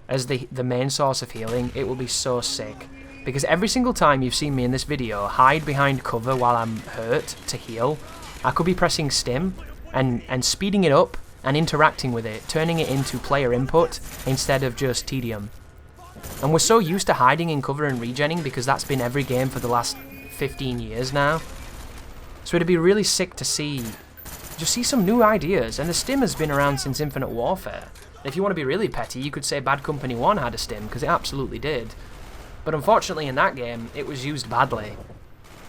as the main source of healing, it will be so sick. Because every single time you've seen me in this video hide behind cover while I'm hurt to heal, I could be pressing stim and speeding it up and interacting with it, turning it into player input instead of just tedium. And we're so used to hiding in cover and regenning because that's been every game for the last 15 years now. So it'd be really sick to see some new ideas. And the stim has been around since Infinite Warfare. If you want to be really petty, you could say Bad Company 1 had a stim, because it absolutely did. But unfortunately in that game, it was used badly.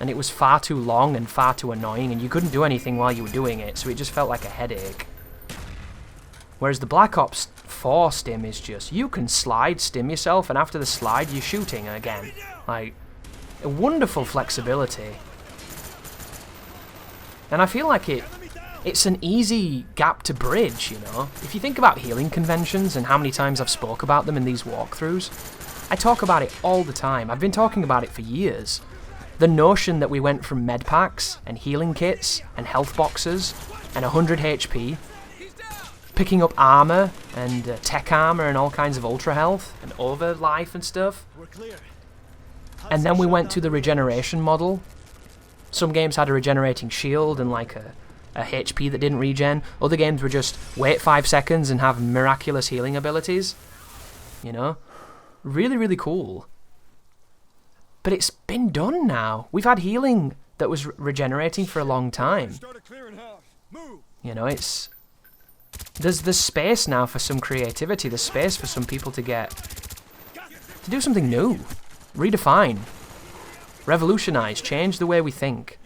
And it was far too long and far too annoying, and you couldn't do anything while you were doing it, so it just felt like a headache. Whereas the Black Ops 4 stim is just, you can slide, stim yourself, and after the slide, you're shooting again. Like, a wonderful flexibility. And I feel like it's an easy gap to bridge, you know? If you think about healing conventions and how many times I've spoke about them in these walkthroughs, I talk about it all the time. I've been talking about it for years. The notion that we went from med packs and healing kits and health boxes and 100 HP, picking up armor and tech armor and all kinds of ultra health and over life and stuff. And then we went to the regeneration model. Some games had a regenerating shield and like a HP that didn't regen. Other games were just wait 5 seconds and have miraculous healing abilities. You know? Really, really cool. But it's been done now. We've had healing that was regenerating for a long time. You know, it's... There's space now for some creativity. There's space for some people to do something new. Redefine. Revolutionize. Change the way we think.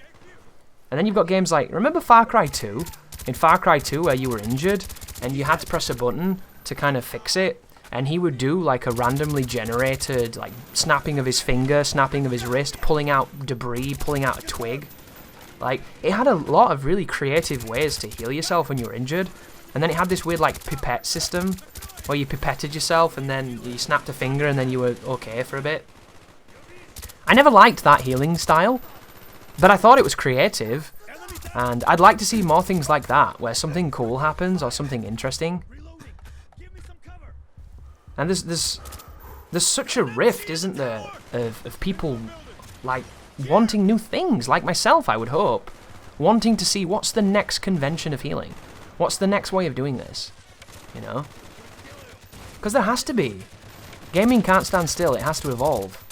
And then you've got games like... Remember Far Cry 2? In Far Cry 2 where you were injured and you had to press a button to kind of fix it. And he would do like a randomly generated, like snapping of his finger, snapping of his wrist, pulling out debris, pulling out a twig. Like, it had a lot of really creative ways to heal yourself when you were injured. And then it had this weird like pipette system where you pipetted yourself and then you snapped a finger and then you were okay for a bit. I never liked that healing style, but I thought it was creative. And I'd like to see more things like that, where something cool happens or something interesting. And there's such a rift, isn't there, of people like wanting new things, like myself, I would hope, wanting to see what's the next convention of healing, what's the next way of doing this, you know? Because there has to be. Gaming can't stand still; it has to evolve.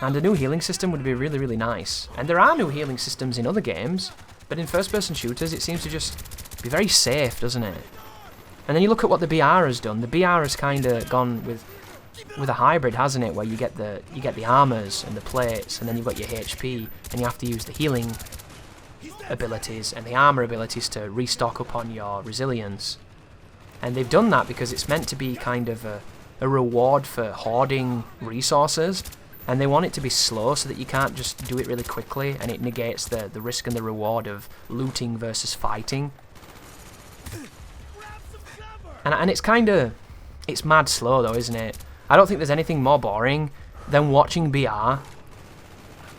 And a new healing system would be really, really nice. And there are new healing systems in other games, but in first-person shooters, it seems to just be very safe, doesn't it? And then you look at what the BR has done. The BR has kind of gone with a hybrid, hasn't it? Where you get the armors and the plates, and then you've got your HP, and you have to use the healing abilities and the armor abilities to restock upon your resilience. And they've done that because it's meant to be kind of a reward for hoarding resources, and they want it to be slow so that you can't just do it really quickly, and it negates the risk and the reward of looting versus fighting. And it's kind of... It's mad slow though, isn't it? I don't think there's anything more boring than watching BR,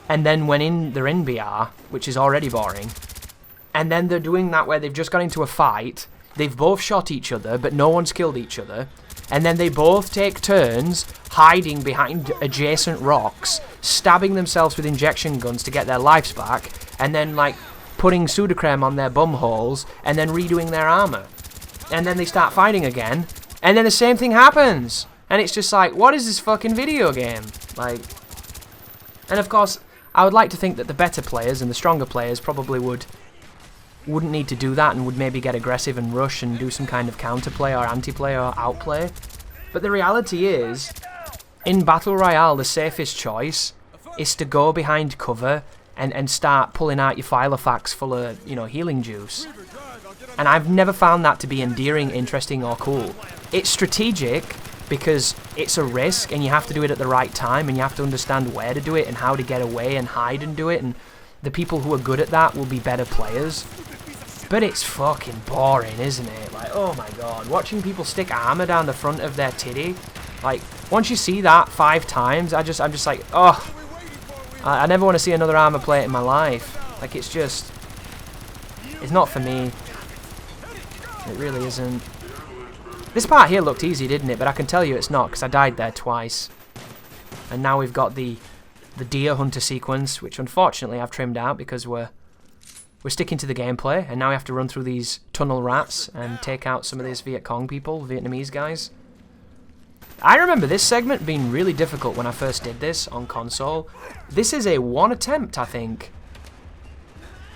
and then when they're in BR, which is already boring, and then they're doing that where they've just got into a fight, they've both shot each other, but no one's killed each other, and then they both take turns hiding behind adjacent rocks, stabbing themselves with injection guns to get their lives back, and then, like, putting Sudocrem on their bum holes, and then redoing their armor. And then they start fighting again, and then the same thing happens! And it's just like, what is this fucking video game? Like, and of course, I would like to think that the better players and the stronger players probably wouldn't need to do that and would maybe get aggressive and rush and do some kind of counterplay or anti-play or outplay. But the reality is, in Battle Royale, the safest choice is to go behind cover and start pulling out your Filofax full of, you know, healing juice. And I've never found that to be endearing, interesting, or cool. It's strategic, because it's a risk and you have to do it at the right time and you have to understand where to do it and how to get away and hide and do it, and the people who are good at that will be better players. But it's fucking boring, isn't it? Like, oh my god, watching people stick armor down the front of their titty, like, once you see that 5 times, I'm just like, oh, I never want to see another armor plate in my life. Like, it's just, it's not for me. It really isn't. This part here looked easy, didn't it? But I can tell you it's not, because I died there twice. And now we've got the deer hunter sequence, which unfortunately I've trimmed out because we're sticking to the gameplay, and now we have to run through these tunnel rats and take out some of these Viet Cong people, Vietnamese guys. I remember this segment being really difficult when I first did this on console. This is a 1 attempt, I think.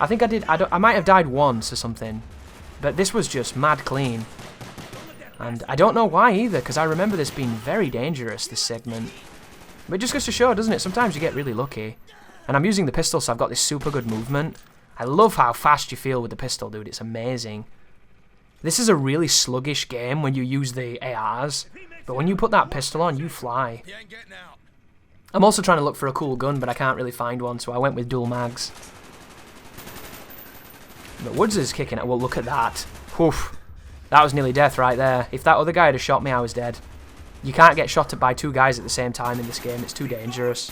I might have died once or something, but this was just mad clean. And I don't know why either, because I remember this being very dangerous, this segment. But it just goes to show, doesn't it? Sometimes you get really lucky. And I'm using the pistol, so I've got this super good movement. I love how fast you feel with the pistol, dude. It's amazing. This is a really sluggish game when you use the ARs. But when you put that pistol on, you fly. I'm also trying to look for a cool gun, but I can't really find one, so I went with dual mags. But Woods is kicking it. Well, look at that. Oof. That was nearly death right there. If that other guy had shot me, I was dead. You can't get shot at by 2 guys at the same time in this game. It's too dangerous.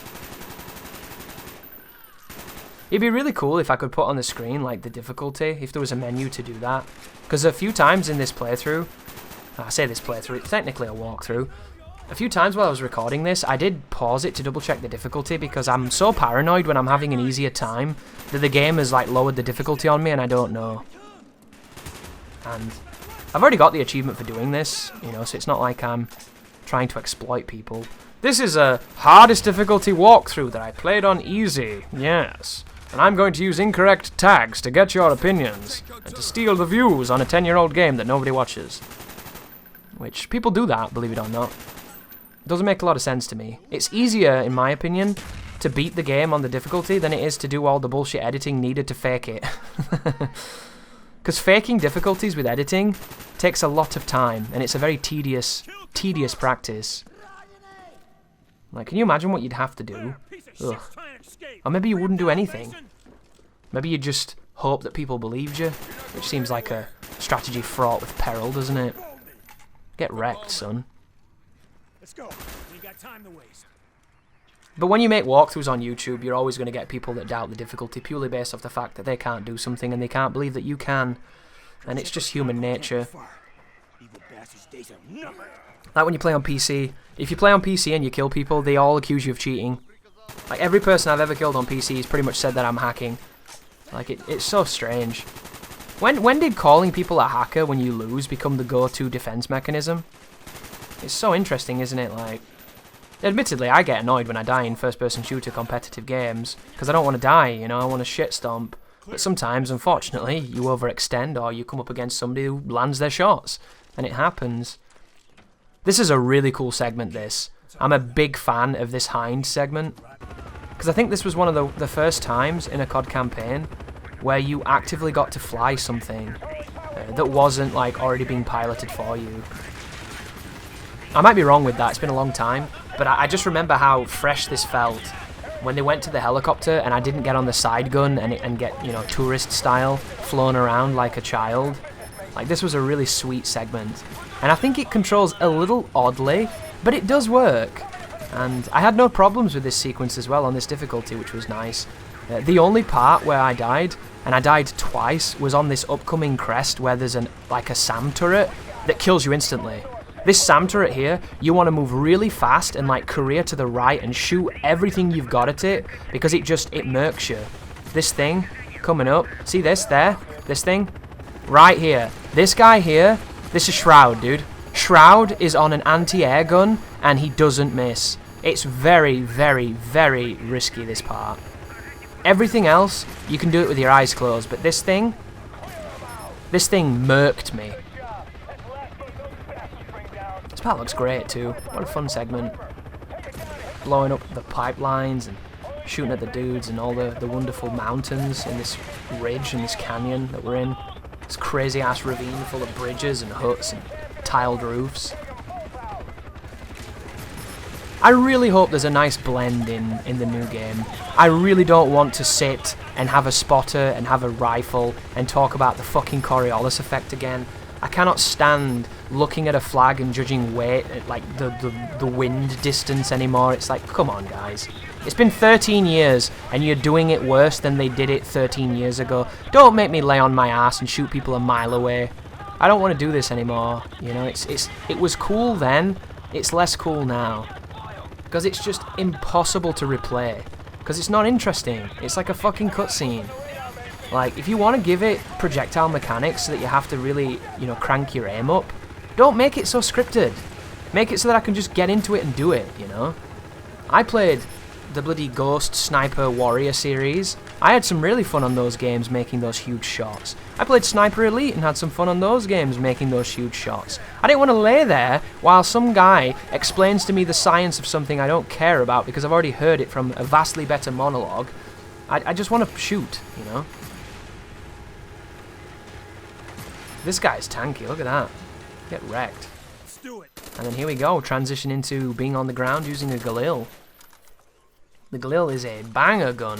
It'd be really cool if I could put on the screen, like, the difficulty, if there was a menu to do that. Because a few times in this playthrough, I say this playthrough, it's technically a walkthrough. A few times while I was recording this, I did pause it to double check the difficulty because I'm so paranoid when I'm having an easier time that the game has, like, lowered the difficulty on me and I don't know. And I've already got the achievement for doing this, you know, so it's not like I'm trying to exploit people. This is a hardest difficulty walkthrough that I played on easy, yes. And I'm going to use incorrect tags to get your opinions and to steal the views on a 10-year-old game that nobody watches. Which, people do that, believe it or not. It doesn't make a lot of sense to me. It's easier, in my opinion, to beat the game on the difficulty than it is to do all the bullshit editing needed to fake it. Because faking difficulties with editing takes a lot of time, and it's a very tedious practice. Like, can you imagine what you'd have to do? Ugh. Or maybe you wouldn't do anything. Maybe you'd just hope that people believed you, which seems like a strategy fraught with peril, doesn't it? Get wrecked, son. Let's go. We got time to waste. But when you make walkthroughs on YouTube, you're always going to get people that doubt the difficulty purely based off the fact that they can't do something and they can't believe that you can. And it's just human nature. Like when you play on PC. If you play on PC and you kill people, they all accuse you of cheating. Like every person I've ever killed on PC has pretty much said that I'm hacking. Like it's so strange. When did calling people a hacker when you lose become the go-to defense mechanism? It's so interesting, isn't it? Like, admittedly, I get annoyed when I die in first-person shooter competitive games because I don't want to die, you know, I want to shit stomp. But sometimes, unfortunately, you overextend or you come up against somebody who lands their shots, and it happens. This is a really cool segment, this. I'm a big fan of this Hind segment because I think this was one of the first times in a COD campaign where you actively got to fly something that wasn't like already being piloted for you. I might be wrong with that, it's been a long time, but I just remember how fresh this felt when they went to the helicopter and I didn't get on the side gun and get, you know, tourist style flown around like a child. Like, this was a really sweet segment. And I think it controls a little oddly, but it does work. And I had no problems with this sequence as well on this difficulty, which was nice. The only part where I died, and I died twice, was on this upcoming crest where there's like a SAM turret that kills you instantly. This SAM turret here, you want to move really fast and like career to the right and shoot everything you've got at it, because it murks you. This thing coming up, see this there? This thing? Right here. This guy here, this is Shroud, dude. Shroud is on an anti-air gun and he doesn't miss. It's very, very, very risky, this part. Everything else, you can do it with your eyes closed, but this thing murked me. This part looks great too. What a fun segment. Blowing up the pipelines and shooting at the dudes and all the wonderful mountains in this ridge and this canyon that we're in. This crazy ass ravine full of bridges and huts and tiled roofs. I really hope there's a nice blend in the new game. I really don't want to sit and have a spotter and have a rifle and talk about the fucking Coriolis effect again. I cannot stand looking at a flag and judging weight at like the wind distance anymore. It's like, come on guys. It's been 13 years and you're doing it worse than they did it 13 years ago. Don't make me lay on my ass and shoot people a mile away. I don't want to do this anymore. You know, it was cool then. It's less cool now. Because it's just impossible to replay. Because it's not interesting. It's like a fucking cutscene. Like, if you want to give it projectile mechanics so that you have to really, you know, crank your aim up, don't make it so scripted. Make it so that I can just get into it and do it, you know? I played the bloody Ghost Sniper Warrior series. I had some really fun on those games making those huge shots. I played Sniper Elite and had some fun on those games making those huge shots. I didn't want to lay there while some guy explains to me the science of something I don't care about because I've already heard it from a vastly better monologue. I just want to shoot, you know? This guy's tanky, look at that. Get wrecked. Let's do it. And then here we go, transition into being on the ground using a Galil. The Galil is a banger gun.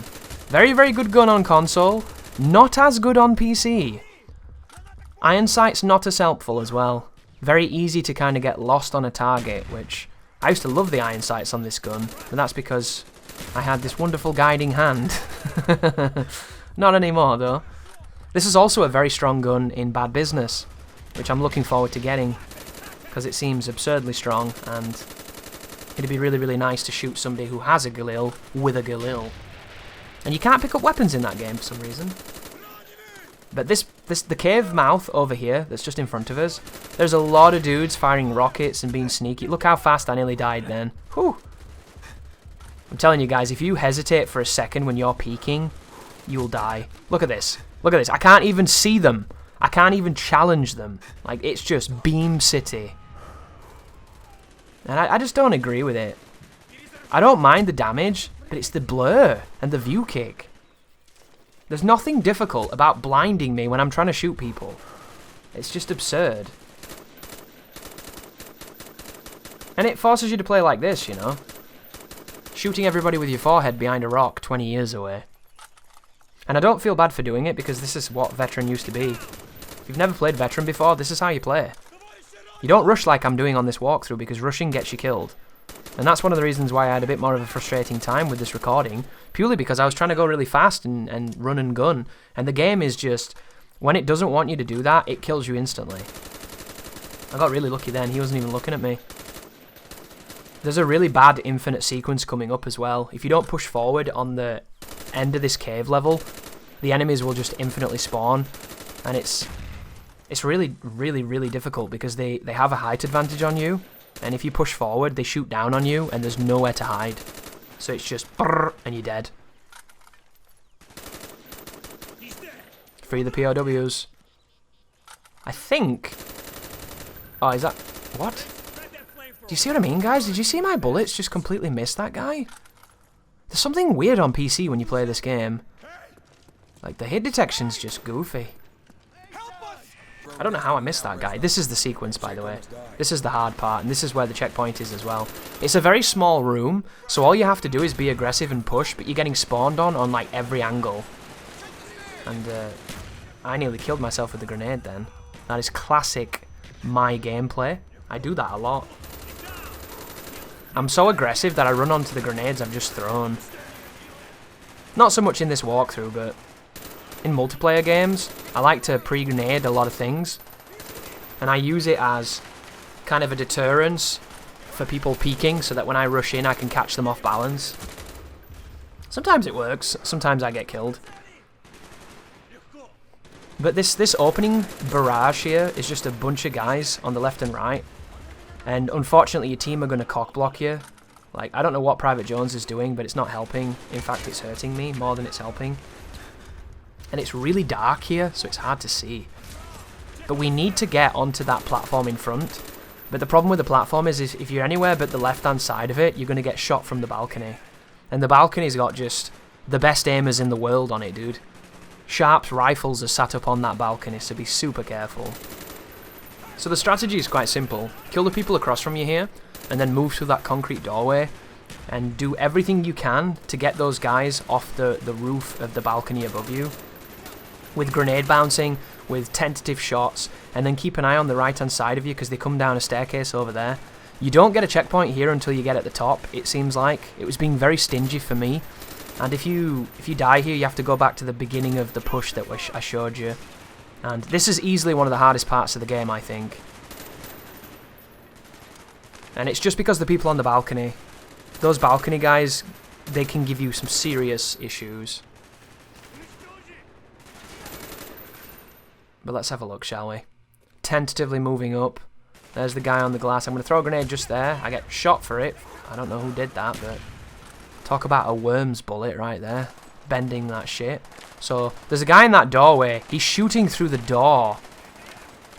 Very, very good gun on console. Not as good on PC. Iron sight's not as helpful as well. Very easy to kind of get lost on a target, which I used to love the iron sights on this gun, but that's because I had this wonderful guiding hand. Not anymore though. This is also a very strong gun in Bad Business, which I'm looking forward to getting, because it seems absurdly strong, and it'd be really, really nice to shoot somebody who has a Galil with a Galil. And you can't pick up weapons in that game for some reason. But the cave mouth over here, that's just in front of us, there's a lot of dudes firing rockets and being sneaky. Look how fast I nearly died then. Whew. I'm telling you guys, if you hesitate for a second when you're peeking, you'll die. Look at this. Look at this. I can't even see them. I can't even challenge them. Like, it's just Beam City. And I just don't agree with it. I don't mind the damage, but it's the blur and the view kick. There's nothing difficult about blinding me when I'm trying to shoot people. It's just absurd. And it forces you to play like this, you know? Shooting everybody with your forehead behind a rock 20 years away. And I don't feel bad for doing it because this is what Veteran used to be. If you've never played Veteran before, this is how you play. You don't rush like I'm doing on this walkthrough because rushing gets you killed. And that's one of the reasons why I had a bit more of a frustrating time with this recording, purely because I was trying to go really fast and run and gun. And the game is just, when it doesn't want you to do that, it kills you instantly. I got really lucky then, he wasn't even looking at me. There's a really bad infinite sequence coming up as well. If you don't push forward on the end of this cave level, the enemies will just infinitely spawn, and it's really, really, really difficult because they have a height advantage on you, and if you push forward, they shoot down on you, and there's nowhere to hide. So it's just brrr, and you're dead. Free the POWs. I think... Oh, is that... What? Do you see what I mean, guys? Did you see my bullets just completely miss that guy? There's something weird on PC when you play this game. Like, the hit detection's just goofy. I don't know how I missed that guy. This is the sequence, by the way. This is the hard part, and this is where the checkpoint is as well. It's a very small room, so all you have to do is be aggressive and push, but you're getting spawned on like, every angle. And, I nearly killed myself with the grenade then. That is classic my gameplay. I do that a lot. I'm so aggressive that I run onto the grenades I've just thrown. Not so much in this walkthrough, but in multiplayer games, I like to pre-grenade a lot of things. And I use it as kind of a deterrence for people peeking, so that when I rush in I can catch them off balance. Sometimes it works, sometimes I get killed. But this opening barrage here is just a bunch of guys on the left and right. And unfortunately your team are going to cock block you. Like, I don't know what Private Jones is doing, but it's not helping. In fact, it's hurting me more than it's helping. And it's really dark here, so it's hard to see. But we need to get onto that platform in front. But the problem with the platform is if you're anywhere but the left-hand side of it, you're going to get shot from the balcony. And the balcony's got just the best aimers in the world on it, dude. Sharp's rifles are sat up on that balcony, so be super careful. So the strategy is quite simple. Kill the people across from you here, and then move through that concrete doorway, and do everything you can to get those guys off the roof of the balcony above you. With grenade bouncing, with tentative shots, and then keep an eye on the right-hand side of you, because they come down a staircase over there. You don't get a checkpoint here until you get at the top, it seems like. It was being very stingy for me. And if you die here, you have to go back to the beginning of the push that I showed you. And this is easily one of the hardest parts of the game, I think. And it's just because the people on the balcony, those balcony guys, they can give you some serious issues. But let's have a look, shall we? Tentatively moving up. There's the guy on the glass. I'm going to throw a grenade just there. I get shot for it. I don't know who did that, but... talk about a worm's bullet right there. Bending that shit. So, there's a guy in that doorway. He's shooting through the door.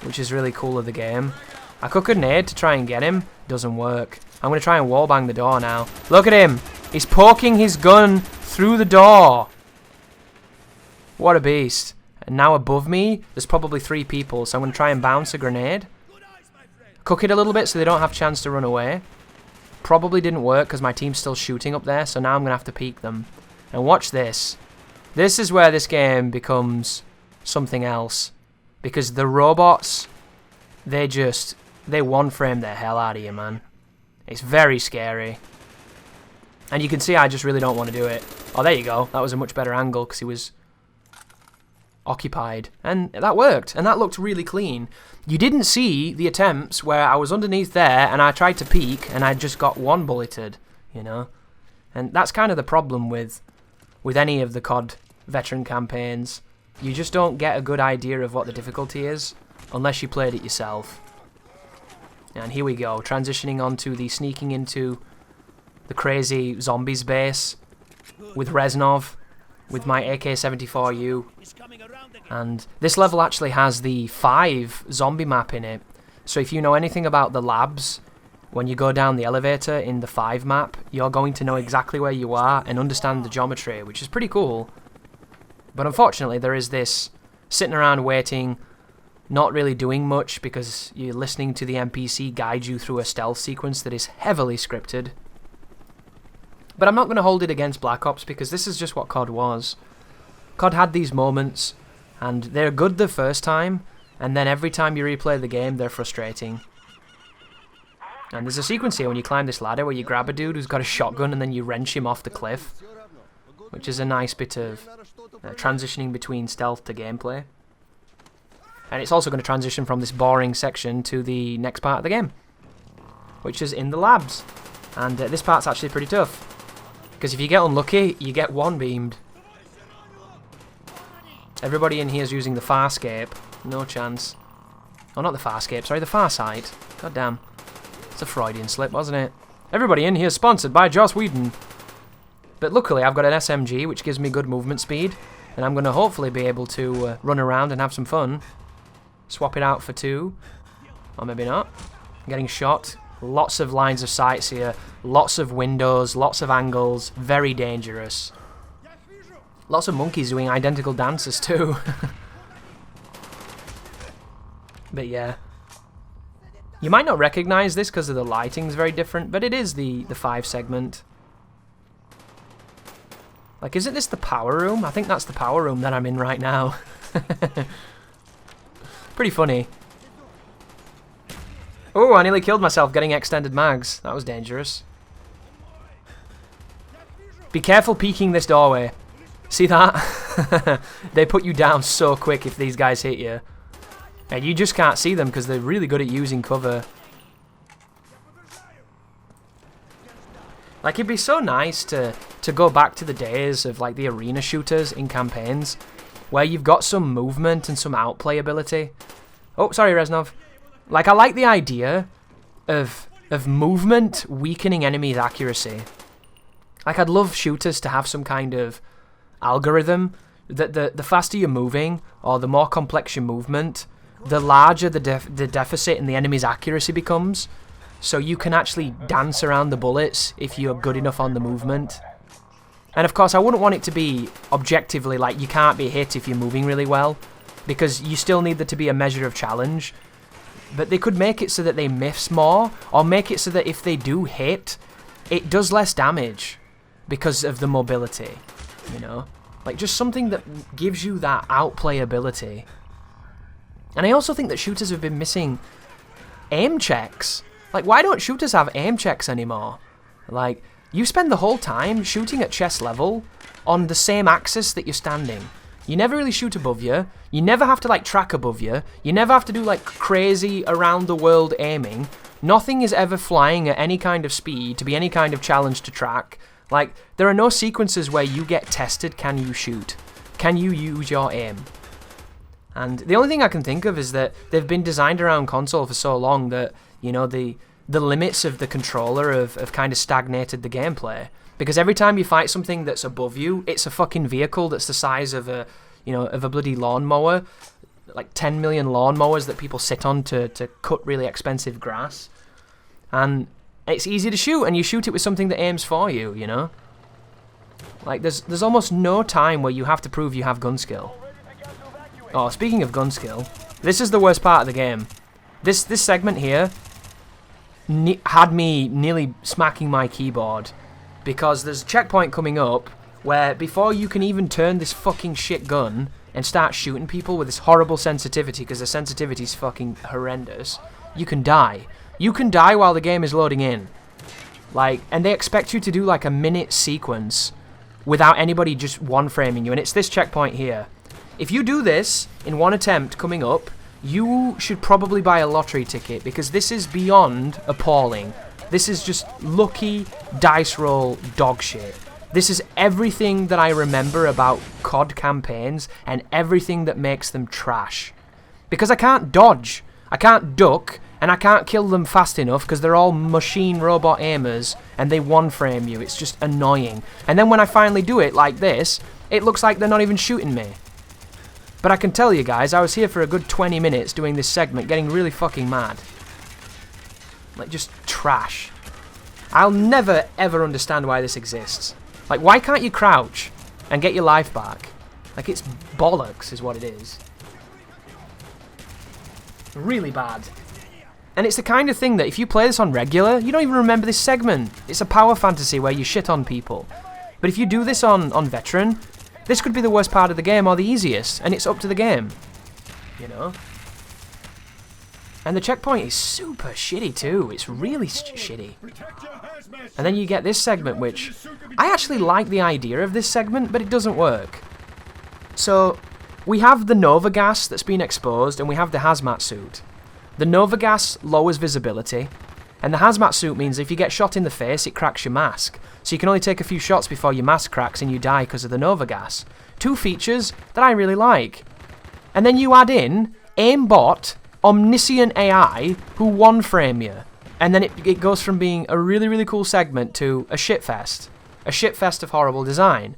Which is really cool of the game. I cook a grenade to try and get him. Doesn't work. I'm going to try and wallbang the door now. Look at him. He's poking his gun through the door. What a beast. And now above me, there's probably 3 people. So I'm going to try and bounce a grenade. Cook it a little bit so they don't have a chance to run away. Probably didn't work because my team's still shooting up there, so now I'm going to have to peek them. And watch this. This is where this game becomes something else. Because the robots, they one-frame the hell out of you, man. It's very scary. And you can see I just really don't want to do it. Oh, there you go. That was a much better angle because he was occupied. And that worked. And that looked really clean. You didn't see the attempts where I was underneath there and I tried to peek and I just got one bulleted, you know. And that's kind of the problem with any of the COD veteran campaigns. You just don't get a good idea of what the difficulty is unless you played it yourself. And here we go, transitioning onto the sneaking into the crazy zombies base with Reznov, with my AK-74U. And this level actually has the 5 zombie map in it. So if you know anything about the labs, when you go down the elevator in the 5 map, you're going to know exactly where you are and understand the geometry, which is pretty cool. But unfortunately, there is this sitting around waiting, not really doing much because you're listening to the NPC guide you through a stealth sequence that is heavily scripted. But I'm not going to hold it against Black Ops because this is just what COD was. COD had these moments, and they're good the first time, and then every time you replay the game, they're frustrating. And there's a sequence here when you climb this ladder where you grab a dude who's got a shotgun and then you wrench him off the cliff, which is a nice bit of transitioning between stealth to gameplay. And it's also going to transition from this boring section to the next part of the game, which is in the labs. And this part's actually pretty tough, because if you get unlucky, you get one-beamed. Everybody in here is using the Farscape. No chance. Oh, not the Farscape, sorry, the Farsight. God damn. It's a Freudian slip, wasn't it? Everybody in here is sponsored by Joss Whedon. But luckily, I've got an SMG, which gives me good movement speed. And I'm going to hopefully be able to run around and have some fun. Swap it out for 2. Or maybe not. I'm getting shot. Lots of lines of sights here. Lots of windows. Lots of angles. Very dangerous. Lots of monkeys doing identical dances too. But yeah. You might not recognize this because of the lighting's very different, but it is the 5 segment. Like, isn't this the power room? I think that's the power room that I'm in right now. Pretty funny. Oh, I nearly killed myself getting extended mags. That was dangerous. Be careful peeking this doorway. See that? They put you down so quick if these guys hit you. And you just can't see them because they're really good at using cover. Like, it'd be so nice to go back to the days of, like, the arena shooters in campaigns, where you've got some movement and some outplay ability. Oh, sorry, Reznov. Like, I like the idea of movement weakening enemies' accuracy. Like, I'd love shooters to have some kind of algorithm that the faster you're moving, or the more complex your movement, the larger the deficit in the enemy's accuracy becomes. So you can actually dance around the bullets if you're good enough on the movement. And of course, I wouldn't want it to be objectively like you can't be hit if you're moving really well, because you still need there to be a measure of challenge. But they could make it so that they miss more, or make it so that if they do hit, it does less damage because of the mobility, you know? Like, just something that gives you that outplay ability. And I also think that shooters have been missing aim checks. Like, why don't shooters have aim checks anymore? Like, you spend the whole time shooting at chest level on the same axis that you're standing. You never really shoot above you. You never have to, like, track above you. You never have to do, like, crazy around-the-world aiming. Nothing is ever flying at any kind of speed to be any kind of challenge to track. Like, there are no sequences where you get tested, can you shoot? Can you use your aim? And the only thing I can think of is that they've been designed around console for so long that, you know, the limits of the controller have kind of stagnated the gameplay. Because every time you fight something that's above you, it's a fucking vehicle that's the size of a, you know, of a bloody lawnmower. Like 10 million lawnmowers that people sit on to cut really expensive grass. And it's easy to shoot, and you shoot it with something that aims for you, you know? Like, there's almost no time where you have to prove you have gun skill. Oh, speaking of gun skill, this is the worst part of the game. This segment here had me nearly smacking my keyboard, because there's a checkpoint coming up where before you can even turn this fucking shit gun and start shooting people with this horrible sensitivity, because the sensitivity is fucking horrendous, you can die. You can die while the game is loading in. Like, and they expect you to do like a minute sequence without anybody just one-framing you, and it's this checkpoint here. If you do this in one attempt coming up, you should probably buy a lottery ticket, because this is beyond appalling. This is just lucky dice roll dog shit. This is everything that I remember about COD campaigns and everything that makes them trash. Because I can't dodge, I can't duck, and I can't kill them fast enough because they're all machine robot aimers and they one-frame you. It's just annoying. And then when I finally do it like this, it looks like they're not even shooting me. But I can tell you guys, I was here for a good 20 minutes doing this segment, getting really fucking mad. Like, just trash. I'll never, ever understand why this exists. Like, why can't you crouch and get your life back? Like, it's bollocks is what it is. Really bad. And it's the kind of thing that if you play this on regular, you don't even remember this segment. It's a power fantasy where you shit on people. But if you do this on veteran, this could be the worst part of the game or the easiest, and it's up to the game. You know? And the checkpoint is super shitty too. It's really shitty. And then you get this segment, which I actually like the idea of this segment, but it doesn't work. So we have the Nova gas that's been exposed, and we have the hazmat suit. The Nova gas lowers visibility, and the hazmat suit means if you get shot in the face, it cracks your mask. So you can only take a few shots before your mask cracks and you die because of the Nova gas. Two features that I really like. And then you add in aimbot, omniscient AI who one-frame you. And then it goes from being a really, really cool segment to a shitfest. A shitfest of horrible design.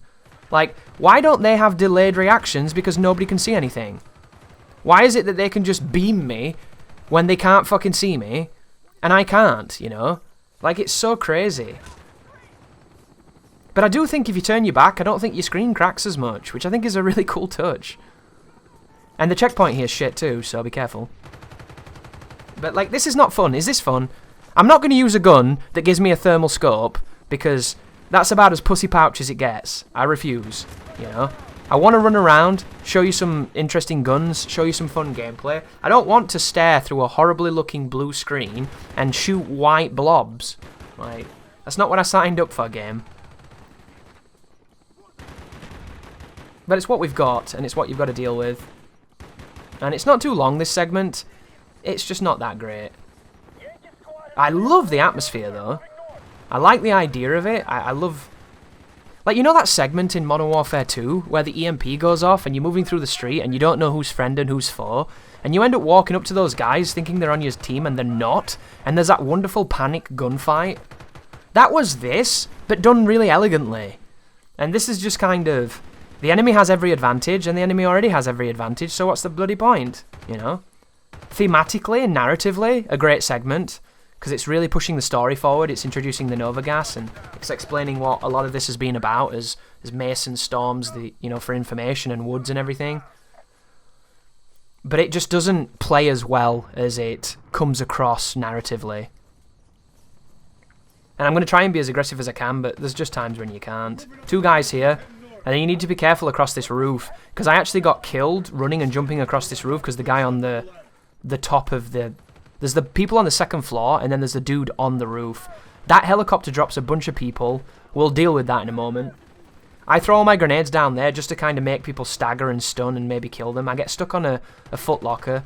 Like, why don't they have delayed reactions because nobody can see anything? Why is it that they can just beam me when they can't fucking see me, and I can't, you know? Like, it's so crazy. But I do think if you turn your back, I don't think your screen cracks as much, which I think is a really cool touch. And the checkpoint here is shit too, so be careful. But, like, this is not fun. Is this fun? I'm not going to use a gun that gives me a thermal scope, because that's about as pussy pouch as it gets. I refuse, you know? I want to run around, show you some interesting guns, show you some fun gameplay. I don't want to stare through a horribly looking blue screen and shoot white blobs. Like, that's not what I signed up for, game. But it's what we've got, and it's what you've got to deal with. And it's not too long, this segment. It's just not that great. I love the atmosphere, though. I like the idea of it. I love... Like, you know that segment in Modern Warfare 2 where the EMP goes off and you're moving through the street and you don't know who's friend and who's foe? And you end up walking up to those guys thinking they're on your team and they're not. And there's that wonderful panic gunfight. That was this, but done really elegantly. And this is just kind of... The enemy has every advantage and the enemy already has every advantage, so what's the bloody point? You know? Thematically and narratively, a great segment. Because it's really pushing the story forward, it's introducing the Nova gas, and it's explaining what a lot of this has been about as Mason storms the, you know, for information and woods and everything. But it just doesn't play as well as it comes across narratively. And I'm going to try and be as aggressive as I can, but there's just times when you can't. 2 guys here, and then you need to be careful across this roof, because I actually got killed running and jumping across this roof because the guy on the top of the... There's the people on the 2nd floor, and then there's the dude on the roof. That helicopter drops a bunch of people. We'll deal with that in a moment. I throw all my grenades down there just to kind of make people stagger and stun and maybe kill them. I get stuck on a footlocker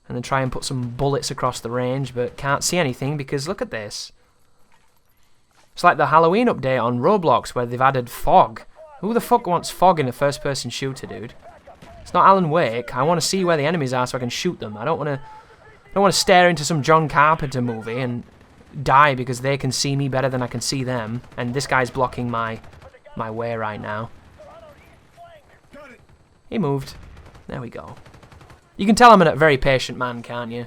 and then try and put some bullets across the range, but can't see anything because look at this. It's like the Halloween update on Roblox where they've added fog. Who the fuck wants fog in a first-person shooter, dude? It's not Alan Wake. I want to see where the enemies are so I can shoot them. I don't want to stare into some John Carpenter movie and die because they can see me better than I can see them. And this guy's blocking my way right now. He moved. There we go. You can tell I'm a very patient man, can't you?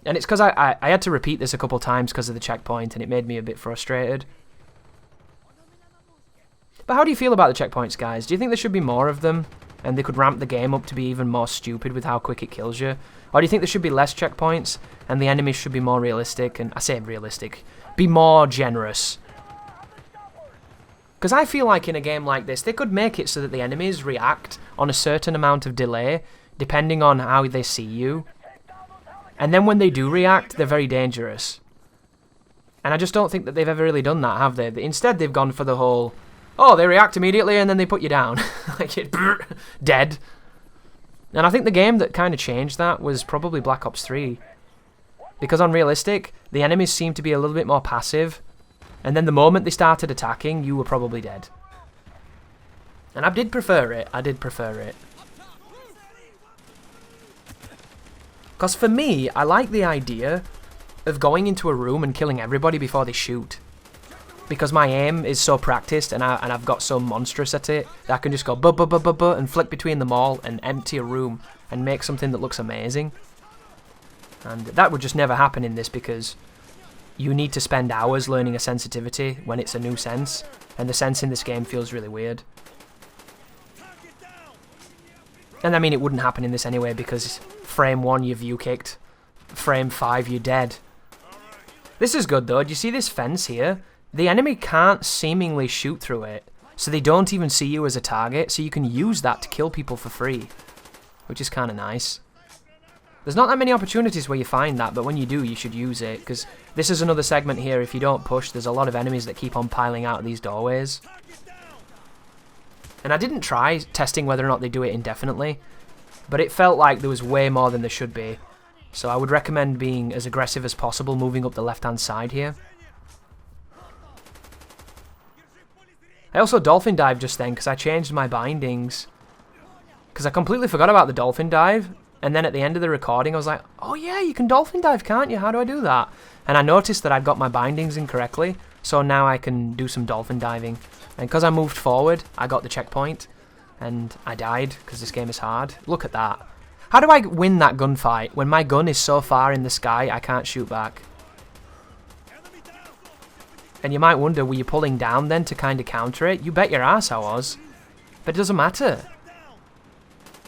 And it's because I had to repeat this a couple times because of the checkpoint, and it made me a bit frustrated. But how do you feel about the checkpoints, guys? Do you think there should be more of them? And they could ramp the game up to be even more stupid with how quick it kills you? Or do you think there should be less checkpoints and the enemies should be more realistic? And I say realistic, be more generous. Because I feel like in a game like this, they could make it so that the enemies react on a certain amount of delay, depending on how they see you. And then when they do react, they're very dangerous. And I just don't think that they've ever really done that, have they? Instead, they've gone for the whole... Oh, they react immediately and then they put you down. Like, dead. And I think the game that kind of changed that was probably Black Ops 3. Because on Realistic, the enemies seemed to be a little bit more passive. And then the moment they started attacking, you were probably dead. And I did prefer it. Because for me, I like the idea of going into a room and killing everybody before they shoot. Because my aim is so practiced and I've got so monstrous at it that I can just go buh and flick between them all and empty a room and make something that looks amazing. And that would just never happen in this because you need to spend hours learning a sensitivity when it's a new sense, and the sense in this game feels really weird. And I mean, it wouldn't happen in this anyway because frame 1 you're view kicked, frame 5 you're dead. This is good though. Do you see this fence here? The enemy can't seemingly shoot through it, so they don't even see you as a target, so you can use that to kill people for free, which is kind of nice. There's not that many opportunities where you find that, but when you do, you should use it, because this is another segment here. If you don't push, there's a lot of enemies that keep on piling out of these doorways. And I didn't try testing whether or not they do it indefinitely, but it felt like there was way more than there should be. So I would recommend being as aggressive as possible, moving up the left-hand side here. I also dolphin dived just then because I changed my bindings. Because I completely forgot about the dolphin dive. And then at the end of the recording I was like, oh yeah, you can dolphin dive, can't you? How do I do that? And I noticed that I'd got my bindings incorrectly. So now I can do some dolphin diving. And because I moved forward, I got the checkpoint. And I died because this game is hard. Look at that. How do I win that gunfight when my gun is so far in the sky I can't shoot back? And you might wonder, were you pulling down then to kind of counter it? You bet your ass I was. But it doesn't matter.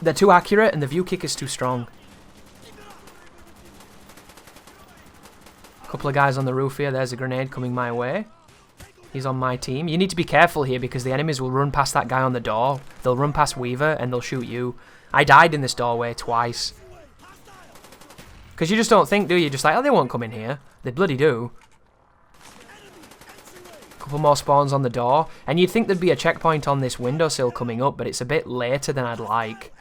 They're too accurate and the view kick is too strong. Couple of guys on the roof here. There's a grenade coming my way. He's on my team. You need to be careful here because the enemies will run past that guy on the door. They'll run past Weaver and they'll shoot you. I died in this doorway twice. Because you just don't think, do you? Just like, oh, they won't come in here. They bloody do. Couple more spawns on the door. And you'd think there'd be a checkpoint on this windowsill coming up, but it's a bit later than I'd like.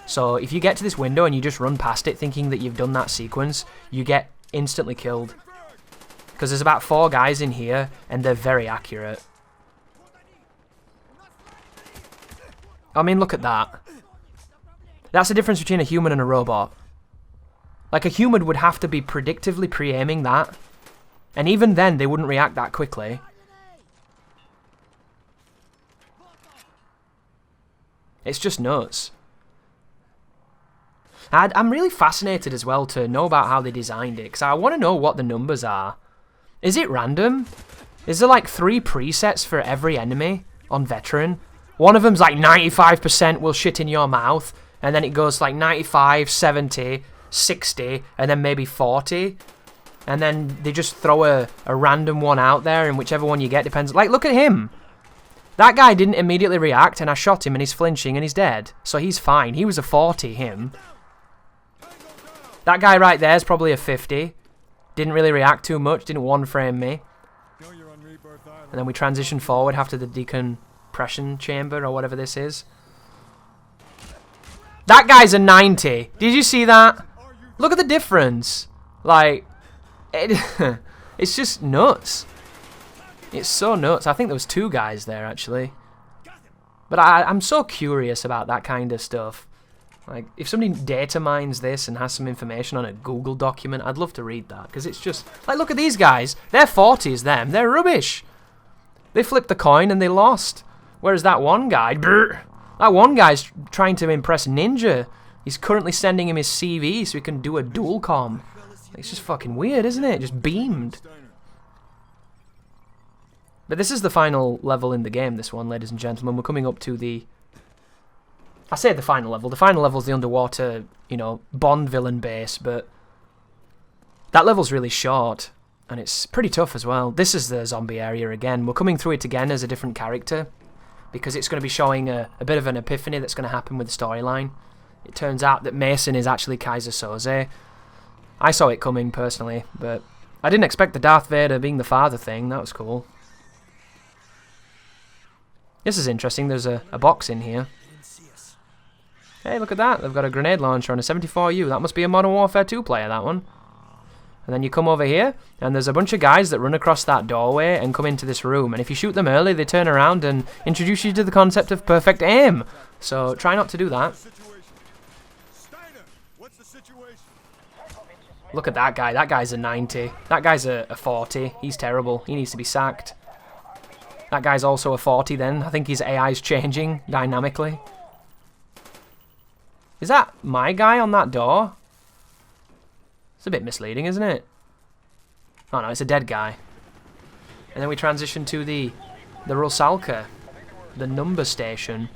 So if you get to this window and you just run past it thinking that you've done that sequence, you get instantly killed. Because there's about 4 guys in here, and they're very accurate. I mean, look at that. That's the difference between a human and a robot. Like, a human would have to be predictively pre-aiming that. And even then, they wouldn't react that quickly. It's just nuts. I'm really fascinated as well to know about how they designed it, because I want to know what the numbers are. Is it random? Is there like 3 presets for every enemy on Veteran? One of them's like 95% will shit in your mouth, and then it goes like 95, 70, 60, and then maybe 40. And then they just throw a random one out there, and whichever one you get depends. Like, look at him. That guy didn't immediately react, and I shot him, and he's flinching, and he's dead. So he's fine. He was a 40, him. That guy right there is probably a 50. Didn't really react too much, didn't one-frame me. And then we transition forward after the decompression chamber, or whatever this is. That guy's a 90. Did you see that? Look at the difference. Like, it's just nuts. It's so nuts. I think there was 2 guys there, actually. But I'm so curious about that kind of stuff. Like, if somebody data mines this and has some information on a Google document, I'd love to read that. Because it's just... Like, look at these guys. They're 40s, them. They're rubbish. They flipped the coin and they lost. Whereas that one guy... That one guy's trying to impress Ninja. He's currently sending him his CV so he can do a dual com. It's just fucking weird, isn't it? Just beamed. But this is the final level in the game, this one, ladies and gentlemen. We're coming up to the... I say the final level. The final level's the underwater, you know, Bond villain base, but that level's really short, and it's pretty tough as well. This is the zombie area again. We're coming through it again as a different character, because it's going to be showing a bit of an epiphany that's going to happen with the storyline. It turns out that Mason is actually Kaiser Soze. I saw it coming, personally, but I didn't expect the Darth Vader being the father thing. That was cool. This is interesting. There's a box in here. Hey, look at that. They've got a grenade launcher on a 74U. That must be a Modern Warfare 2 player, that one. And then you come over here, and there's a bunch of guys that run across that doorway and come into this room. And if you shoot them early, they turn around and introduce you to the concept of perfect aim. So try not to do that. Look at that guy. That guy's a 90. That guy's a 40. He's terrible. He needs to be sacked. That guy's also a 40 then. I think his AI's changing dynamically. Is that my guy on that door? It's a bit misleading, isn't it? Oh no, it's a dead guy. And then we transition to the Rusalka, the number station.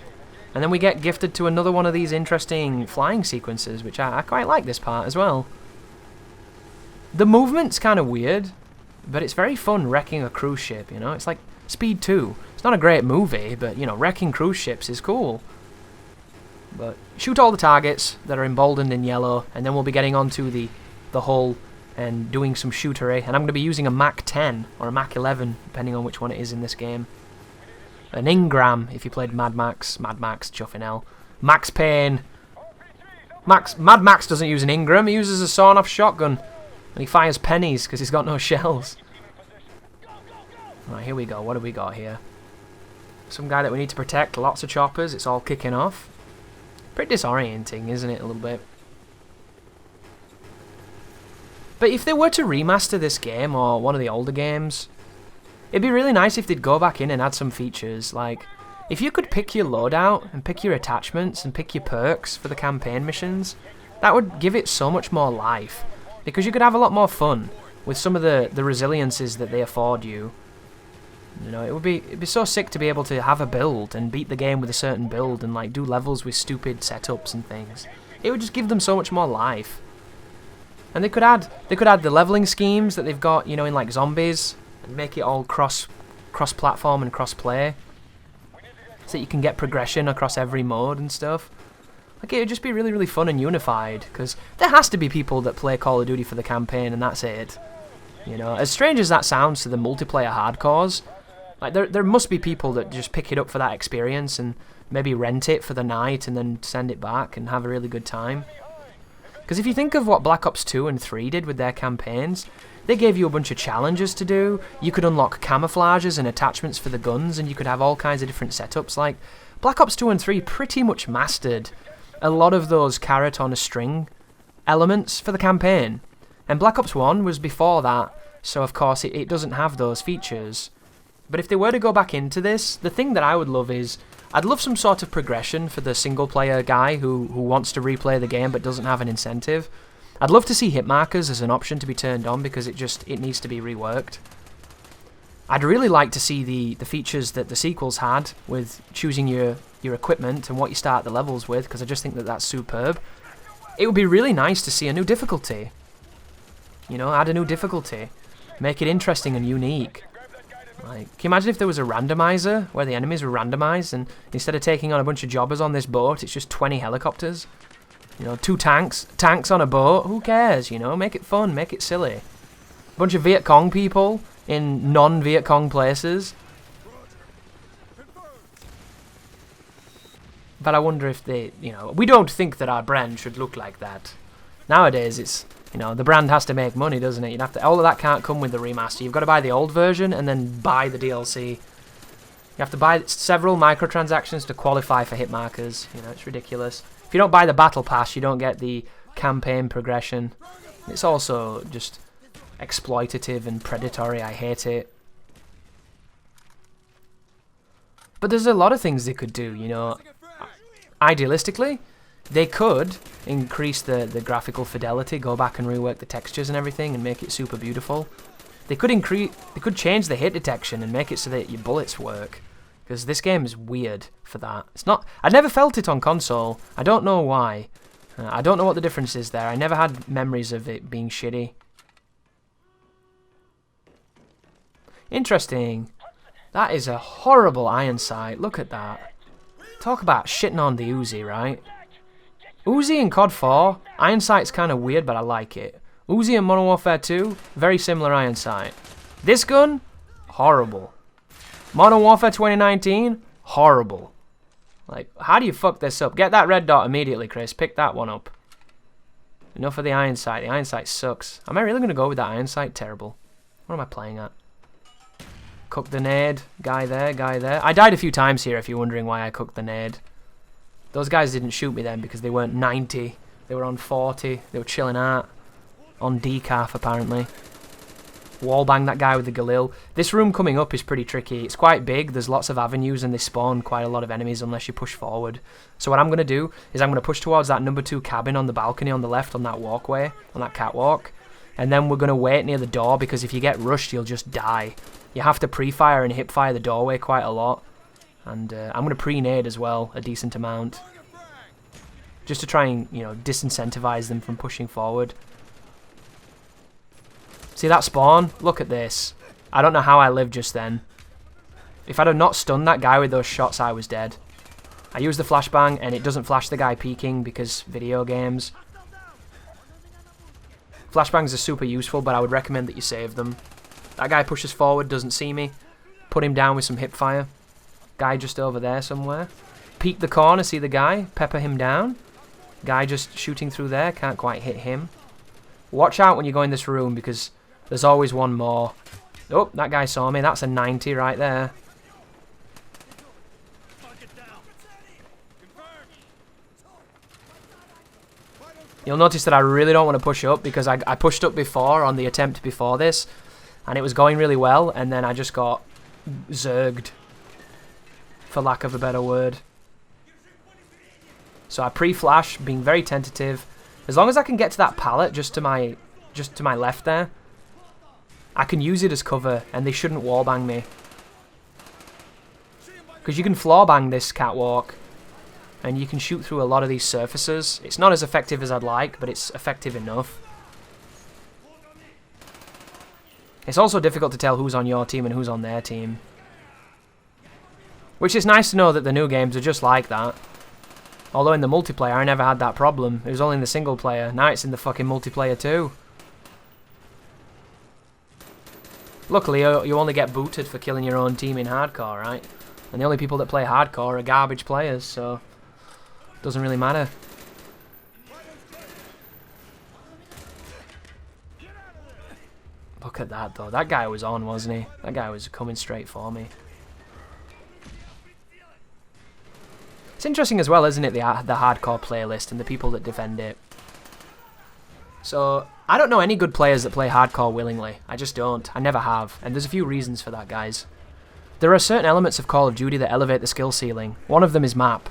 And then we get gifted to another one of these interesting flying sequences, which I quite like this part as well. The movement's kind of weird, but it's very fun wrecking a cruise ship, you know? It's like Speed 2. It's not a great movie, but, you know, wrecking cruise ships is cool. But shoot all the targets that are emboldened in yellow, and then we'll be getting onto the hull and doing some shootery. And I'm going to be using a Mach 10 or a Mach 11, depending on which one it is in this game. An Ingram, if you played Mad Max, Chuffinell. Max Payne. Mad Max doesn't use an Ingram, he uses a sawn-off shotgun. And he fires pennies because he's got no shells. Right, here we go. What do we got here? Some guy that we need to protect. Lots of choppers. It's all kicking off. Pretty disorienting, isn't it, a little bit? But if they were to remaster this game, or one of the older games, it'd be really nice if they'd go back in and add some features. Like, if you could pick your loadout, and pick your attachments, and pick your perks for the campaign missions, that would give it so much more life. Because you could have a lot more fun with some of the resiliences that they afford you. You know, it'd be so sick to be able to have a build and beat the game with a certain build and like do levels with stupid setups and things. It would just give them so much more life. And they could add the leveling schemes that they've got, you know, in like zombies, and make it all cross cross-platform and cross-play, so that you can get progression across every mode and stuff. Like, it would just be really, really fun and unified, because there has to be people that play Call of Duty for the campaign and that's it. You know, as strange as that sounds to the multiplayer hardcores, like, there must be people that just pick it up for that experience and maybe rent it for the night and then send it back and have a really good time. Because if you think of what Black Ops 2 and 3 did with their campaigns, they gave you a bunch of challenges to do. You could unlock camouflages and attachments for the guns, and you could have all kinds of different setups. Like, Black Ops 2 and 3 pretty much mastered a lot of those carrot on a string elements for the campaign. And Black Ops 1 was before that, so of course it doesn't have those features. But if they were to go back into this, the thing that I would love is, I'd love some sort of progression for the single-player guy who wants to replay the game but doesn't have an incentive. I'd love to see hit markers as an option to be turned on, because it needs to be reworked. I'd really like to see the features that the sequels had with choosing your equipment and what you start the levels with, because I just think that that's superb. It would be really nice to see a new difficulty. You know, add a new difficulty. Make it interesting and unique. Like, can you imagine if there was a randomizer where the enemies were randomized, and instead of taking on a bunch of jobbers on this boat, it's just 20 helicopters? You know, 2 tanks on a boat, who cares, you know? Make it fun, make it silly. A bunch of Viet Cong people in non-Viet Cong places. But I wonder if they, you know, we don't think that our brand should look like that. Nowadays, it's, you know, the brand has to make money, doesn't it? You'd have to, all of that can't come with the remaster. You've got to buy the old version and then buy the DLC. You have to buy several microtransactions to qualify for hit markers. You know, it's ridiculous. If you don't buy the battle pass, you don't get the campaign progression. It's also just exploitative and predatory. I hate it. But there's a lot of things they could do, you know. Idealistically, they could increase the graphical fidelity, go back and rework the textures and everything and make it super beautiful. They could change the hit detection and make it so that your bullets work, because this game is weird for that. It's not. I never felt it on console. I don't know why. I don't know what the difference is there. I never had memories of it being shitty. Interesting. That is a horrible iron sight. Look at that. Talk about shitting on the Uzi, right? Uzi in COD 4, iron sight's kind of weird, but I like it. Uzi in Modern Warfare 2, very similar iron sight. This gun, horrible. Modern Warfare 2019, horrible. Like, how do you fuck this up? Get that red dot immediately, Chris. Pick that one up. Enough of the iron sight. The iron sight sucks. Am I really going to go with that iron sight? Terrible. What am I playing at? Cook the nade. Guy there, guy there. I died a few times here if you're wondering why I cooked the nade. Those guys didn't shoot me then because they weren't 90. They were on 40. They were chilling out. On decaf, apparently. Wallbang that guy with the Galil. This room coming up is pretty tricky. It's quite big. There's lots of avenues and they spawn quite a lot of enemies unless you push forward. So what I'm going to do is I'm going to push towards that number 2 cabin on the balcony on the left on that walkway, on that catwalk. And then we're going to wait near the door because if you get rushed, you'll just die. You have to pre-fire and hip-fire the doorway quite a lot. And I'm going to pre-nade as well, a decent amount. Just to try and, you know, disincentivize them from pushing forward. See that spawn? Look at this. I don't know how I lived just then. If I'd have not stunned that guy with those shots, I was dead. I used the flashbang and it doesn't flash the guy peeking because video games. Flashbangs are super useful, but I would recommend that you save them. That guy pushes forward, doesn't see me. Put him down with some hip fire. Guy just over there somewhere. Peek the corner, see the guy. Pepper him down. Guy just shooting through there, can't quite hit him. Watch out when you go in this room because there's always one more. Oh, that guy saw me. That's a 90 right there. You'll notice that I really don't want to push up because I pushed up before on the attempt before this and it was going really well and then I just got zerged, for lack of a better word. So I pre-flash, being very tentative. As long as I can get to that pallet just to my left there, I can use it as cover and they shouldn't wallbang me. Because you can floor bang this catwalk and you can shoot through a lot of these surfaces. It's not as effective as I'd like, but it's effective enough. It's also difficult to tell who's on your team and who's on their team. Which is nice to know that the new games are just like that. Although in the multiplayer I never had that problem. It was only in the single player. Now it's in the fucking multiplayer too. Luckily you only get booted for killing your own team in hardcore, right? And the only people that play hardcore are garbage players, so it doesn't really matter. Look at that though. That guy was on, wasn't he? That guy was coming straight for me. It's interesting as well, isn't it, the hardcore playlist and the people that defend it. So, I don't know any good players that play hardcore willingly. I just don't. I never have. And there's a few reasons for that, guys. There are certain elements of Call of Duty that elevate the skill ceiling. One of them is map.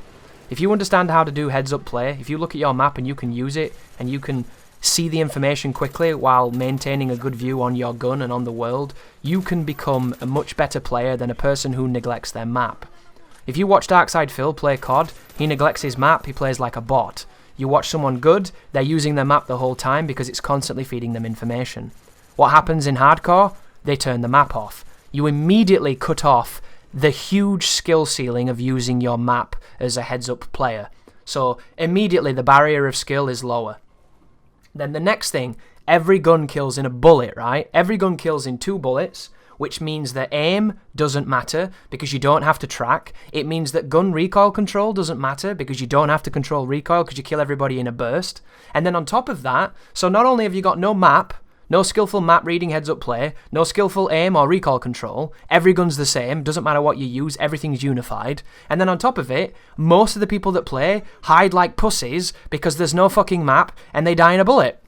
If you understand how to do heads-up play, if you look at your map and you can use it, and you can see the information quickly while maintaining a good view on your gun and on the world, you can become a much better player than a person who neglects their map. If you watch Darkside Phil play COD, he neglects his map, he plays like a bot. You watch someone good, they're using their map the whole time because it's constantly feeding them information. What happens in hardcore? They turn the map off. You immediately cut off the huge skill ceiling of using your map as a heads-up player. So immediately the barrier of skill is lower. Then the next thing, every gun kills in a bullet, right? Every gun kills in 2 bullets, which means that aim doesn't matter because you don't have to track. It means that gun recoil control doesn't matter because you don't have to control recoil because you kill everybody in a burst. And then on top of that, so not only have you got no map, no skillful map reading heads-up play, no skillful aim or recoil control, every gun's the same, doesn't matter what you use, everything's unified. And then on top of it, most of the people that play hide like pussies because there's no fucking map and they die in a bullet.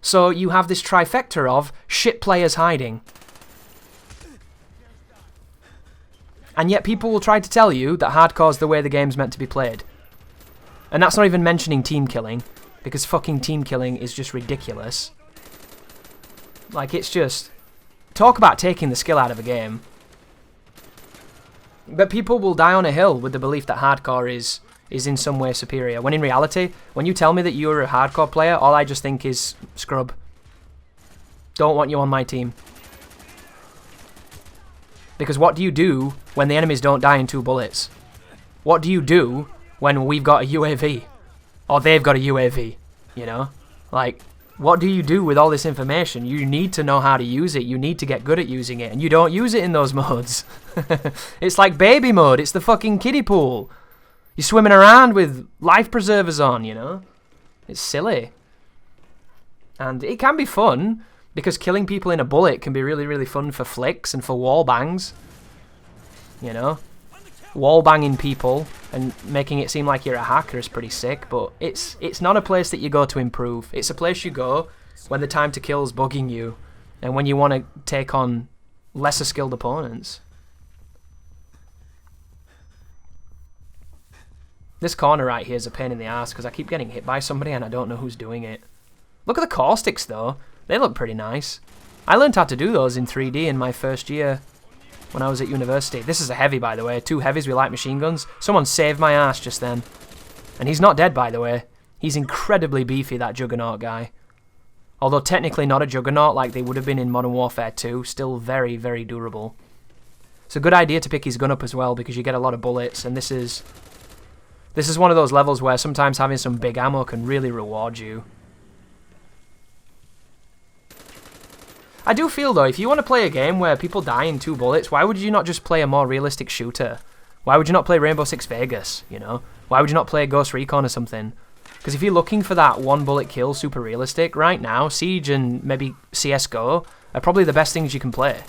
So you have this trifecta of shit players hiding. And yet people will try to tell you that hardcore's the way the game's meant to be played. And that's not even mentioning team killing, because fucking team killing is just ridiculous. Like, it's just... Talk about taking the skill out of a game. But people will die on a hill with the belief that hardcore is in some way superior, when in reality, when you tell me that you're a hardcore player, all I just think is scrub. Don't want you on my team. Because what do you do when the enemies don't die in 2 bullets? What do you do when we've got a UAV? Or they've got a UAV, you know? Like, what do you do with all this information? You need to know how to use it. You need to get good at using it. And you don't use it in those modes. It's like baby mode. It's the fucking kiddie pool. You're swimming around with life preservers on, you know? It's silly. And it can be fun, because killing people in a bullet can be really, really fun for flicks and for wall bangs. You know? Wall banging people and making it seem like you're a hacker is pretty sick, but it's not a place that you go to improve. It's a place you go when the time to kill is bugging you and when you want to take on lesser skilled opponents. This corner right here is a pain in the ass because I keep getting hit by somebody and I don't know who's doing it. Look at the caustics though. They look pretty nice. I learned how to do those in 3D in my first year when I was at university. This is a heavy, by the way. 2 heavies with light machine guns. Someone saved my ass just then. And he's not dead, by the way. He's incredibly beefy, that Juggernaut guy. Although technically not a Juggernaut like they would have been in Modern Warfare 2. Still very, very durable. It's a good idea to pick his gun up as well because you get a lot of bullets. And this is one of those levels where sometimes having some big ammo can really reward you. I do feel, though, if you want to play a game where people die in 2 bullets, why would you not just play a more realistic shooter? Why would you not play Rainbow Six Vegas, you know? Why would you not play Ghost Recon or something? Because if you're looking for that 1 bullet kill super realistic, right now, Siege and maybe CSGO are probably the best things you can play.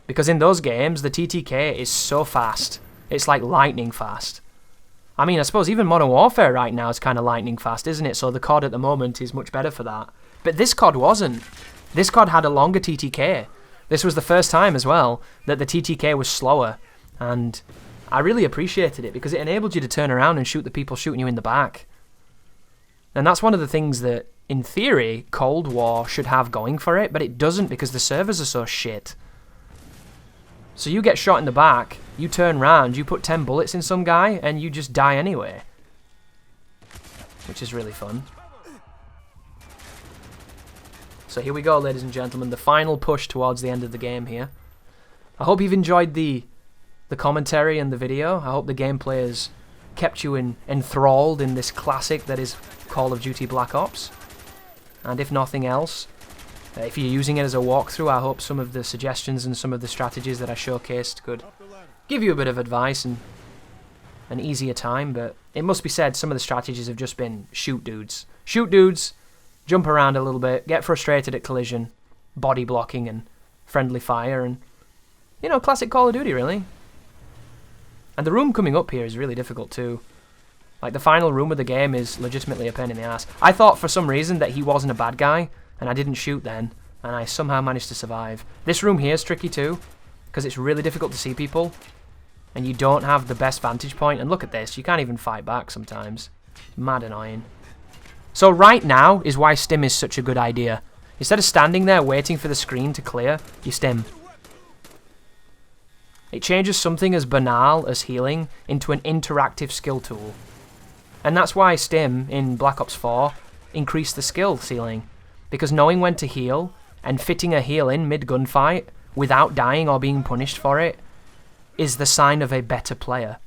Because in those games, the TTK is so fast. It's like lightning fast. I mean, I suppose even Modern Warfare right now is kind of lightning fast, isn't it? So the COD at the moment is much better for that. But this COD wasn't. This COD had a longer TTK. This was the first time as well that the TTK was slower. And I really appreciated it because it enabled you to turn around and shoot the people shooting you in the back. And that's one of the things that, in theory, Cold War should have going for it, but it doesn't because the servers are so shit. So you get shot in the back, you turn around, you put 10 bullets in some guy, and you just die anyway. Which is really fun. So here we go, ladies and gentlemen, the final push towards the end of the game here. I hope you've enjoyed the the commentary and the video. I hope the gameplay has kept you enthralled in this classic that is Call of Duty Black Ops. And if nothing else, if you're using it as a walkthrough, I hope some of the suggestions and some of the strategies that I showcased could give you a bit of advice and an easier time. But it must be said, some of the strategies have just been shoot dudes. Shoot dudes, jump around a little bit, get frustrated at collision, body blocking and friendly fire, and, you know, classic Call of Duty, really. And the room coming up here is really difficult too. Like, the final room of the game is legitimately a pain in the ass. I thought for some reason that he wasn't a bad guy, and I didn't shoot then, and I somehow managed to survive. This room here is tricky too, because it's really difficult to see people, and you don't have the best vantage point. And look at this, you can't even fight back sometimes. Mad annoying. So right now is why stim is such a good idea. Instead of standing there waiting for the screen to clear, you stim. It changes something as banal as healing into an interactive skill tool. And that's why stim in Black Ops 4 increased the skill ceiling. Because knowing when to heal and fitting a heal in mid-gunfight without dying or being punished for it is the sign of a better player.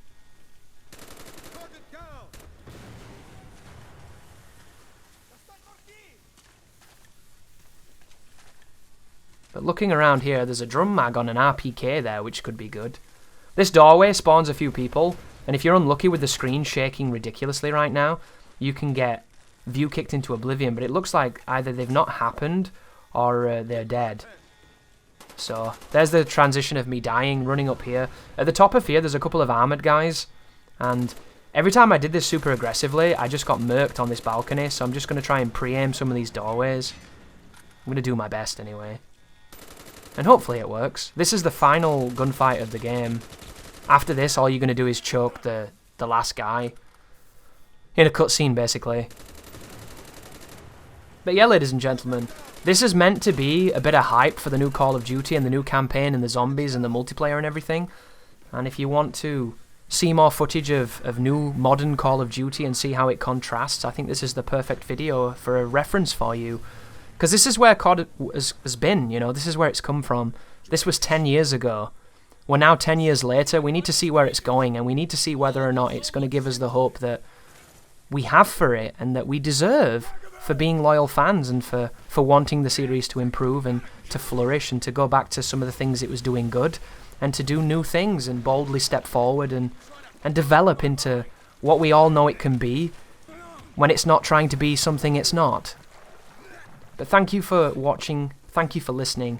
But looking around here, there's a drum mag on an RPK there, which could be good. This doorway spawns a few people, and if you're unlucky with the screen shaking ridiculously right now, you can get view kicked into oblivion, but it looks like either they've not happened or they're dead. So there's the transition of me dying, running up here. At the top of here, there's a couple of armoured guys, and every time I did this super aggressively, I just got murked on this balcony, so I'm just going to try and pre-aim some of these doorways. I'm going to do my best anyway. And hopefully it works. This is the final gunfight of the game. After this, all you're going to do is choke the last guy. In a cutscene, basically. But yeah, ladies and gentlemen, this is meant to be a bit of hype for the new Call of Duty and the new campaign and the zombies and the multiplayer and everything. And if you want to see more footage of new modern Call of Duty and see how it contrasts, I think this is the perfect video for a reference for you. Because this is where COD has been, you know, this is where it's come from. This was 10 years ago. We're now 10 years later. We need to see where it's going, and we need to see whether or not it's going to give us the hope that we have for it and that we deserve for being loyal fans and for wanting the series to improve and to flourish and to go back to some of the things it was doing good and to do new things and boldly step forward and develop into what we all know it can be when it's not trying to be something it's not. But thank you for watching, thank you for listening,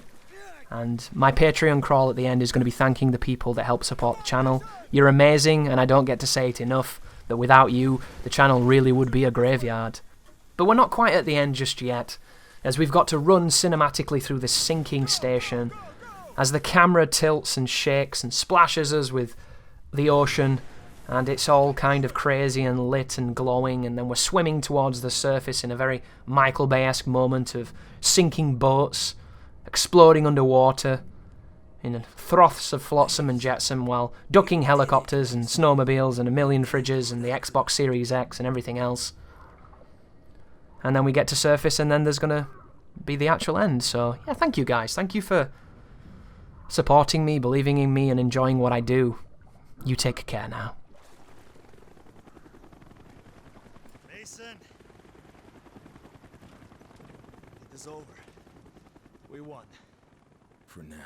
and my Patreon crawl at the end is going to be thanking the people that help support the channel. You're amazing, and I don't get to say it enough, that without you, the channel really would be a graveyard. But we're not quite at the end just yet, as we've got to run cinematically through this sinking station, as the camera tilts and shakes and splashes us with the ocean, and it's all kind of crazy and lit and glowing, and then we're swimming towards the surface in a very Michael Bay-esque moment of sinking boats, exploding underwater, in froths of flotsam and jetsam, while ducking helicopters and snowmobiles and a million fridges and the Xbox Series X and everything else. And then we get to surface, and then there's gonna be the actual end. So, yeah, thank you guys. Thank you for supporting me, believing in me, and enjoying what I do. You take care now. Mason! It is over. We won. For now.